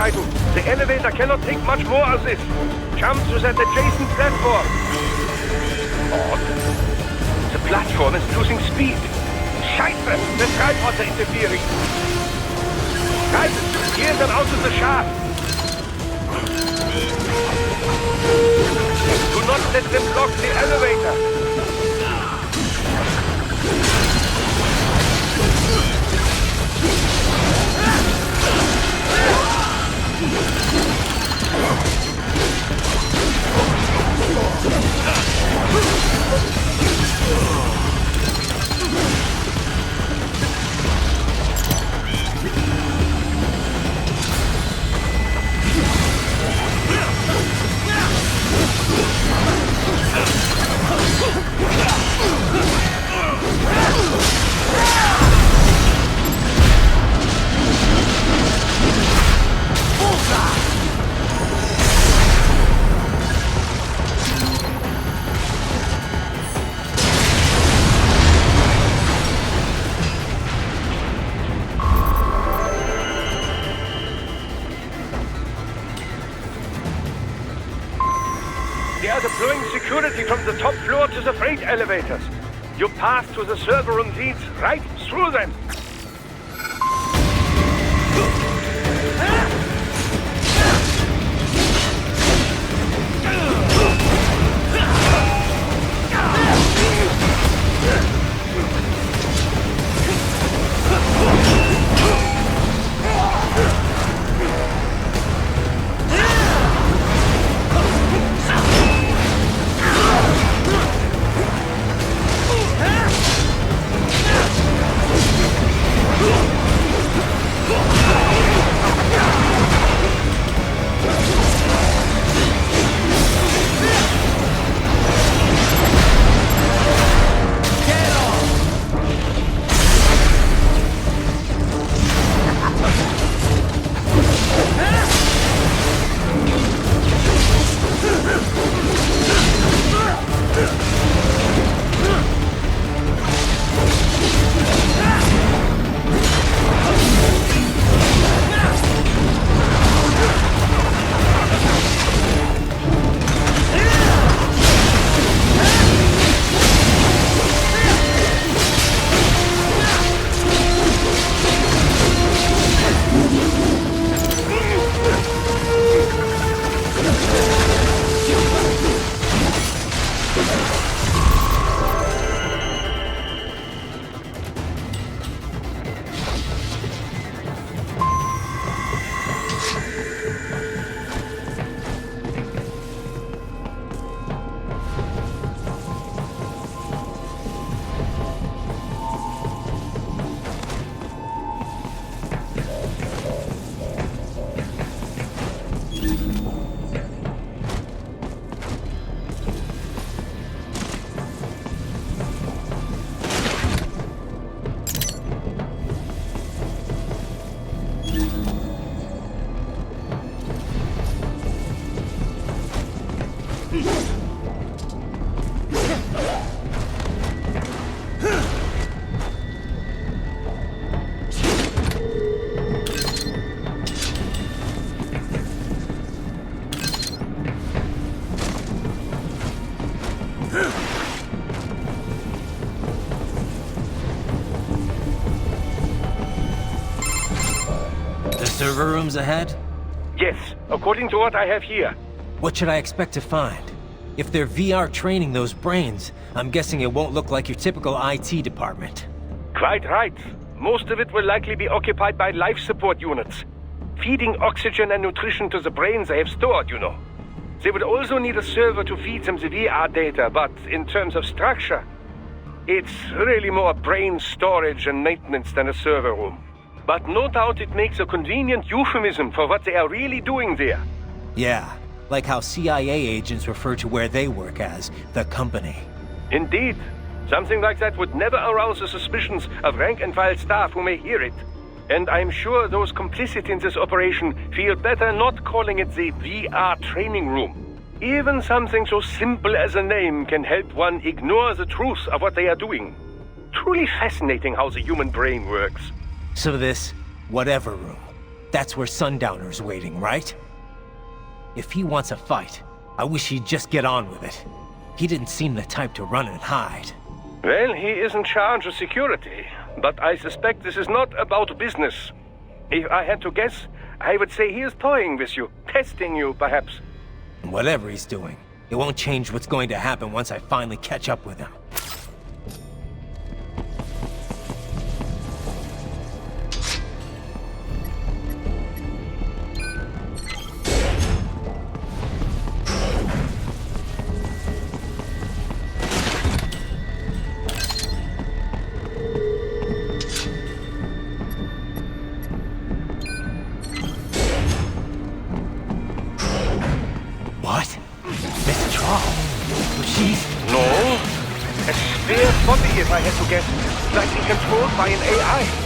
Raiden. The elevator cannot take much more of this. Jump to that adjacent platform. Odd. The platform is losing speed. Scheiße! The tripods are interfering. Raiden, clear them out of the shaft. Do not let them block the elevator. They are deploying security from the top floor to the freight elevators. Your path to the server room leads right through them. Server rooms ahead? Yes, according to what I have here. What should I expect to find? If they're VR training those brains, I'm guessing it won't look like your typical IT department. Quite right. Most of it will likely be occupied by life support units. Feeding oxygen and nutrition to the brains they have stored, you know. They would also need a server to feed them the VR data, but in terms of structure, it's really more brain storage and maintenance than a server room. But no doubt it makes a convenient euphemism for what they are really doing there. Yeah, like how CIA agents refer to where they work as the company. Indeed. Something like that would never arouse the suspicions of rank-and-file staff who may hear it. And I'm sure those complicit in this operation feel better not calling it the VR training room. Even something so simple as a name can help one ignore the truth of what they are doing. Truly fascinating how the human brain works. So this whatever room, That's where Sundowners waiting, right? If he wants a fight, I wish he'd just get on with it. He didn't seem the type to run and hide. Well, he is in charge of security, but I suspect this is not about business. If I had to guess, I would say he is toying with you, testing you, perhaps. Whatever he's doing, it won't change what's going to happen once I finally catch up with him. What? Miss Charles? She's... No. A spare body, if I had to guess. Likely controlled by an AI.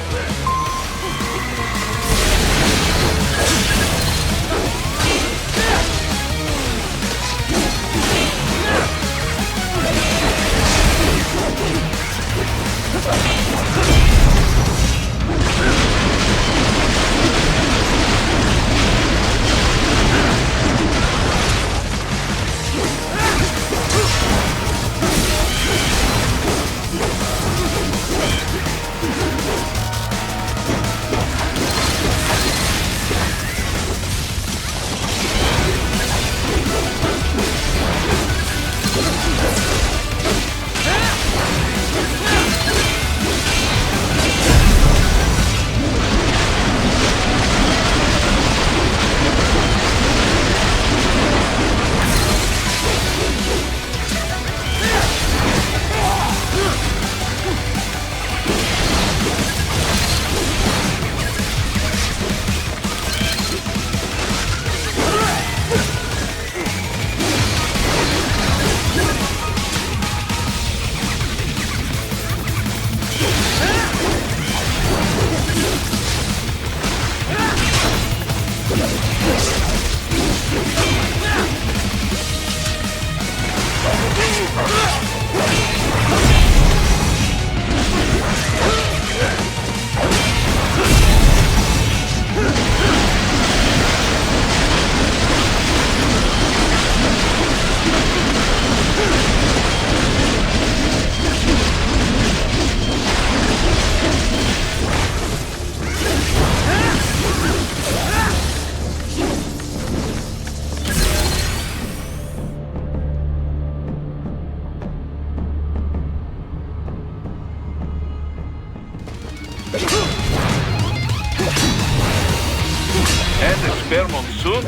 And a spare monsoon?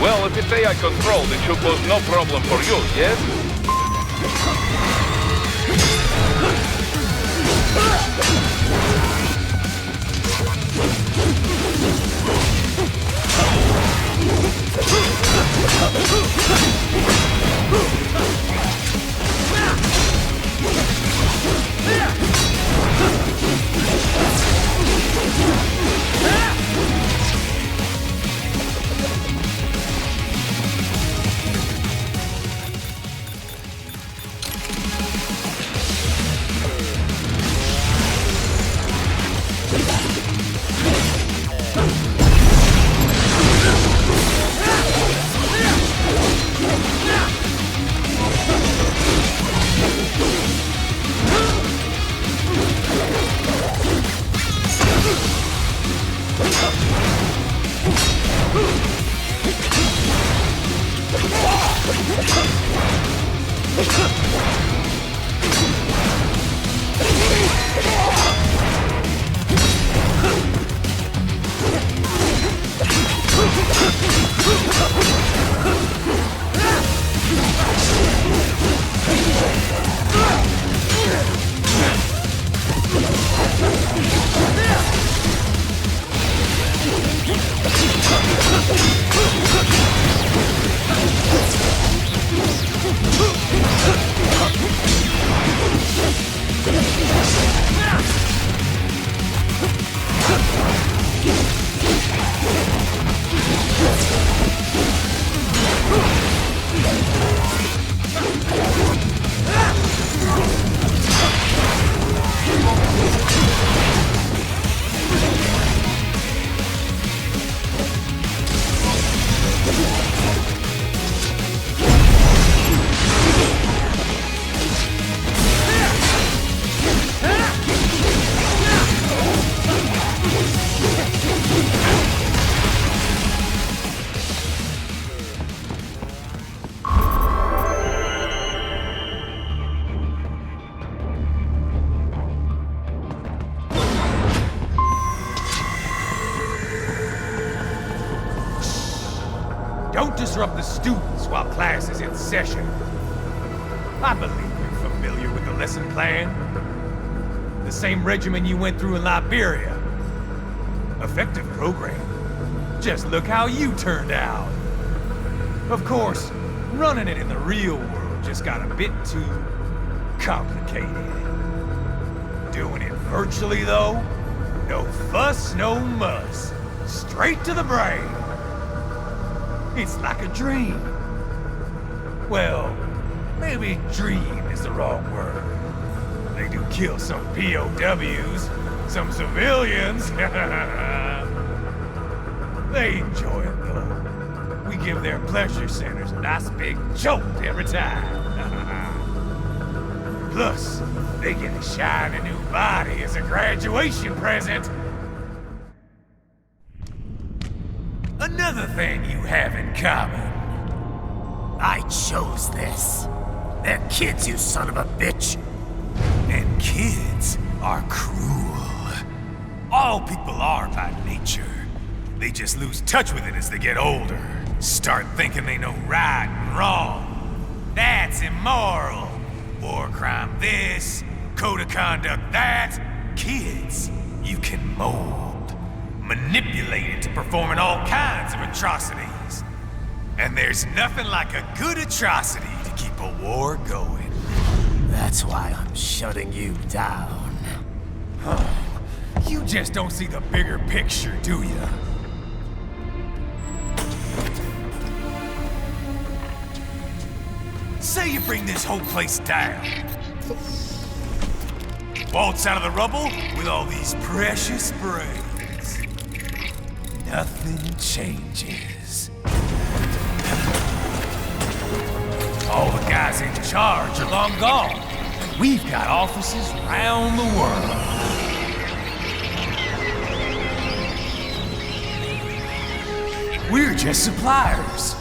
Well, if it's AI controlled, it should pose no problem for you, yes? Don't disrupt the students while class is in session. I believe you're familiar with the lesson plan. The same regimen you went through in Liberia. Effective program. Just look how you turned out. Of course, running it in the real world just got a bit too complicated. Doing it virtually, though, no fuss, no muss. Straight to the brain. It's like a dream. Well, maybe dream is the wrong word. They do kill some POWs, some civilians. They enjoy it, though. We give their pleasure centers a nice big jolt every time. Plus, they get a shiny new body as a graduation present. Another thing you have in common. I chose this. They're kids, you son of a bitch. And kids are cruel. All people are by nature. They just lose touch with it as they get older. Start thinking they know right and wrong. That's immoral. War crime this, code of conduct that. Kids, you can mold, manipulate into performing all kinds of atrocities. And there's nothing like a good atrocity to keep a war going. That's why I'm shutting you down. You just don't see the bigger picture, do you? Say you bring this whole place down. Waltz out of the rubble with all these precious brains. Nothing changes. All the guys in charge are long gone. We've got offices around the world. We're just suppliers.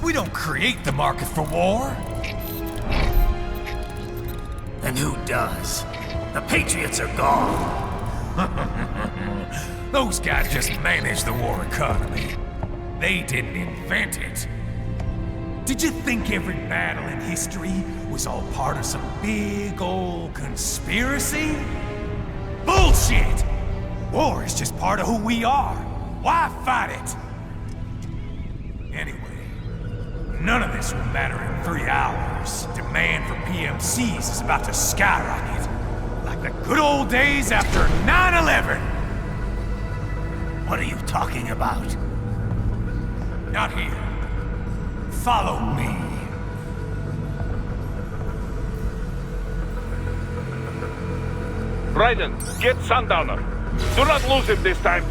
We don't create the market for war. And who does? The Patriots are gone. Those guys just manage the war economy. They didn't invent it. Did you think every battle in history was all part of some big old conspiracy? Bullshit! War is just part of who we are. Why fight it? Anyway, none of this will matter in 3 hours. Demand for PMCs is about to skyrocket. Like the good old days after 9/11. What are you talking about? Not here. Follow me. Raiden, get Sundowner. Do not lose him this time.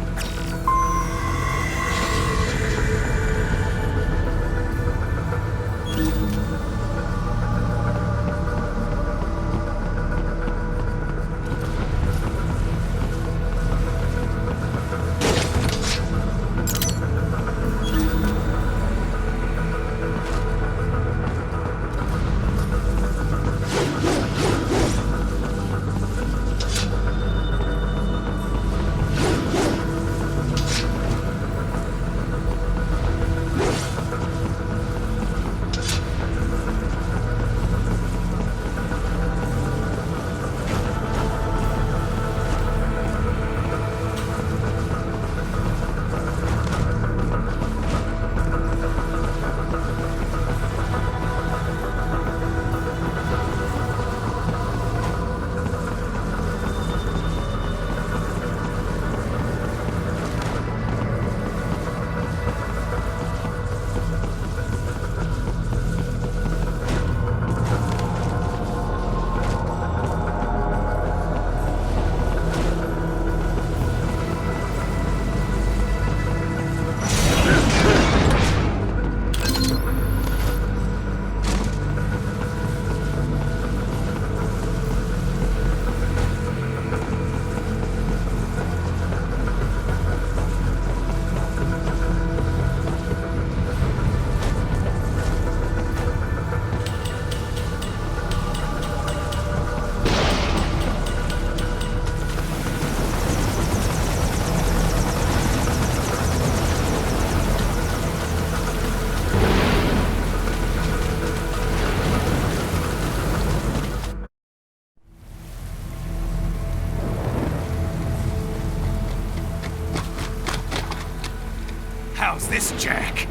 How's this, Jack?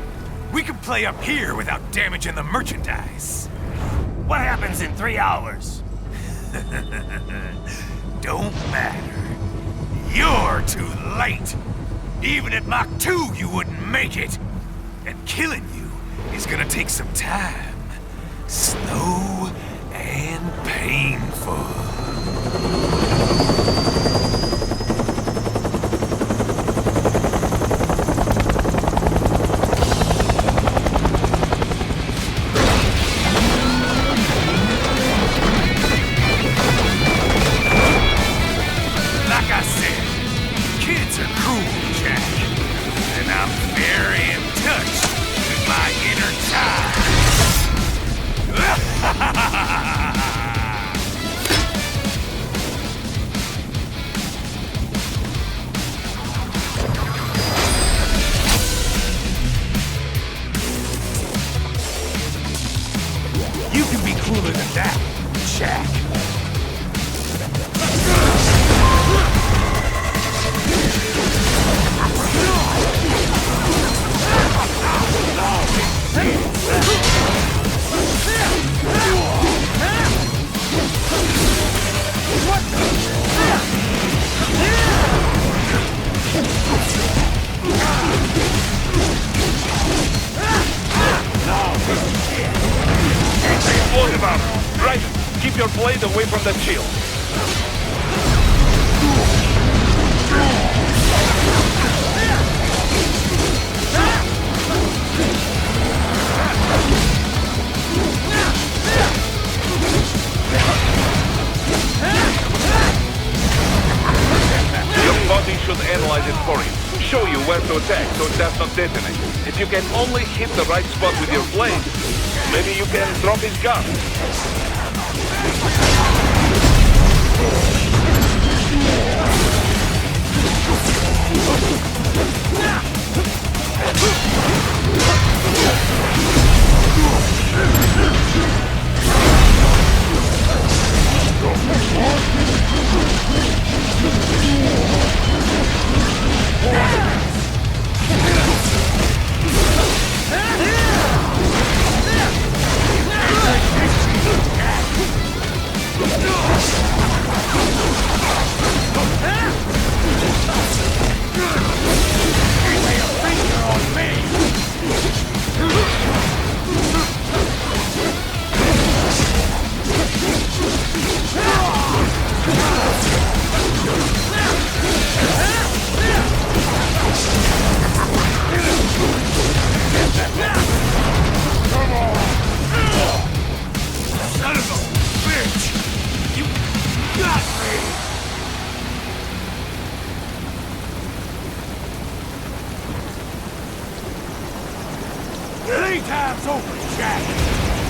We can play up here without damaging the merchandise. What happens in 3 hours? Don't matter. You're too late. Even at Mach 2, you wouldn't make it. And killing you is gonna take some time. Slow and painful. You can be cooler than that, Jack. Explosive armor. Raiden, keep your blade away from that shield. Your body should analyze it for you. Show you where to attack so it does not detonate. If you can only hit the right spot with your blade, maybe you can drop his gun. Playtime's over, Jack.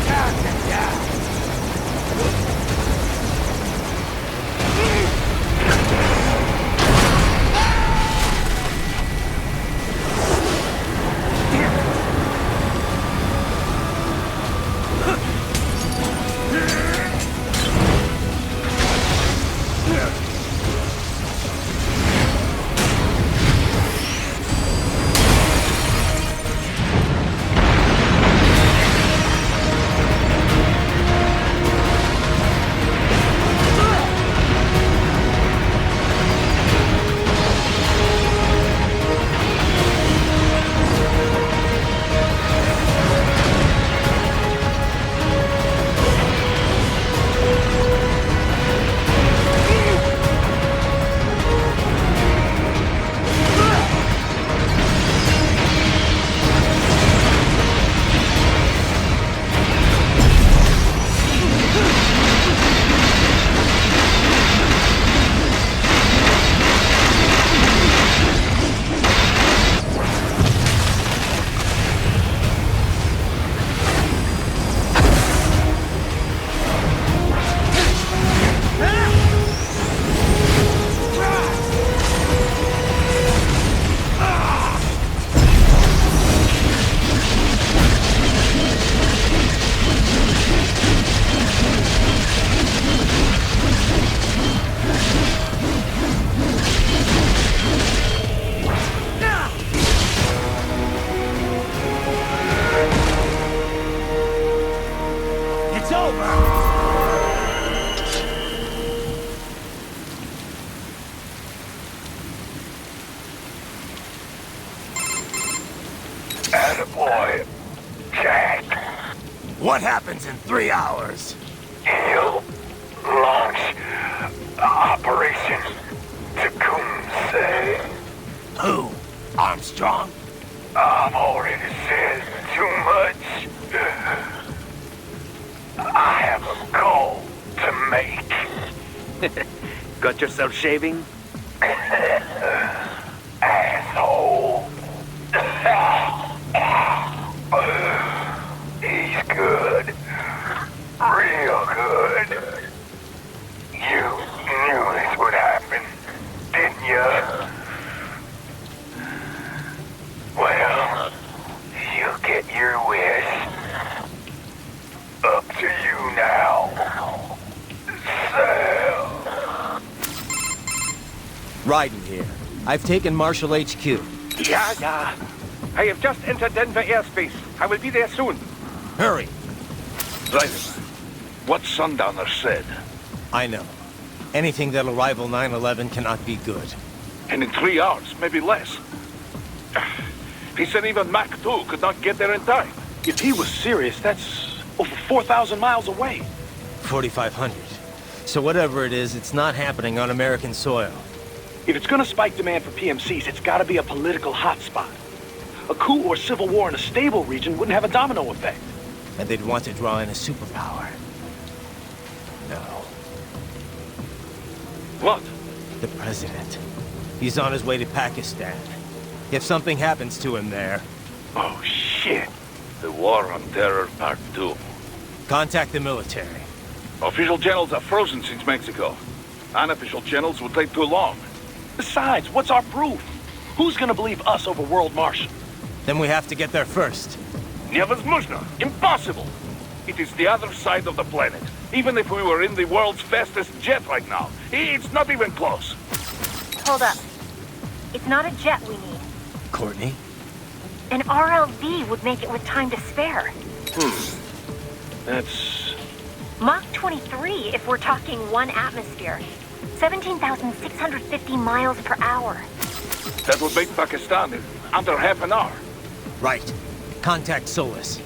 Time to die. boy, Jack. What happens in 3 hours? He'll launch Operation Tecumseh. Who? Armstrong? I've already said too much. I have a call to make. Got yourself shaving? Asshole. He's good. Real good. You knew this would happen, didn't you? Well, you get your wish. Up to you now. Sam. Raiden here. I've taken Marshall HQ. Yeah. I have just entered Denver airspace. I will be there soon. Hurry. Raiden, what Sundowner said. I know. Anything that'll rival 9/11 cannot be good. And in 3 hours, maybe less. He said even Mach 2 could not get there in time. If he was serious, that's over 4,000 miles away. 4,500. So whatever it is, it's not happening on American soil. If it's gonna spike demand for PMCs, it's gotta be a political hotspot. A coup or civil war in a stable region wouldn't have a domino effect. And they'd want to draw in a superpower. No. What? The president. He's on his way to Pakistan. If something happens to him there... Oh, shit. The War on Terror Part 2. Contact the military. Official channels are frozen since Mexico. Unofficial channels would take too long. Besides, what's our proof? Who's gonna believe us over World Marshal? Then we have to get there first. Невозможно. Impossible. It is the other side of the planet. Even if we were in the world's fastest jet right now, it's not even close. Hold up. It's not a jet we need. Courtney? An RLV would make it with time to spare. That's... Mach 23 if we're talking 1 atmosphere. 17,650 miles per hour. That would make Pakistan in under half an hour. Right. Contact Solus.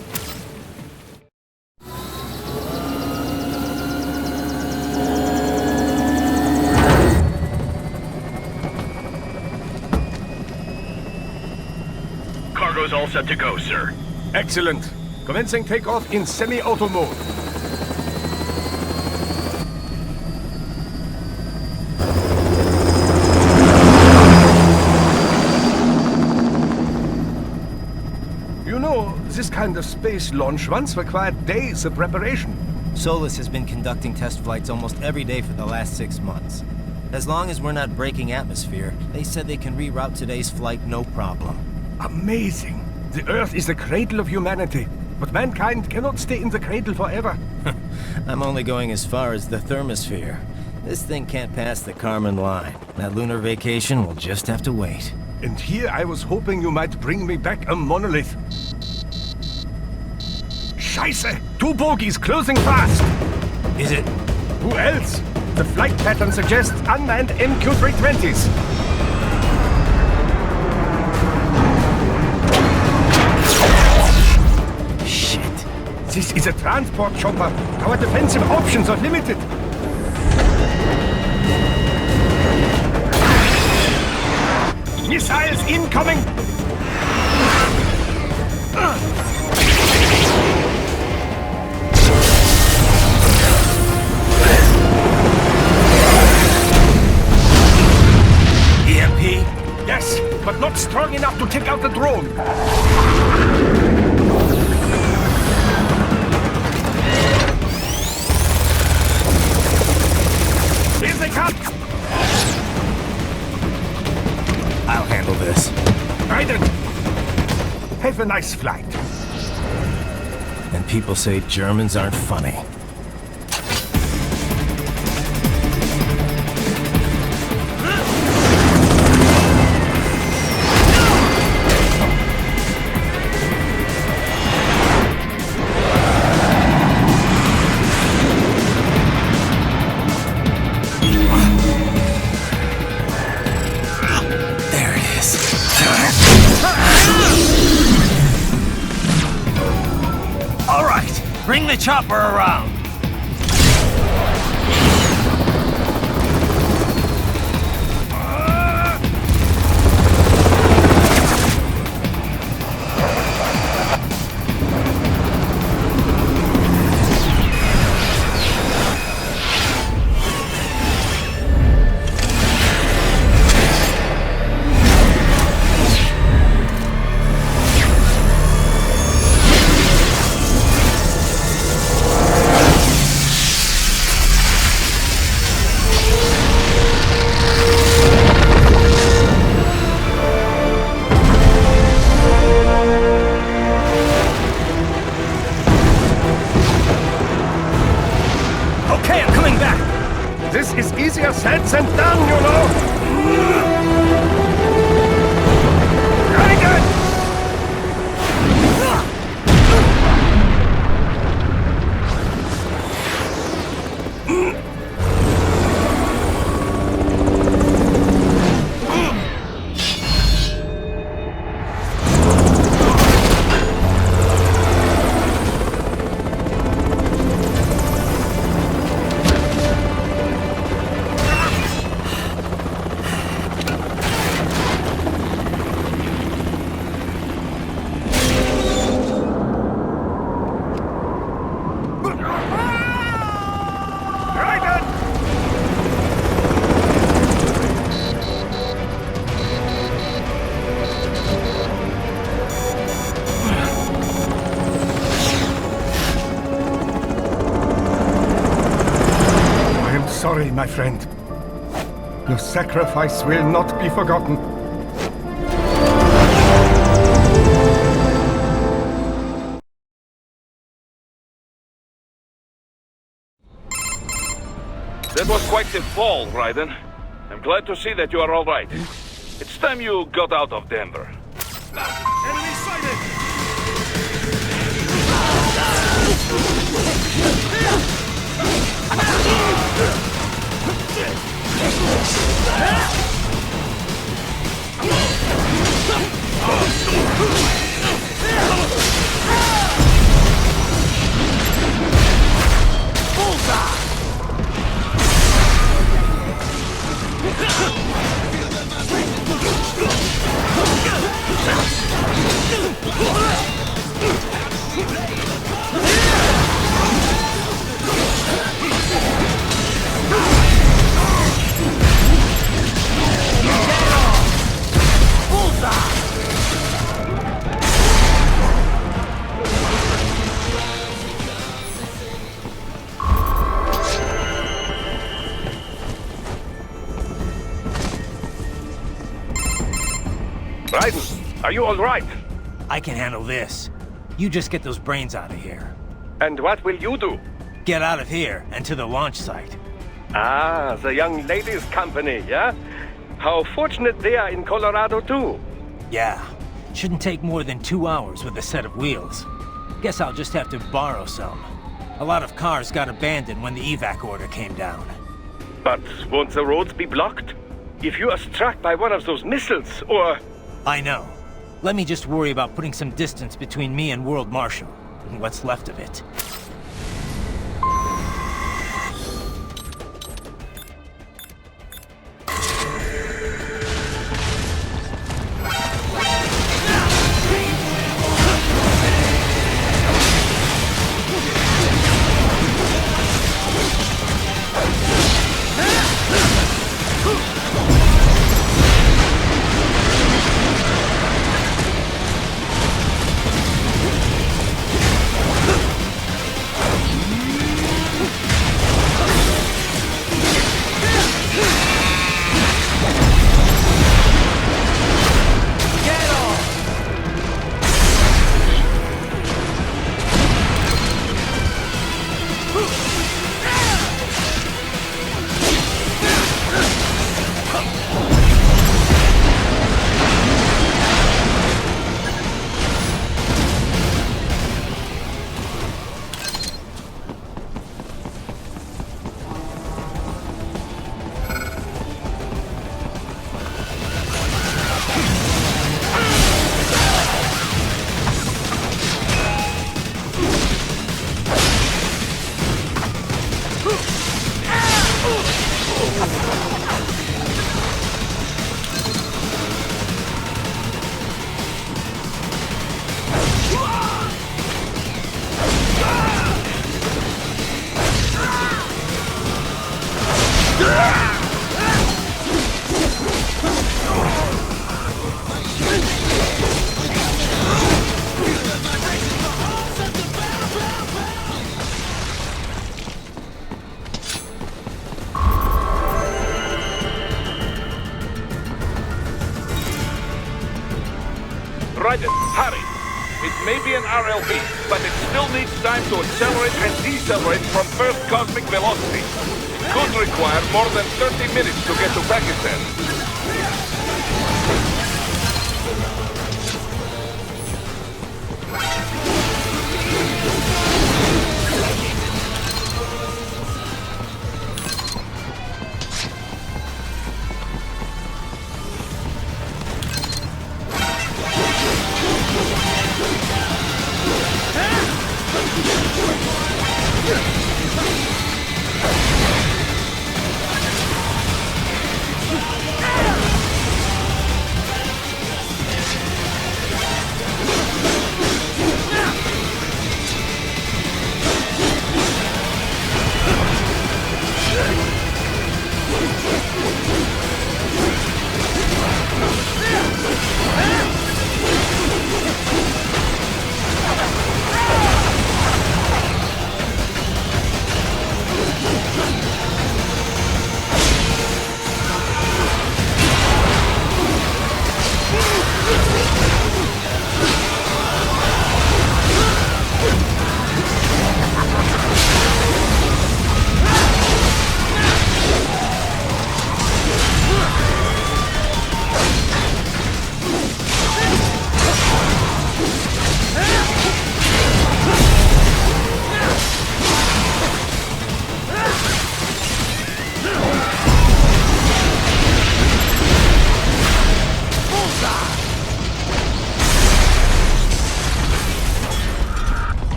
Cargo's all set to go, sir. Excellent. Commencing takeoff in semi-auto mode. You know, this kind of space launch once required days of preparation. Solus has been conducting test flights almost every day for the last 6 months. As long as we're not breaking atmosphere, they said they can reroute today's flight no problem. Amazing. The Earth is the cradle of humanity, but mankind cannot stay in the cradle forever. I'm only going as far as the thermosphere. This thing can't pass the Kármán line. That lunar vacation will just have to wait. And here I was hoping you might bring me back a monolith. Scheiße! 2 bogies closing fast! Is it? Who else? The flight pattern suggests unmanned MQ-320s. Shit. This is a transport chopper. Our defensive options are limited. Missiles incoming! EMP? Yes, but not strong enough to take out the drone. Here they come! I'll handle this. Raiden! Have a nice flight. And people say Germans aren't funny. Bring the chopper around! Easier said than done, you know! Raiden! Sorry, my friend. Your sacrifice will not be forgotten. That was quite the fall, Raiden. I'm glad to see that you are all right. It's time you got out of Denver. Enemy sighted! Raiden, are you all right? I can handle this. You just get those brains out of here. And what will you do? Get out of here and to the launch site. Ah, the young ladies' company, yeah? How fortunate they are in Colorado, too. Yeah. Shouldn't take more than 2 hours with a set of wheels. Guess I'll just have to borrow some. A lot of cars got abandoned when the evac order came down. But won't the roads be blocked? If you are struck by one of those missiles, or... I know. Let me just worry about putting some distance between me and World Marshal. What's left of it. Raiden, hurry! It may be an RLB, but it still needs time to accelerate and decelerate from first cosmic velocity. It could require more than 30 minutes to get to Pakistan.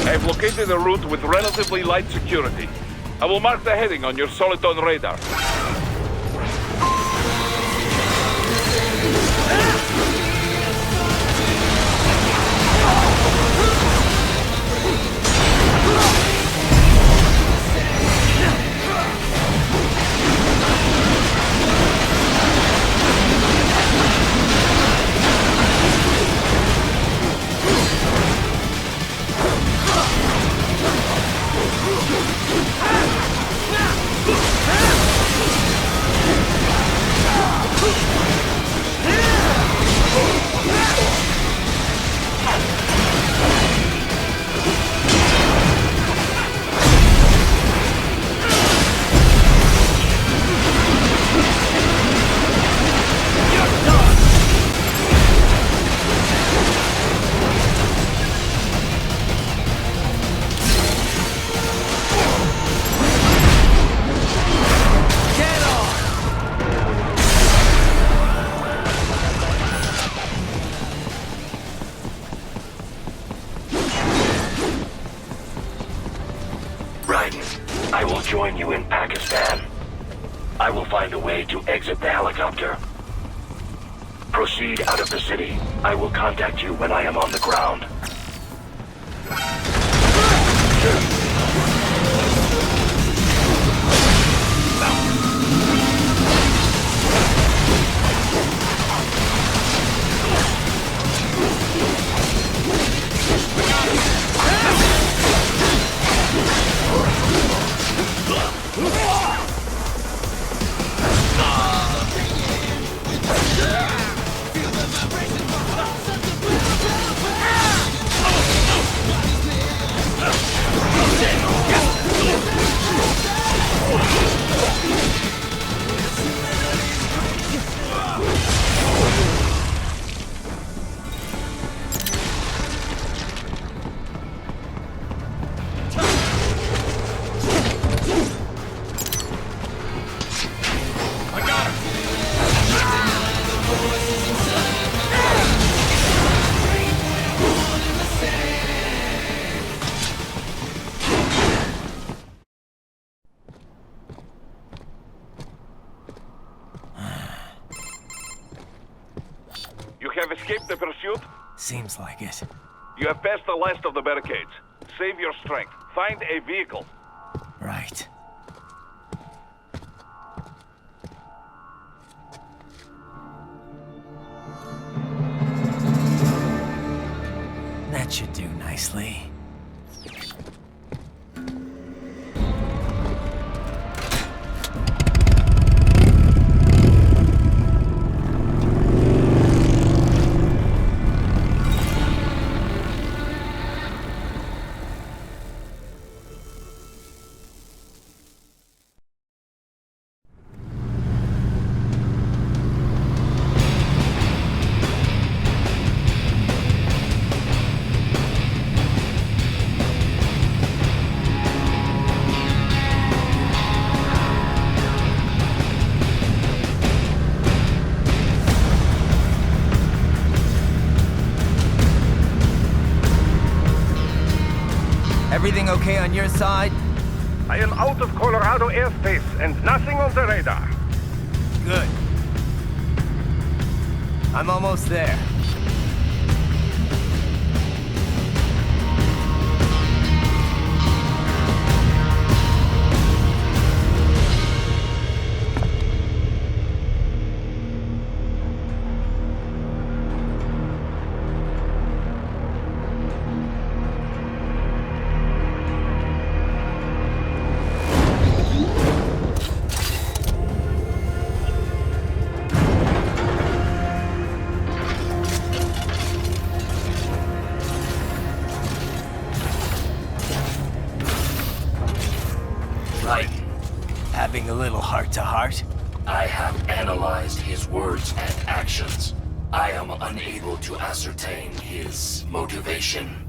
I've located a route with relatively light security. I will mark the heading on your Soliton radar. I will join you in Pakistan. I will find a way to exit the helicopter. Proceed out of the city. I will contact you when I am on the ground. You have escaped the pursuit? Seems like it. You have passed the last of the barricades. Save your strength. Find a vehicle. Right. That should do nicely. Everything okay on your side? I am out of Colorado airspace and nothing on the radar. Good. I'm almost there. Having a little heart-to-heart? I have analyzed his words and actions. I am unable to ascertain his motivation.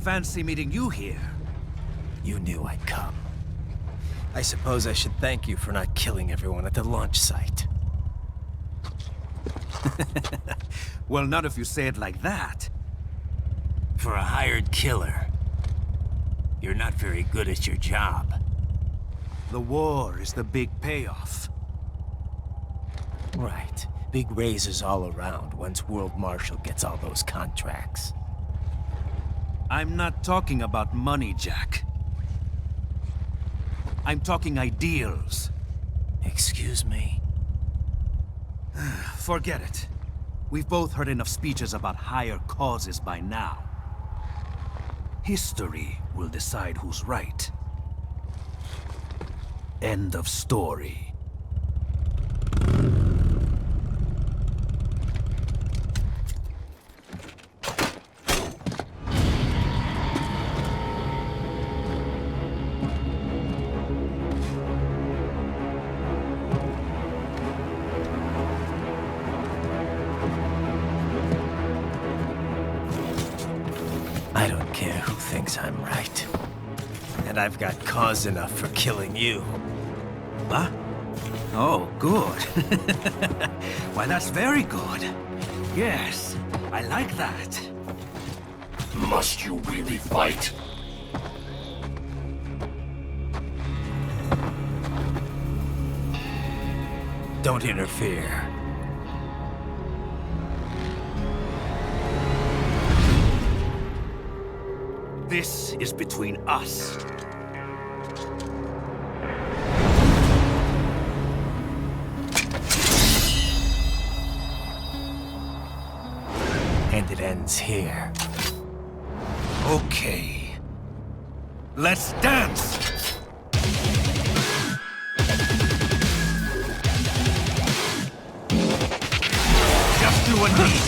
Fancy meeting you here. You knew I'd come. I suppose I should thank you for not killing everyone at the launch site. Well, not if you say it like that. For a hired killer, you're not very good at your job. The war is the big payoff. Right. Big raises all around once World Marshal gets all those contracts. I'm not talking about money, Jack. I'm talking ideals. Excuse me? Forget it. We've both heard enough speeches about higher causes by now. History will decide who's right. End of story. I don't care who thinks I'm right. And I've got cause enough for killing you. Huh? Oh, good. Why, that's very good. Yes, I like that. Must you really fight? Don't interfere. This is between us. And it ends here. Okay. Let's dance! Just you and me.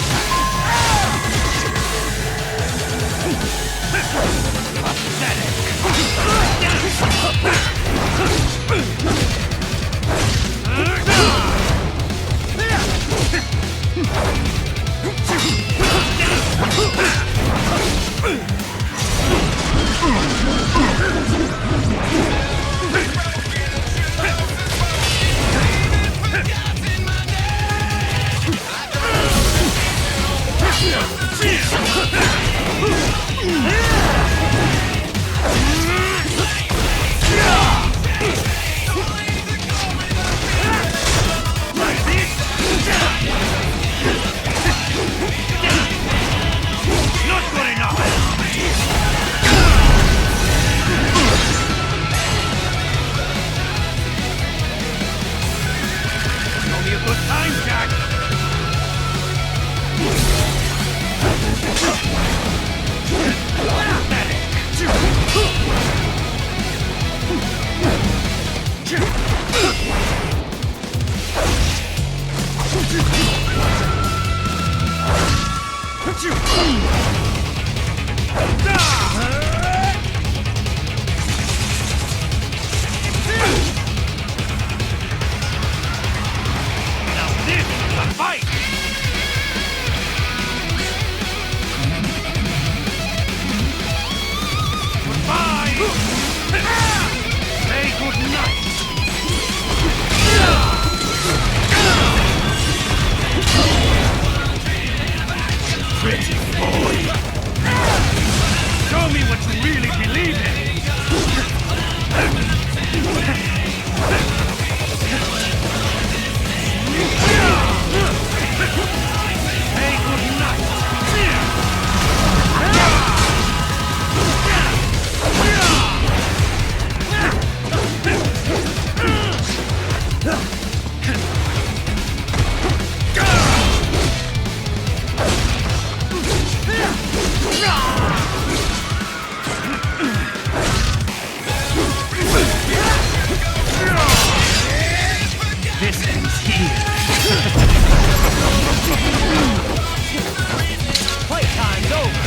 Playtime's over!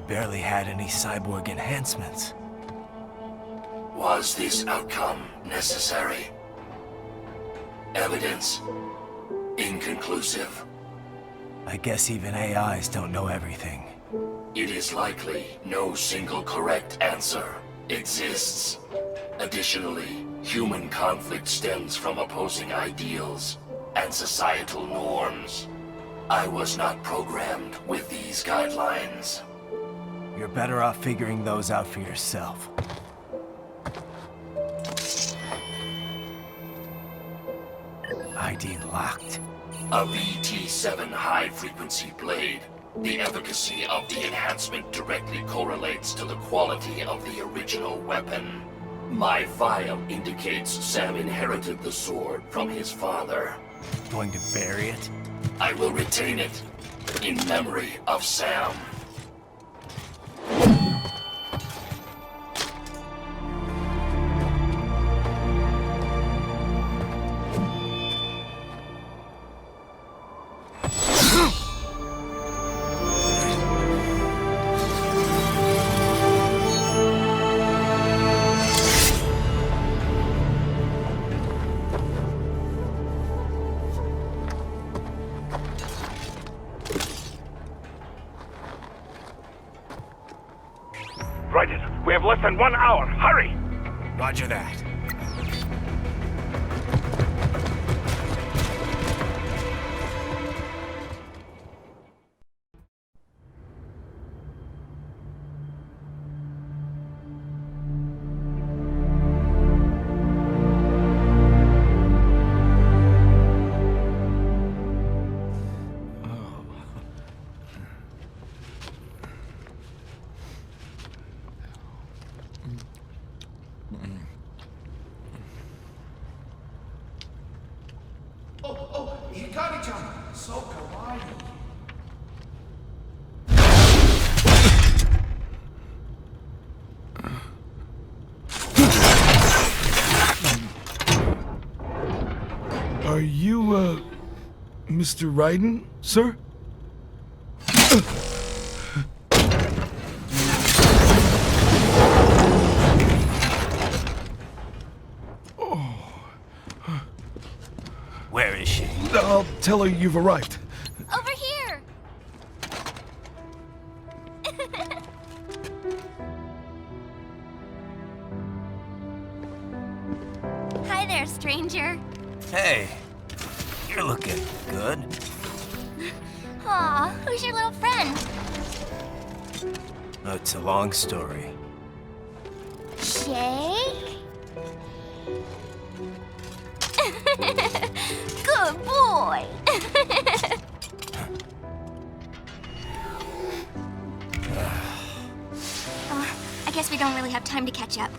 Barely had any cyborg enhancements. Was this outcome necessary? Evidence inconclusive. I guess even AIs don't know everything. It is likely no single correct answer exists. Additionally, human conflict stems from opposing ideals and societal norms. I was not programmed with these guidelines. You're better off figuring those out for yourself. ID locked. A VT-7 high-frequency blade. The efficacy of the enhancement directly correlates to the quality of the original weapon. My file indicates Sam inherited the sword from his father. Going to bury it? I will retain it in memory of Sam. Raiden, we have less than 1 hour. Hurry! Roger that. Are you, Mr. Raiden, sir? Where is she? I'll tell her you've arrived. Over here! Hi there, stranger. Hey, you're You're looking good. Aw, who's your little friend? Oh, it's a long story. Shake? Good boy! I guess we don't really have time to catch up.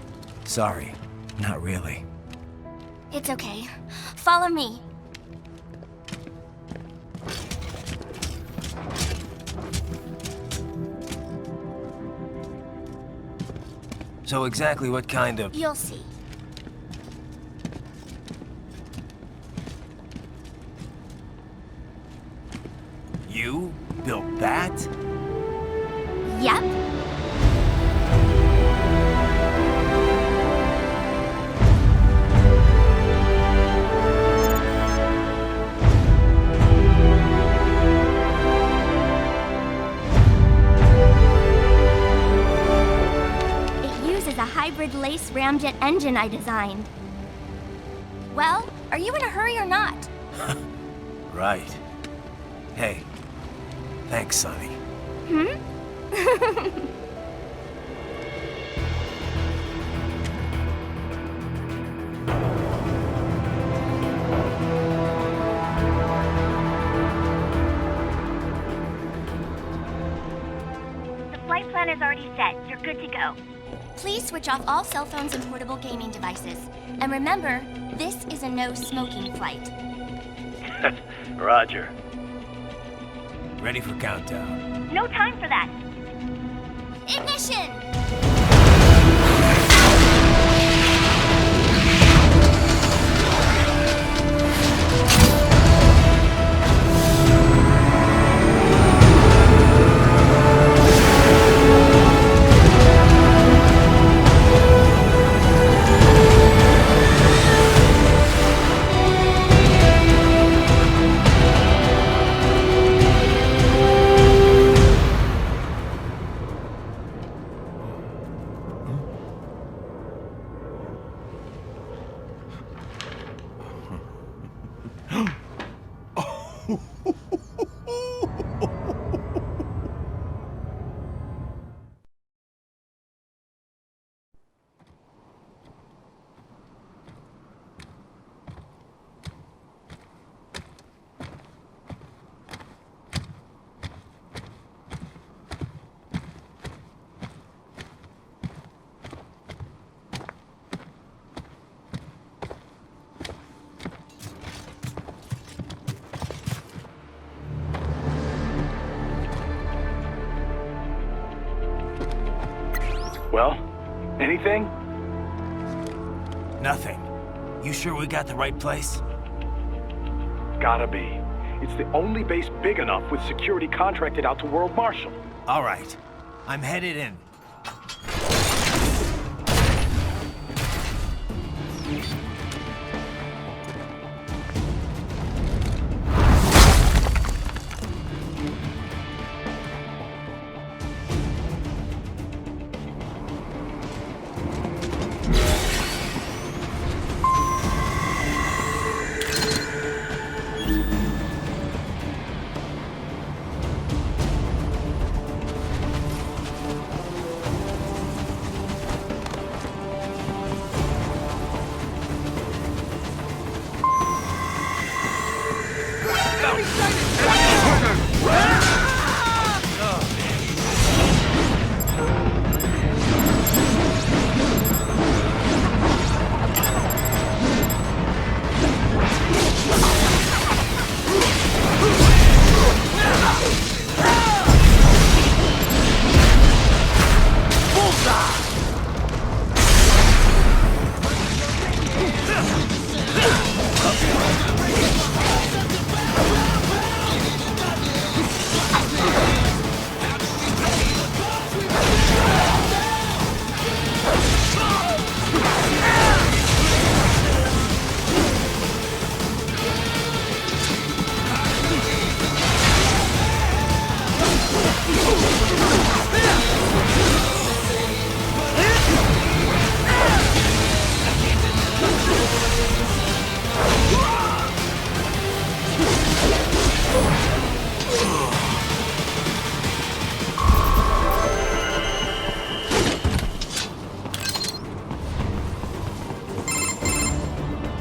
Sorry, not really. It's okay. Follow me. So exactly what kind of... You'll see. You built that? Yep. Hybrid lace ramjet engine I designed. Well, are you in a hurry or not? Right. Hey, thanks, Sonny. Hmm? The flight plan is already set. You're good to go. Please switch off all cell phones and portable gaming devices. And remember, this is a no-smoking flight. Roger. Ready for countdown. No time for that. Ignition! Well, anything? Nothing. You sure we got the right place? Gotta be. It's the only base big enough with security contracted out to World Marshal. All right. I'm headed in.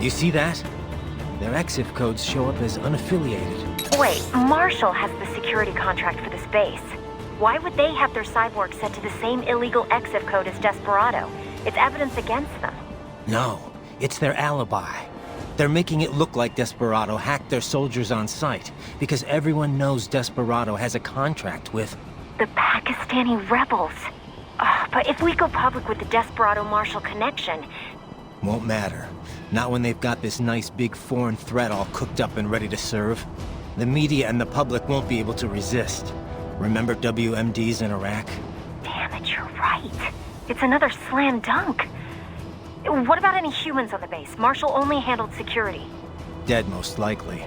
You see that? Their EXIF codes show up as unaffiliated. Wait, Marshall has the security contract for this base. Why would they have their cyborg set to the same illegal EXIF code as Desperado? It's evidence against them. No, it's their alibi. They're making it look like Desperado hacked their soldiers on sight, because everyone knows Desperado has a contract with... the Pakistani rebels. Oh, but if we go public with the Desperado-Marshall connection... Won't matter. Not when they've got this nice big foreign threat all cooked up and ready to serve. The media and the public won't be able to resist. Remember WMDs in Iraq? Damn it, you're right. It's another slam dunk. What about any humans on the base? Marshall only handled security. Dead, most likely.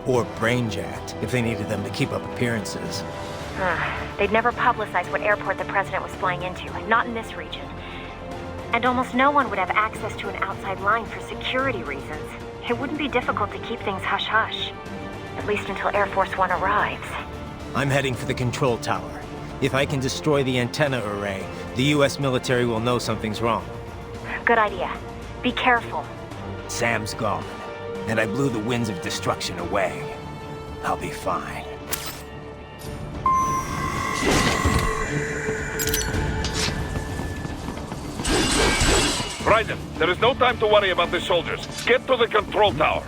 Or brain-jacked, if they needed them to keep up appearances. They'd never publicize what airport the president was flying into, not in this region. And almost no one would have access to an outside line for security reasons. It wouldn't be difficult to keep things hush-hush. At least until Air Force One arrives. I'm heading for the control tower. If I can destroy the antenna array, the US military will know something's wrong. Good idea. Be careful. Sam's gone, and I blew the winds of destruction away. I'll be fine. Raiden, there is no time to worry about the soldiers. Get to the control tower.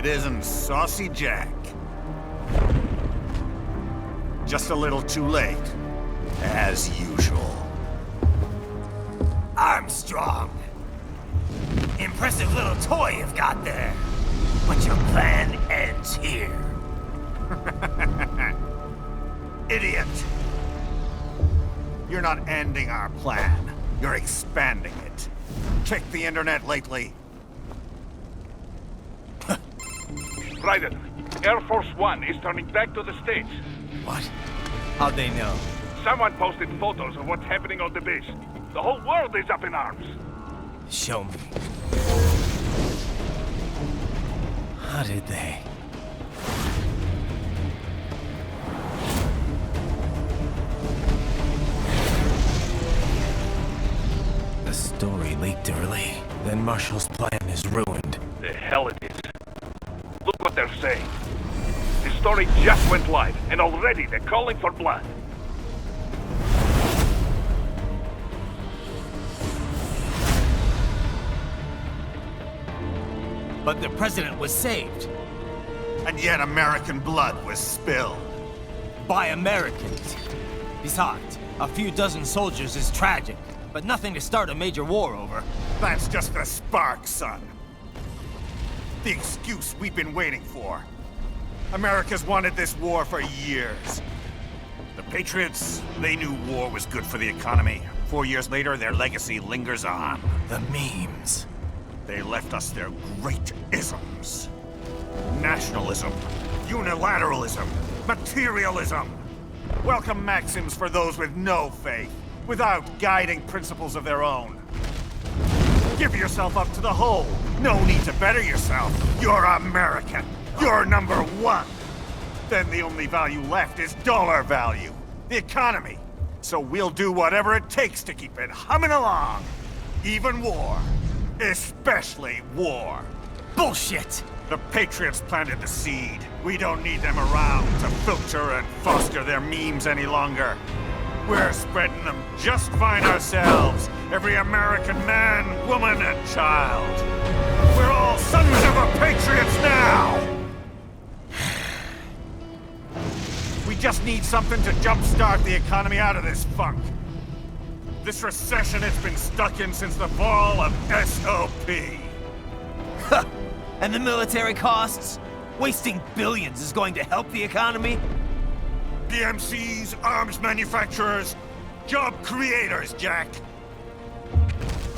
it isn't Saucy Jack. Just a little too late, as usual. Armstrong! Impressive little toy you've got there. But your plan ends here. Idiot! You're not ending our plan. You're expanding it. Check the internet lately. Raiden, Air Force One is turning back to the States. What? How'd they know? Someone posted photos of what's happening on the base. The whole world is up in arms. Show me. How did they? The story leaked early. Then Marshall's plan is ruined. The hell it is. Look what they're saying. The story just went live, and already they're calling for blood. But the president was saved. And yet American blood was spilled. By Americans. Besides, a few dozen soldiers is tragic, but nothing to start a major war over. That's just the spark, son. The excuse we've been waiting for. America's wanted this war for years. The Patriots, they knew war was good for the economy. 4 years later, their legacy lingers on. The memes. They left us their great isms. Nationalism, unilateralism, materialism. Welcome maxims for those with no faith, without guiding principles of their own. Give yourself up to the whole. No need to better yourself. You're American. You're #1. Then the only value left is dollar value. The economy. So we'll do whatever it takes to keep it humming along. Even war. Especially war. Bullshit! The Patriots planted the seed. We don't need them around to filter and foster their memes any longer. We're spreading them just fine ourselves. Every American man, woman, and child. We're all sons of the Patriots now! We just need something to jumpstart the economy out of this funk. This recession it's been stuck in since the fall of SOP. And the military costs? Wasting billions is going to help the economy? BMCs, arms manufacturers, job creators, Jack.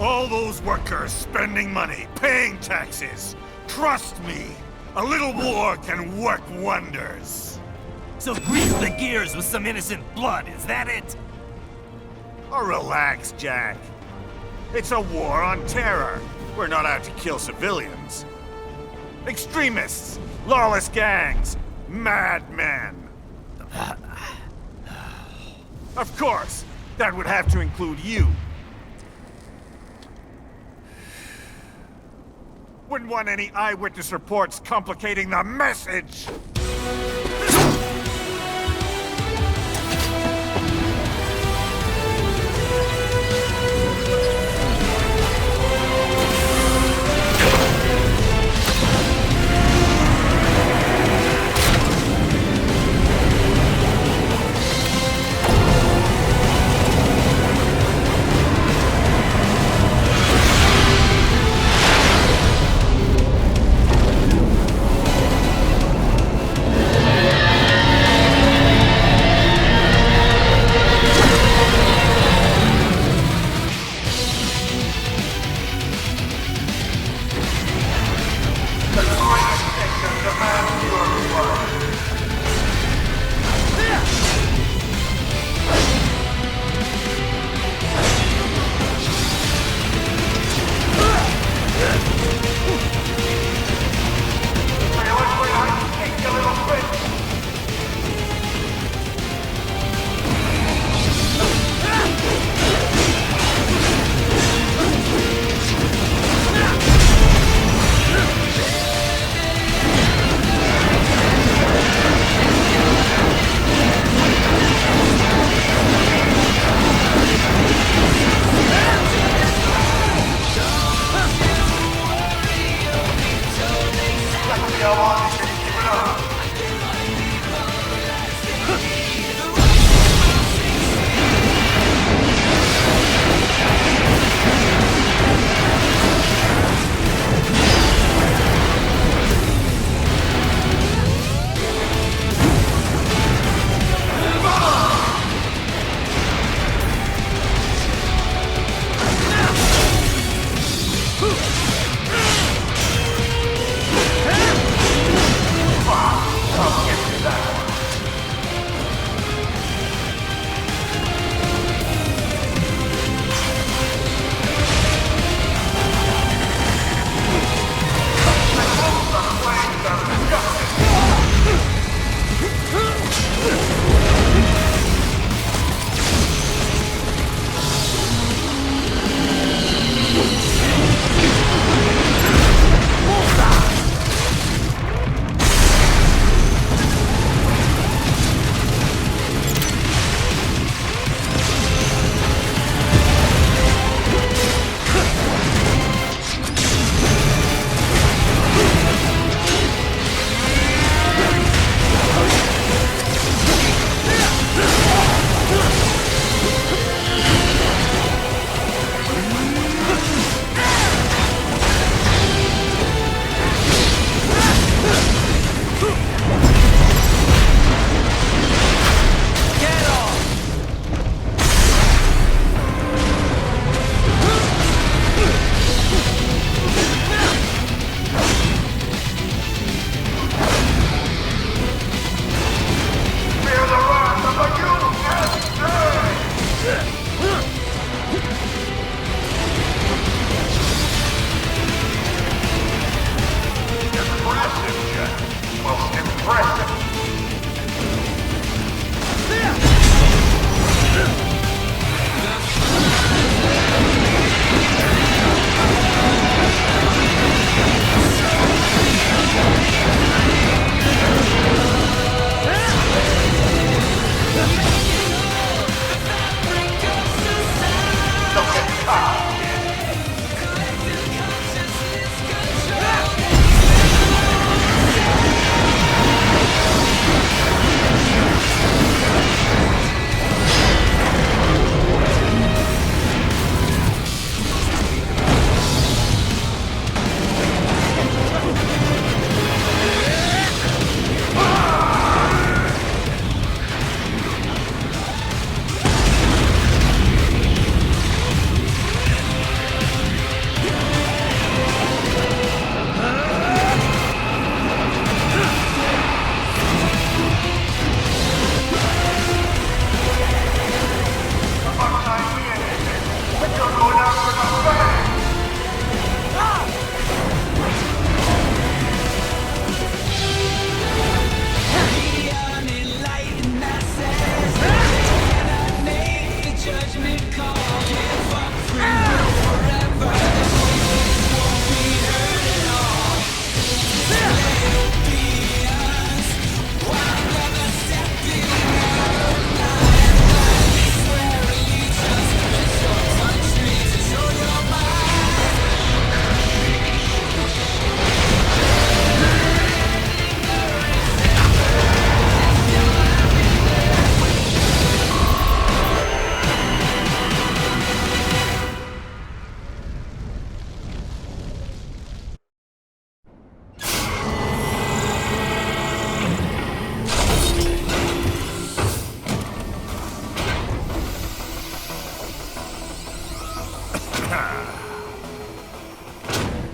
All those workers spending money, paying taxes. Trust me, a little war can work wonders. So grease the gears with some innocent blood, is that it? Oh, relax, Jack. It's a war on terror. We're not out to kill civilians. Extremists, lawless gangs, madmen. Of course, that would have to include you. Wouldn't want any eyewitness reports complicating the message. Impressive, Jack. Most impressive.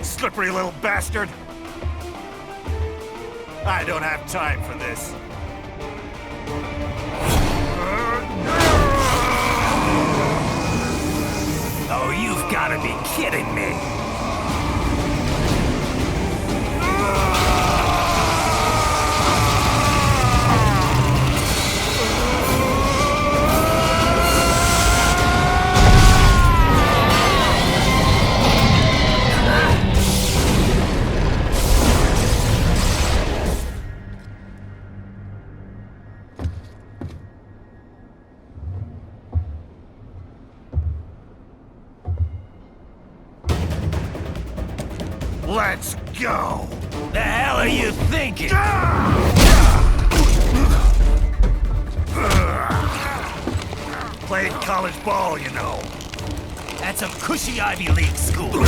Slippery little bastard! I don't have time for this. Oh, you've got to be kidding me! Let's go! The hell are you thinking? Played college ball, you know. That's a cushy Ivy League school.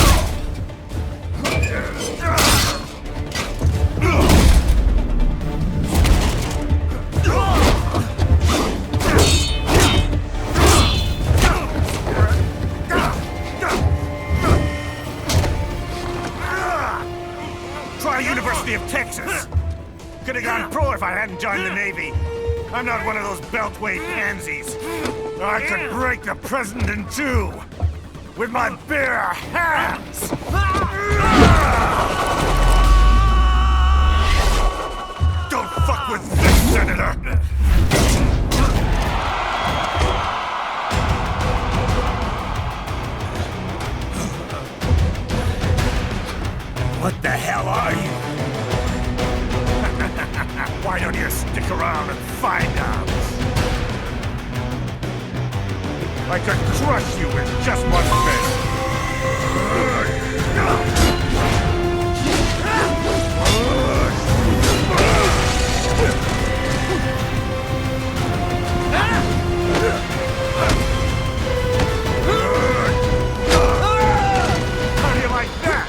Try University of Texas. Could have gone pro if I hadn't joined the Navy. I'm not one of those beltway pansies. I could break the president in two with my bare hands. Don't fuck with this, Senator. What the hell are you? Why don't you stick around and find out? I could crush you with just one fist. How do you like that?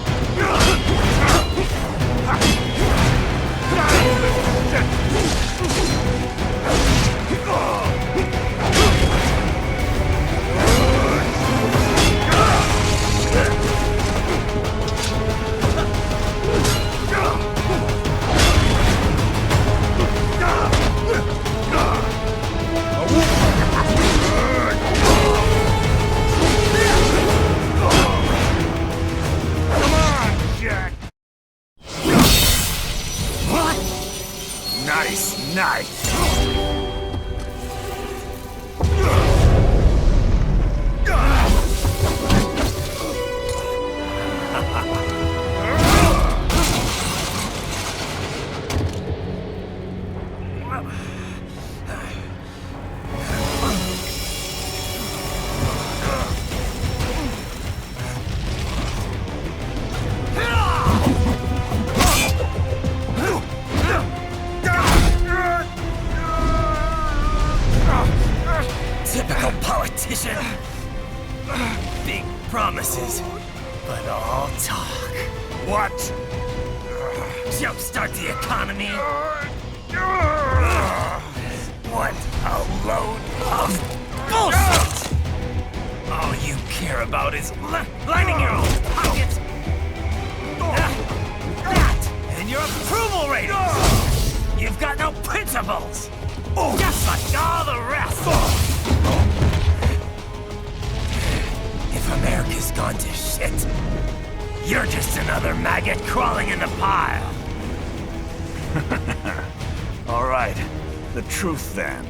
politician. Big promises, but all talk. What? Jumpstart the economy. What a load of bullshit! All you care about is lining your own pockets. That and your approval ratings. You've got no principles. Just like all the rest. If America's gone to shit, you're just another maggot crawling in the pile. All right, the truth then.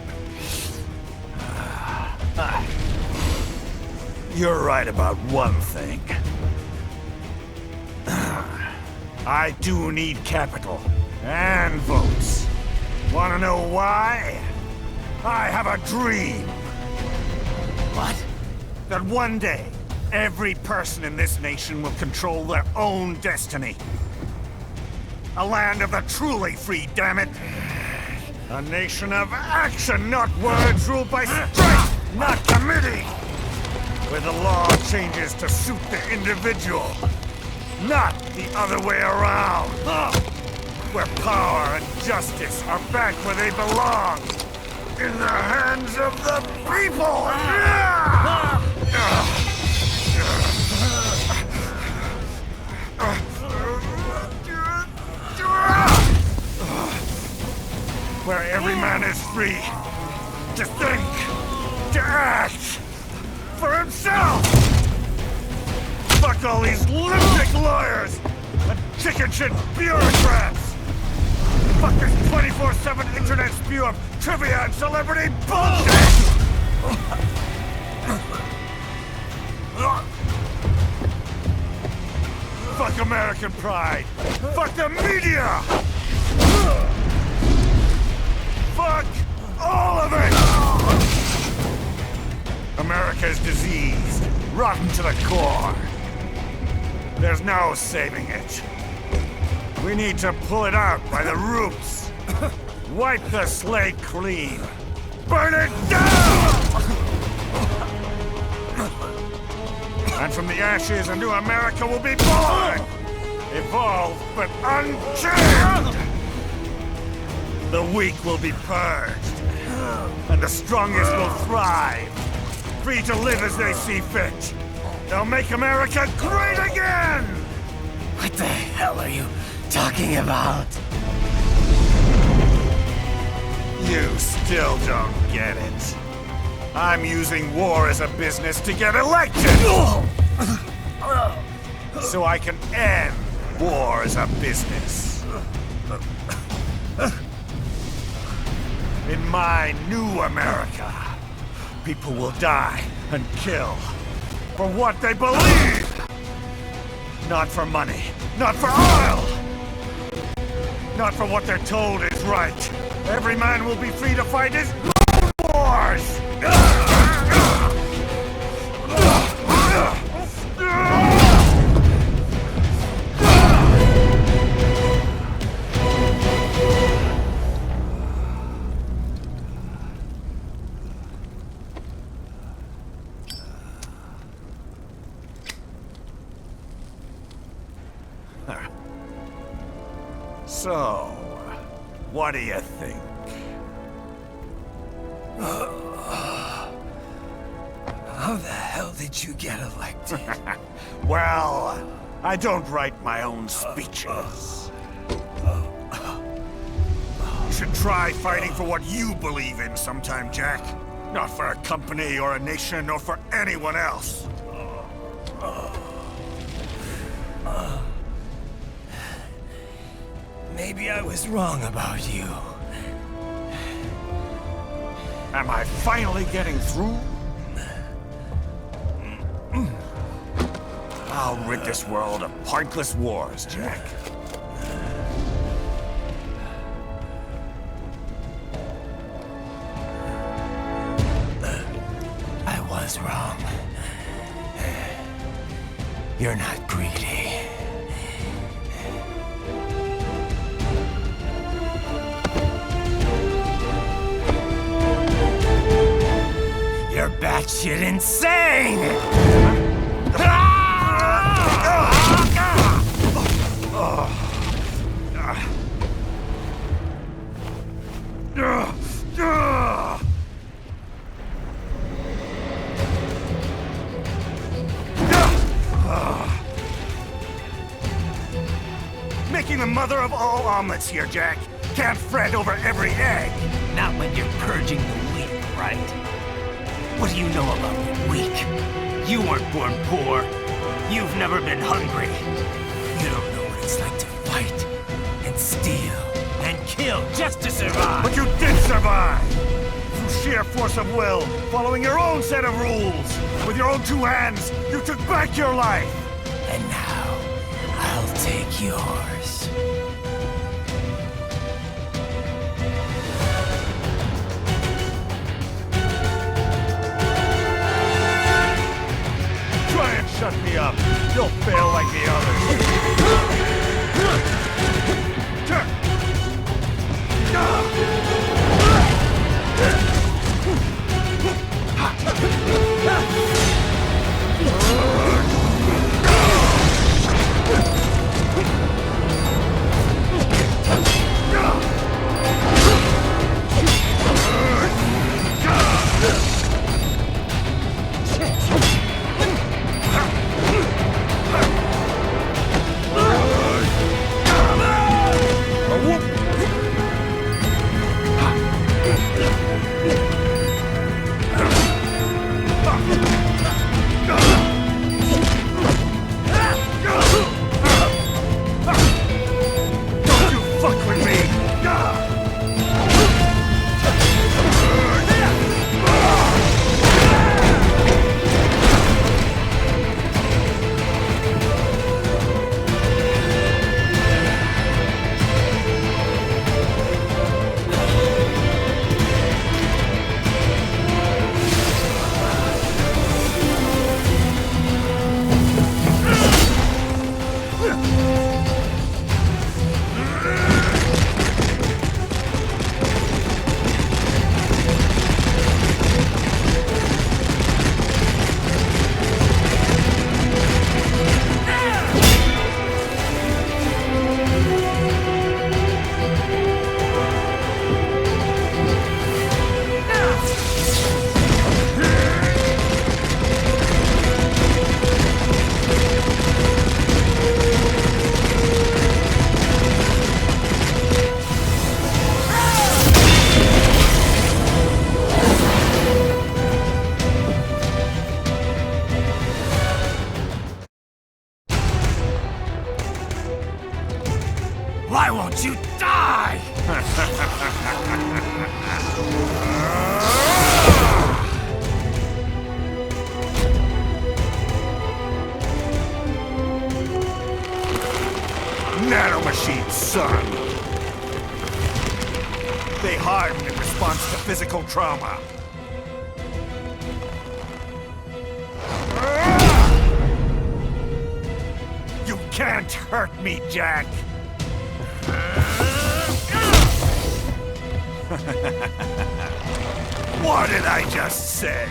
You're right about one thing. I do need capital and votes. Wanna know why? I have a dream. What? That one day, every person in this nation will control their own destiny. A land of the truly free, damn it! A nation of action, not words, ruled by strength, not committee! Where the law changes to suit the individual, not the other way around! Where power and justice are back where they belong! In the hands of the people! Where every man is free to think, to act for himself! Fuck all these lunatic lawyers and chicken shit bureaucrats! Fuck this 24/7 internet spew of trivia and celebrity bullshit! Fuck American pride! Fuck the media! Fuck all of it! America's diseased, rotten to the core. There's no saving it. We need to pull it out by the roots. Wipe the slate clean. Burn it down! And from the ashes, a new America will be born! Evolved, but unchained! The weak will be purged, and the strongest will thrive, free to live as they see fit. They'll make America great again! What the hell are you talking about? You still don't get it. I'm using war as a business to get elected! So I can end war as a business. In my new America, people will die and kill for what they believe! Not for money, not for oil! Not for what they're told is right. Every man will be free to fight his own wars! So, what do you think? How the hell did you get elected? Well, I don't write my own speeches. You should try fighting for what you believe in sometime, Jack. Not for a company or a nation or for anyone else. Maybe I was wrong about you. Am I finally getting through? I'll rid this world of pointless wars, Jack. I was wrong. You're not greedy. You're that shit insane! Making the mother of all omelets here, Jack. Can't fret over every egg. Not when you're purging the weak, right? What do you know about the weak? You weren't born poor. You've never been hungry. You don't know what it's like to fight, and steal, and kill just to survive. But you did survive! Through sheer force of will, following your own set of rules. With your own two hands, you took back your life. And now, I'll take yours. Shut me up. You'll fail like the others. Why won't you die? Nanomachines, son. They harden in response to physical trauma. You can't hurt me, Jack. What did I just say?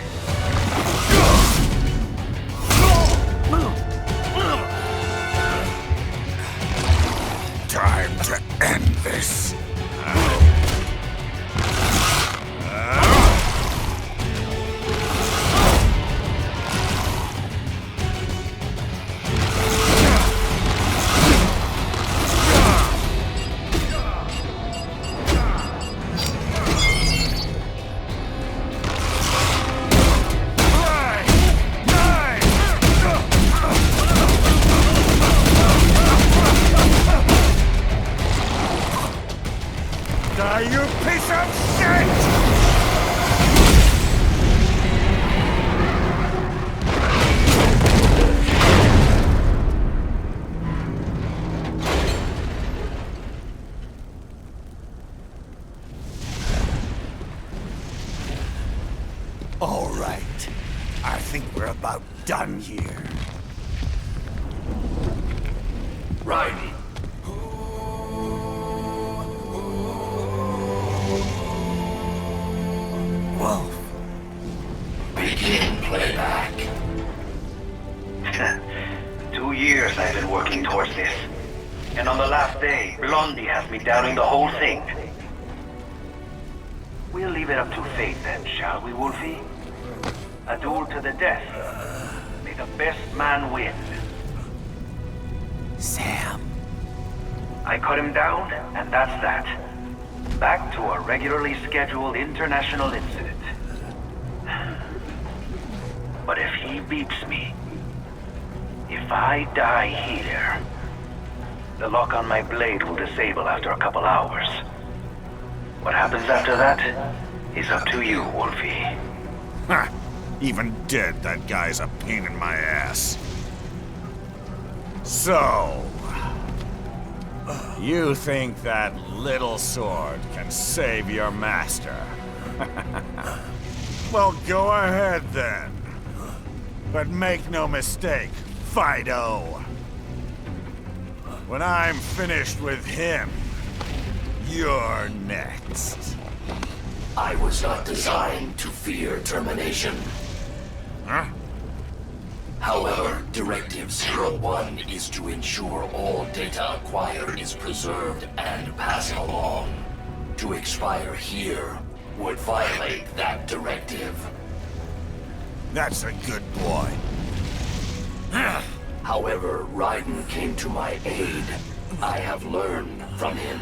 Time to end this. You piece of shit! All right. I think we're about done here. Raiden. Wolf. Begin. back. 2 years I've been working towards this. And on the last day, Blondie has me downing the whole thing. We'll leave it up to fate then, shall we, Wolfie? A duel to the death. May the best man win. Sam. I cut him down, and that's that. Back to a regularly scheduled international incident. But if he beeps me, if I die here, the lock on my blade will disable after a couple hours. What happens after that is up to you, Wolfie. Ha! Even dead, that guy's a pain in my ass. So... you think that little sword can save your master? Well, go ahead then. But make no mistake, Fido. When I'm finished with him, you're next. I was not designed to fear termination. Huh? However, Directive 01 is to ensure all data acquired is preserved and passed along. To expire here would violate that directive. That's a good boy. However, Raiden came to my aid. I have learned from him.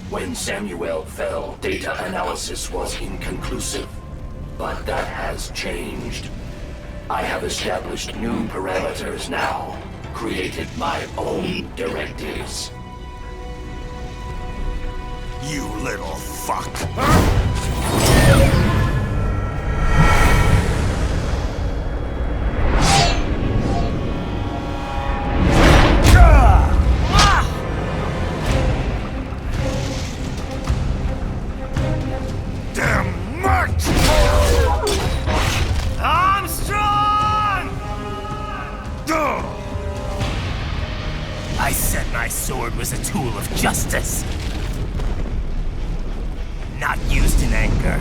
When Samuel fell, data analysis was inconclusive. But that has changed. I have established new parameters now, created my own directives. You little fuck. Damn much! I said my sword was a tool of justice. Not used in anger.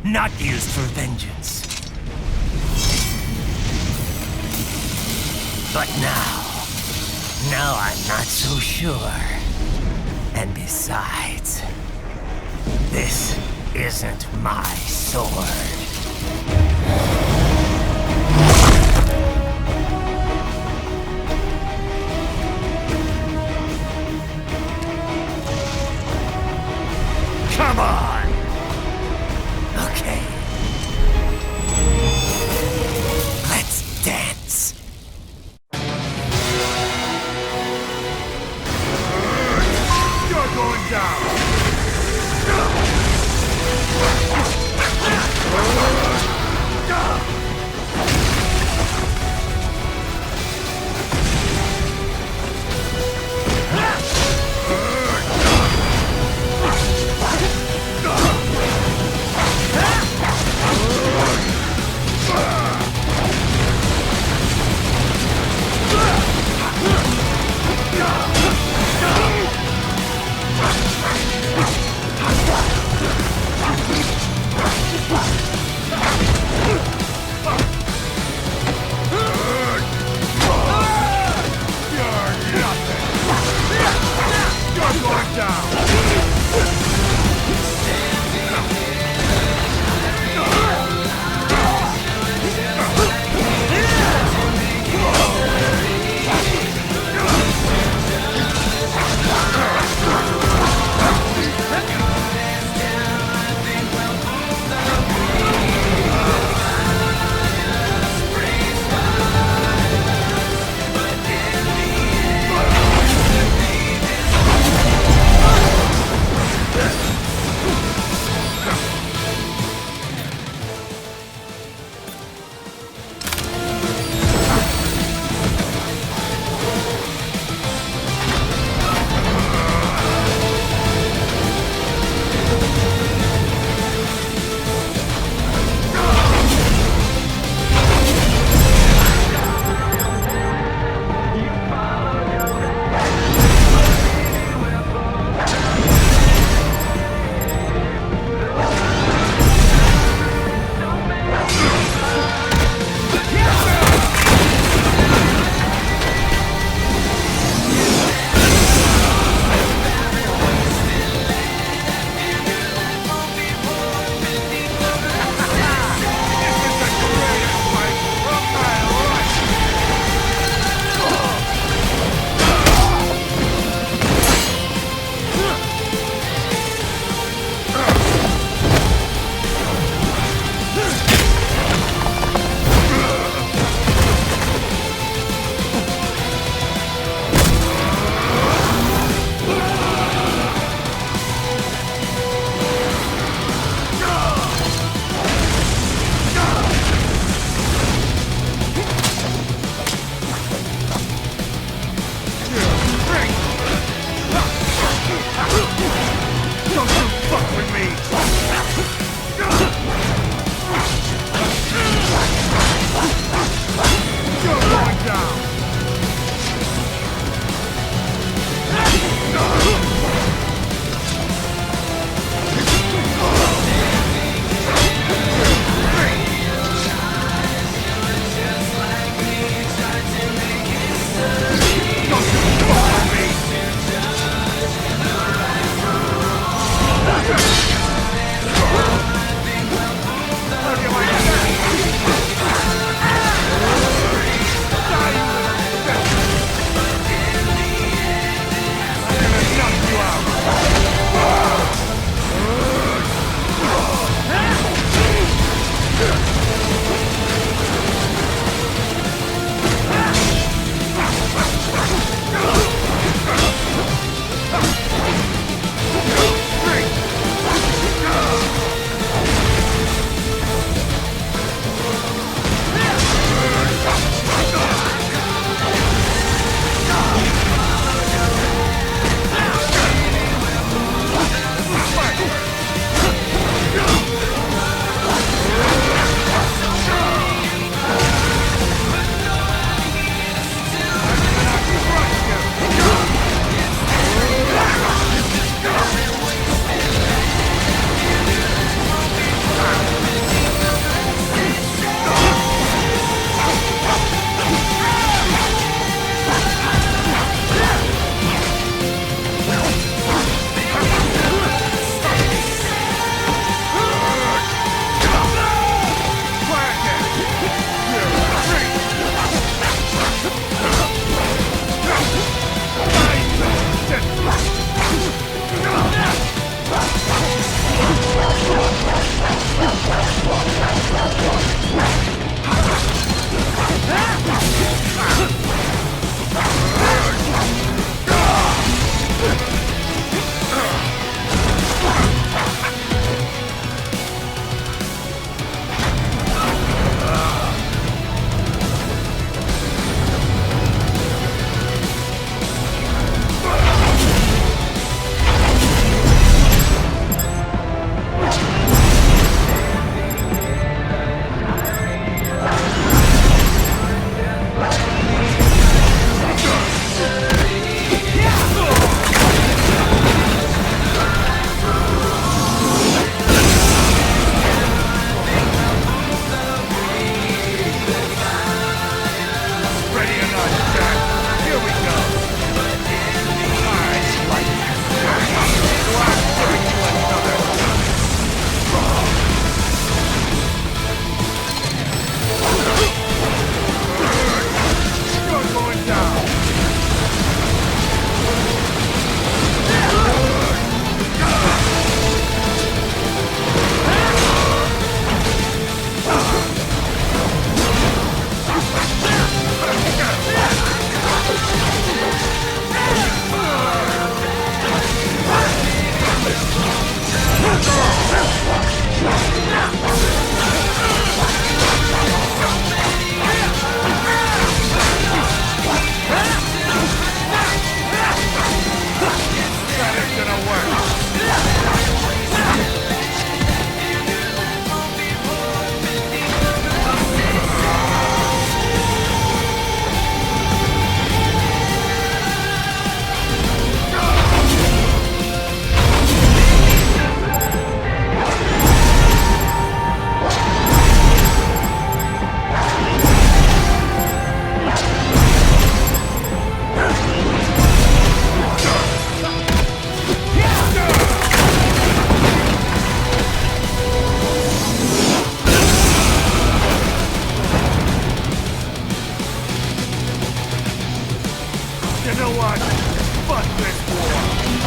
Not used for vengeance. But now I'm not so sure. And besides, this isn't my sword. Come on! Okay. Let's dance. You're going down!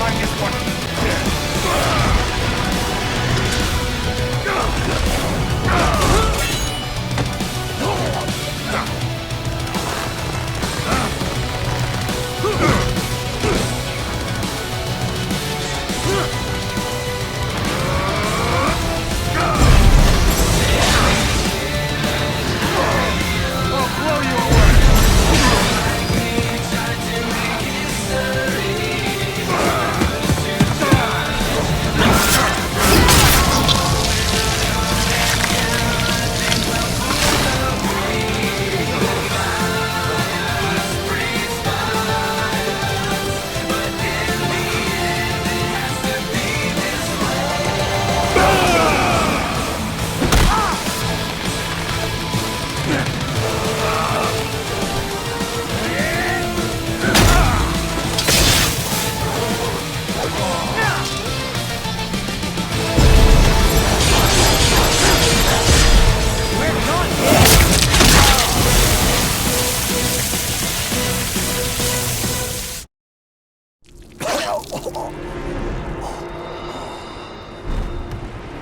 behind this one.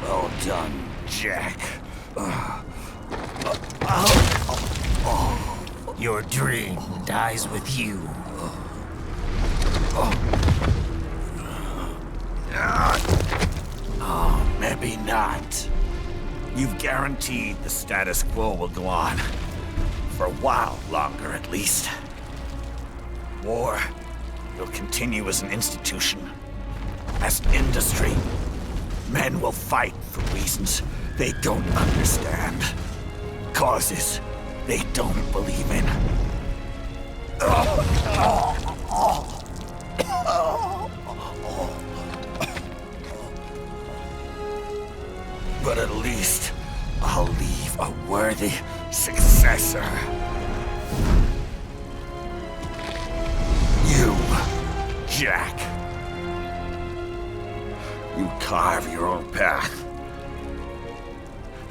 Well done, Jack. Your dream dies with you. Oh, maybe not. You've guaranteed the status quo will go on. For a while longer, at least. War will continue as an institution, as an industry. Men will fight for reasons they don't understand. Causes they don't believe in. But at least I'll leave a worthy successor. You, Jack. You carve your own path.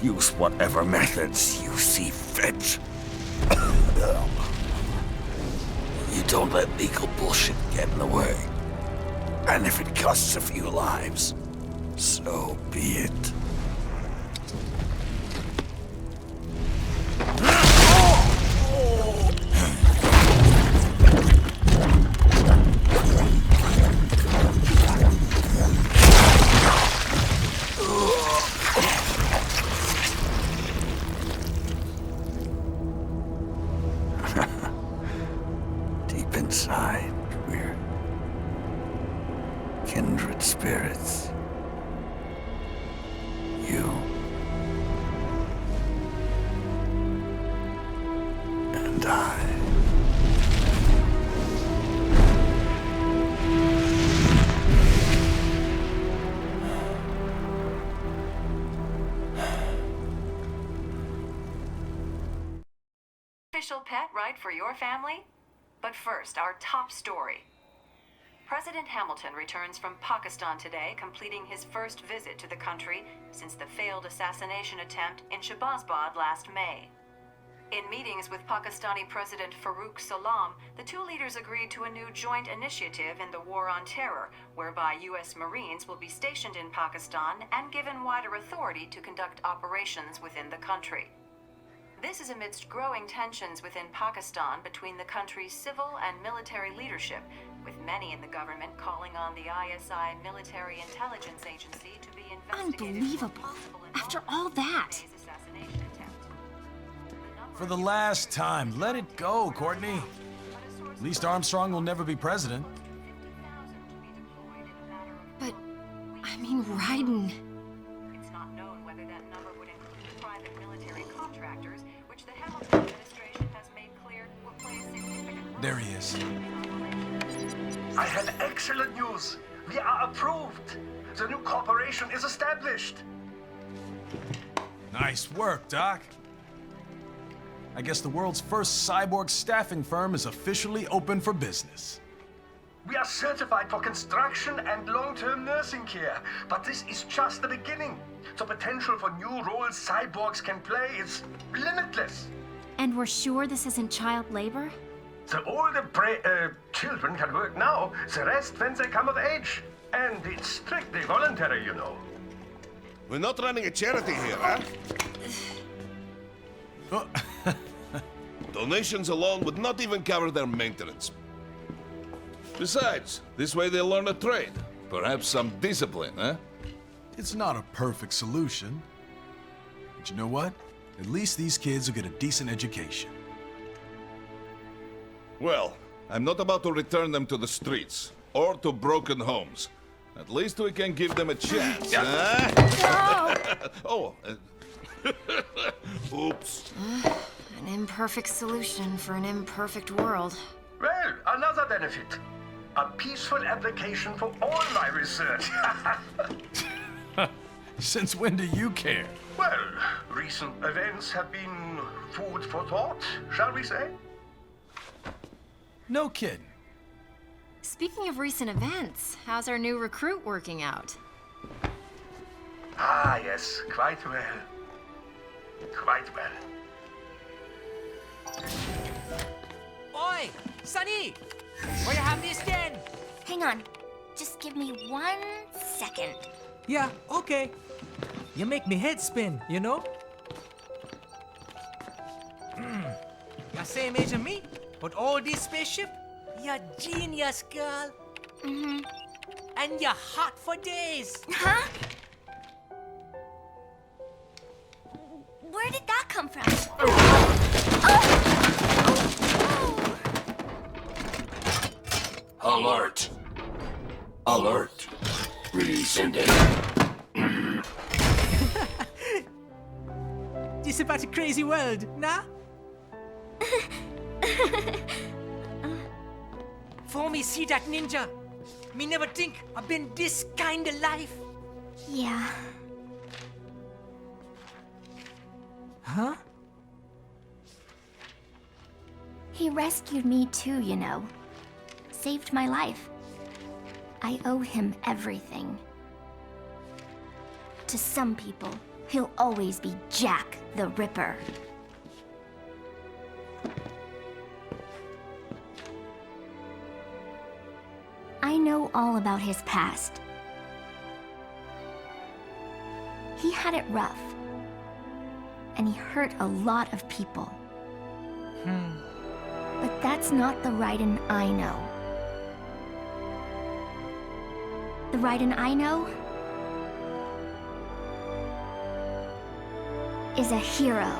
Use whatever methods you see fit. You don't let legal bullshit get in the way. And if it costs a few lives, so be it. Deep inside, we're kindred spirits. You and I. Official pet ride for your family? But first, our top story. President Hamilton returns from Pakistan today, completing his first visit to the country since the failed assassination attempt in Shahbazbad last May. In meetings with Pakistani President Farooq Salam, the two leaders agreed to a new joint initiative in the War on Terror, whereby U.S. Marines will be stationed in Pakistan and given wider authority to conduct operations within the country. This is amidst growing tensions within Pakistan between the country's civil and military leadership, with many in the government calling on the ISI Military Intelligence Agency to be investigated. Unbelievable. After all that. For the last time, let it go, Courtney. At least Armstrong will never be president. But, I mean, Raiden. It's not known whether that number would include private military contractors, which the Hamilton administration has made clear will play a significant role. There he is. I have excellent news. We are approved. The new corporation is established. Nice work, Doc. I guess the world's first cyborg staffing firm is officially open for business. We are certified for construction and long-term nursing care, but this is just the beginning. The potential for new roles cyborgs can play is limitless. And we're sure this isn't child labor? The older children can work now, the rest when they come of age. And it's strictly voluntary, you know. We're not running a charity here, huh? Donations alone would not even cover their maintenance. Besides, this way they'll learn a trade. Perhaps some discipline, huh? It's not a perfect solution. But you know what? At least these kids will get a decent education. Well, I'm not about to return them to the streets, or to broken homes. At least we can give them a chance, huh? Oh, oops. An imperfect solution for an imperfect world. Well, another benefit. A peaceful application for all my research. Since when do you care? Well, recent events have been food for thought, shall we say? No kidding. Speaking of recent events, how's our new recruit working out? Ah, yes, quite well. Quite well. Oi, Sunny! Where you have me stand? Hang on. Just give me 1 second. Yeah, okay. You make me head spin, you know? You're same age as me, but all this spaceship, you're genius, girl. Mm-hmm. And you're hot for days. Huh? Where did that come from? Alert! Alert! Rescinding. This about a crazy world, nah? For me see that ninja, me never think I've been this kind of life. Yeah. Huh? He rescued me too, you know. Saved my life. I owe him everything. To some people, he'll always be Jack the Ripper. I know all about his past. He had it rough. And he hurt a lot of people. But that's not the Raiden I know. The Raiden I know is a hero.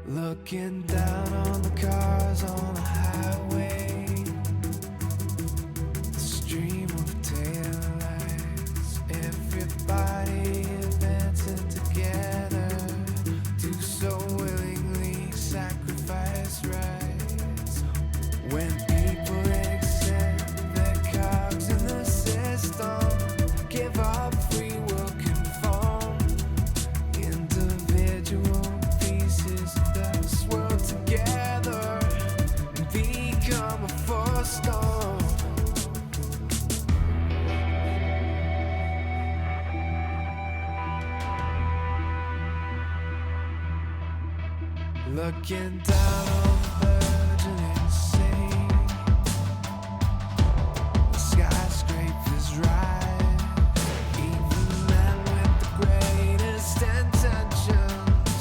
Looking down on the cars on the highway, the stream of taillights, everybody advancing together, do so willingly sacrifice rights. When people accept their cogs in the system, give up free will conform, individual pieces that swirl together and become a force storm. Looking down on the burgeoning insane, the skyscrapers rise, even men with the greatest intentions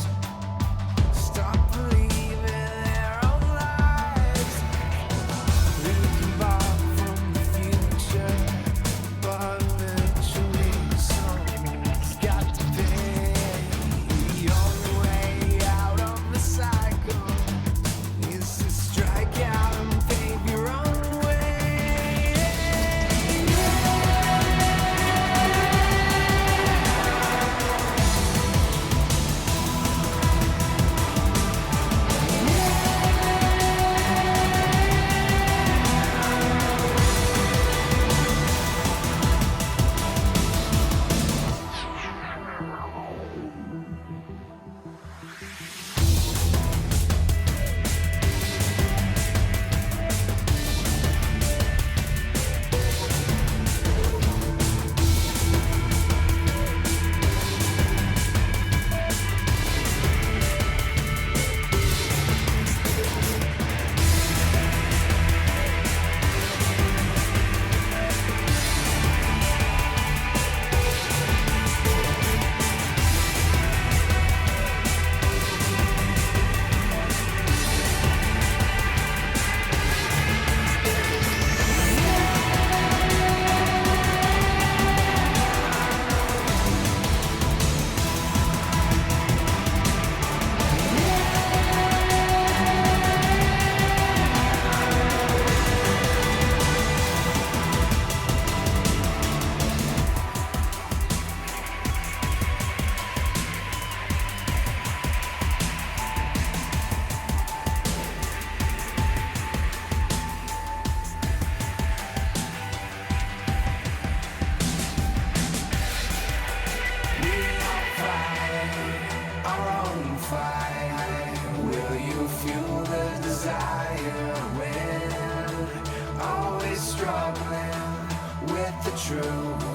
stop believing their own lives. We can borrow from the future, but eventually someone's got to pay. The only way out of the cycle is true.